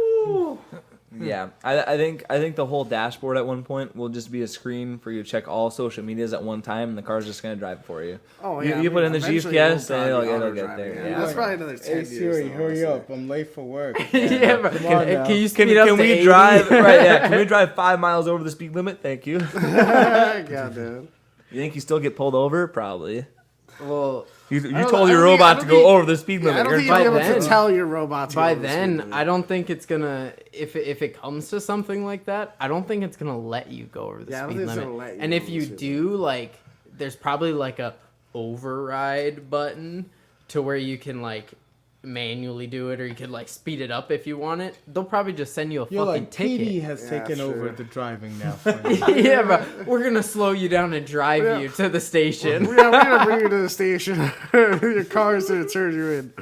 Yeah, I think the whole dashboard at one point will just be a screen for you to check all social medias at one time, and the car's just gonna drive it for you. Oh You- yeah. you put in the eventually GPS, it'll and probably it'll be get auto-driving, there, Yeah. yeah. That's probably another 10 hey years. Siri, though, hurry honestly. up, I'm late for work. Yeah, bro. Come on now. Can you speed up Can to we 80? drive? Right? Yeah. Can we drive 5 miles over the speed limit? Thank you. God, dude. You think you still get pulled over? Probably. Well, You don't- told I your don't think- I robot don't to go think- over the speed Yeah, I limit. don't You're think you'll be By able to then- tell your robot to by go over the speed then, limit. I don't think it's gonna. If it comes to something like that, I don't think it's gonna let you go over the Yeah, I don't speed think it's limit. gonna let you And go if over you the speed do, there's probably a override button to where you can manually do it, or you could speed it up if you want it. They'll probably just send you a You're fucking like, ticket. PD has Yeah, taken over sure. the driving now for you. Yeah, bro. We're gonna slow you down and drive Yeah. you to the station. We're gonna bring you to the station. Your car's gonna turn you in.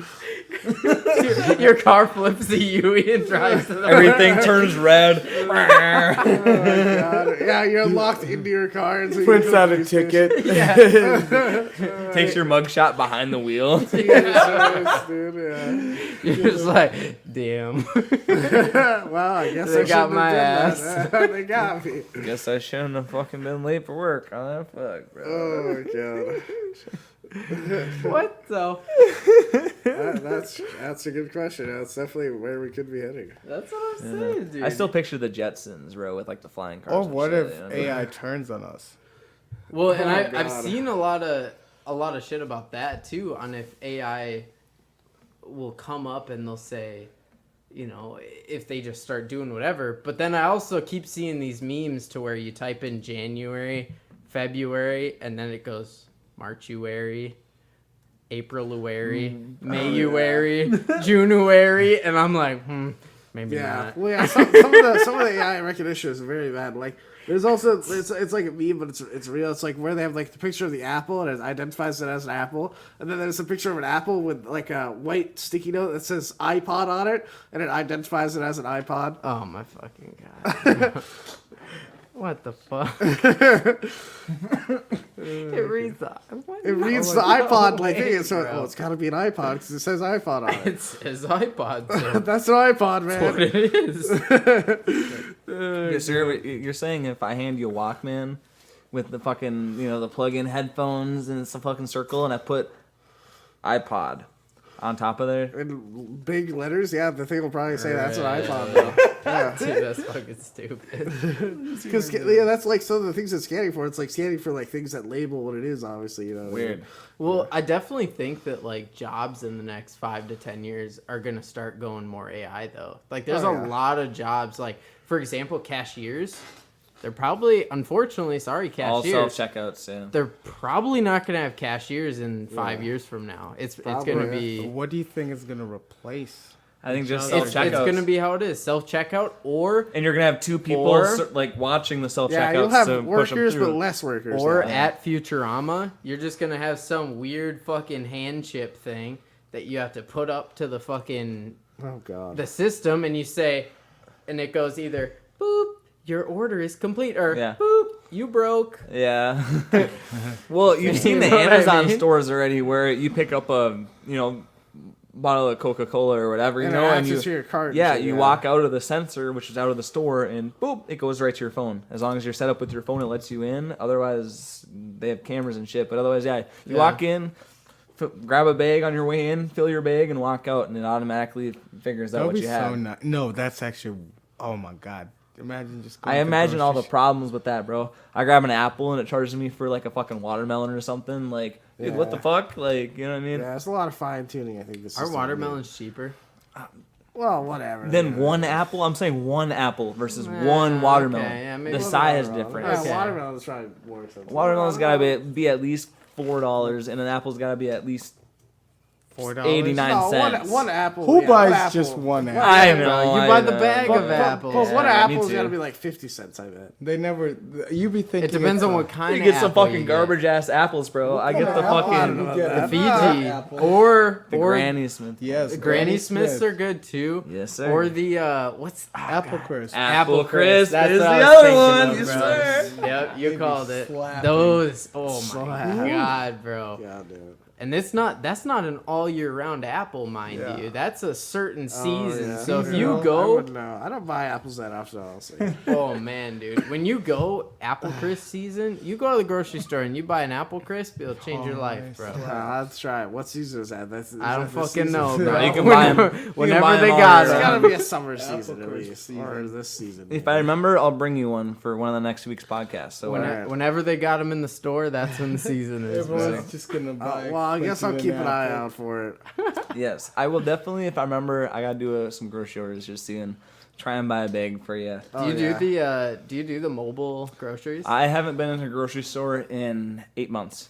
Your car flips the U and drives to the Everything turns red. Oh my God. Yeah, you're locked into your car. And so you Prints go out to a the ticket. Takes your mugshot behind the wheel. station. Jesus, dude, You're just like, damn. yeah. Well, I guess They I got shouldn't my have done that. They got me. Guess I shouldn't have fucking been late for work. Oh, fuck, bro. Oh my God. What the? That's a good question. That's definitely where we could be heading. That's what I'm saying, dude. I still picture the Jetsons, bro, with the flying cars. Or and what shit, if you know? AI turns on us? Well, and Oh, I've God. seen a lot of shit about that too. On if AI will come up and they'll say, if they just start doing whatever. But then I also keep seeing these memes to where you type in January, February, and then it goes Marchuary, Apriluary, Mayuary, Juneuary, and I'm like, maybe Yeah. not. Well, yeah. Some of the AI recognition is very bad. There's also it's like a meme, but it's real. It's like where they have the picture of the apple and it identifies it as an apple, and then there's a picture of an apple with a white sticky note that says iPod on it, and it identifies it as an iPod. Oh my fucking god. What the fuck? It reads the. It reads the iPod like thing. So it's got to be an iPod because it says iPod on it. It says iPod. So That's an iPod, man. that's what it is. Yes, sir. You're saying if I hand you a Walkman with the fucking, the plug-in headphones and it's a fucking circle, and I put iPod on top of there? In big letters, yeah, the thing will probably say that's an iPod, though. Yeah. Dude, that's fucking stupid. Because that's like some of the things it's scanning for. It's like scanning for like things that label what it is. Obviously, Weird. Well, I definitely think that like jobs in the next 5 to 10 years are gonna start going more AI though. Like, there's a lot of jobs. Like, for example, cashiers. They're probably, unfortunately, cashiers. All self-checkouts, yeah. They're probably not gonna have cashiers in 5 years from now. It's gonna be. What do you think is gonna replace? I think just It's self-checkouts. gonna be how it is. Self-checkout or. And you're gonna have two people watching the self-checkouts. Yeah, you'll have to push them workers, through. but less workers. Or yeah. at Futurama, you're just gonna have some weird fucking hand chip thing that you have to put up to the fucking Oh god. the system, and you say, and it goes either boop, your order is complete, or boop, you broke. Yeah. Well, you've seen the You know what I Amazon mean? stores already where you pick up a bottle of Coca-Cola or whatever, And and to your cart. and yeah, shit, you walk out of the sensor, which is out of the store, and boop, it goes right to your phone. As long as you're set up with your phone, it lets you in. Otherwise, they have cameras and shit. But otherwise, you walk in, grab a bag on your way in, fill your bag, and walk out, and it automatically figures out what you have. No, that's actually. Oh my god! Imagine just. I imagine all the problems with that, bro. I grab an apple and it charges me for like a fucking watermelon or something. Like, dude, what the fuck? Like, you know what I mean? Yeah, it's a lot of fine tuning. I think this. Are watermelons cheaper? Well, whatever. Then one apple. I'm saying one apple versus one watermelon. Okay, yeah, maybe the one size watermelon. difference. Yeah, Okay. watermelon's probably more expensive. Watermelon's gotta be at least $4, and an apple's gotta be at least $4. 89 No, cents. one apple. Who yeah, buys one apple. just one apple? I know. You buy the bag of But apples. one me apple's too. gotta be like 50 cents, I bet. They never. You be thinking. It depends it's on a- what kind You of get some apple fucking you get. garbage ass apples, bro. I get the apple fucking do you get? The Apple. Fiji Apple. or the Granny Smith. Yes, the Granny Smiths are good too. Yes, sir. Or the what's Apple Crisp. Apple Crisp That's is what the I was other thinking one. of, Yes, bro. sir. Yep, you called it. slapping. Those. Oh my Slap. god, bro. God damn it. And that's not an all year round apple, mind Yeah. you. That's a certain Oh, season. yeah. So if Yeah. you I go, wouldn't know. I don't buy apples that often, honestly. oh man, dude, when you go apple crisp season, you go to the grocery store and you buy an apple crisp, it'll change your life, bro. Let's try it. What season is that? Is I don't that this fucking season? know, bro. You can buy 'em. Whenever buy 'em they all got year It's round. gotta be a summer season at crisp least, season. or this season. If I remember, I'll bring you one for one of the next week's podcasts. So Alright. Whenever they got them in the store, that's when the season is, bro. Everyone's just gonna buy. well, I guess I'll fucking keep an eye apple. out for it. yes, I will definitely. If I remember, I gotta do some grocery orders just soon. Try and buy a bag for you. Do you do the mobile groceries? I haven't been in a grocery store in 8 months.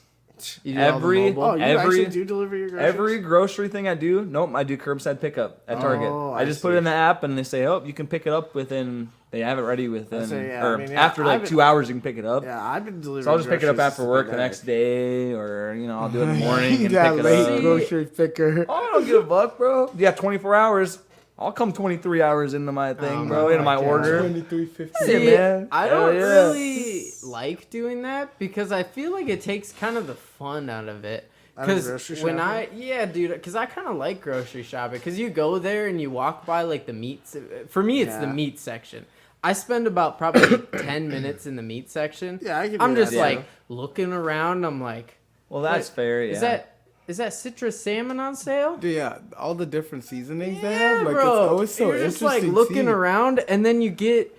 You do all the every- mobile? Oh, you Every- actually do deliver your groceries? Every grocery thing I do, I do curbside pickup at Target. Oh, I I just put it in the app and they say, oh, you can pick it up within. They have it ready within, say, yeah, or I mean, yeah, after like I've 2 hours, you can pick it up. Yeah, I've been delivering. So I'll just pick it up groceries after since work the pandemic. next day, or I'll do it in the morning and that pick it late up. grocery picker. Oh, I don't give a fuck, bro. Yeah, 24 hours. I'll come 23 hours into my thing, Oh bro, my into my God. order. $23.50. See, man. I Hell don't yeah. really like doing that because I feel like it takes kind of the fun out of it. Out of Because grocery when shopping? dude, because I kind of like grocery shopping because you go there and you walk by like the meats. For me, it's the Yeah. meat section. I spend about probably 10 minutes in the meat section. Yeah, I can do I'm that, just too. like looking around. I'm like, Well, that's Wait, fair, yeah. is that citrus salmon on sale? Yeah, all the different seasonings they Yeah, have. Like, bro. it's always so You're just interesting. like looking seeing. around, and then you get,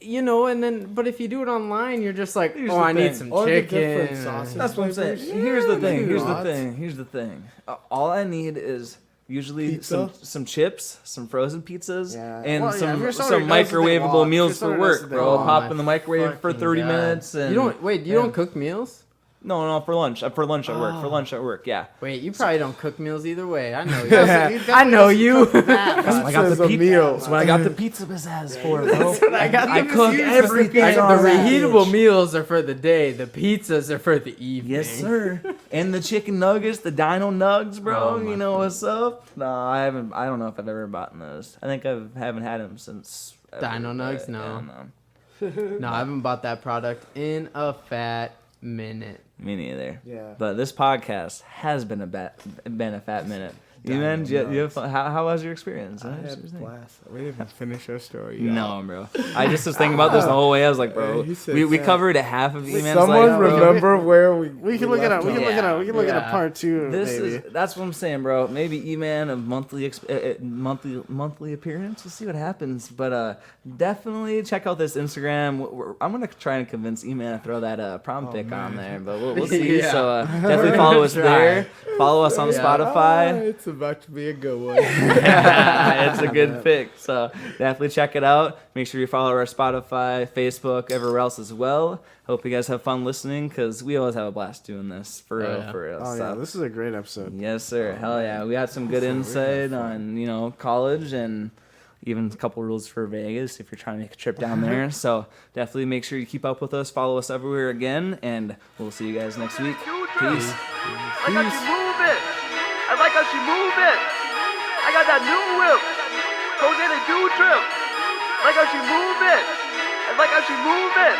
and then but if you do it online, you're just like, Here's oh, the I need thing. some All the chicken. different sauces. That's what I'm saying. flavors. Here's the thing. dude. Here's the Lots. thing. Here's the thing. All I need is usually Pizza? some chips, some frozen pizzas, Yeah. and Well, yeah, if you're some someone who knows what they microwavable want, meals if you're for someone who knows work, what they bro. want. Pop Oh in the my microwave for fucking 30 God. minutes. And You don't cook meals? No, for lunch. For lunch at work. For lunch at work. Yeah. Wait, you probably don't cook meals either way. I know you. Definitely I know you. That's what I got Pizza's the a pizza. meal. That's what I got the pizza pizzazz for, bro. I cook everything. The on that reheatable bitch. meals are for the day. The pizzas are for the evening. Yes, sir. And the chicken nuggets, the Dino Nugs, bro. Oh, my you know what's up? No, I haven't. I don't know if I've ever bought those. I think I haven't had them since. Dino Nugs? Yeah, No. no. No, I haven't bought that product in a fat minute. Me neither. Yeah. But this podcast has been a fat minute. Eman, you have fun? How was your experience? I had a blast. We didn't even finish our story. Y'all. No, bro. I just was thinking about this the whole way. I was like, bro, He said we that. covered half of Eman's Someone life, bro. remember where We can look it up. We can look it up. We can look at a part 2. That's what I'm saying, bro. Maybe Eman of monthly appearance. We'll see what happens. But definitely check out this Instagram. I'm gonna try and convince Eman to throw that prom pic on there, but we'll see. Yeah. So definitely follow us there. Follow us on Spotify. It's about to be a good one. It's a good pick. So definitely check it out. Make sure you follow our Spotify, Facebook, everywhere else as well. Hope you guys have fun listening because we always have a blast doing this for real. Oh, So, yeah. This is a great episode. yes, sir. Hell yeah. We had some good insight on, college and even a couple rules for Vegas if you're trying to make a trip down there. So definitely make sure you keep up with us. Follow us everywhere again. And we'll see you guys next week. Peace. I like how she move it. I like how she move it. I got that new whip. Goes in a dude trip. I like how she move it. I like how she move it.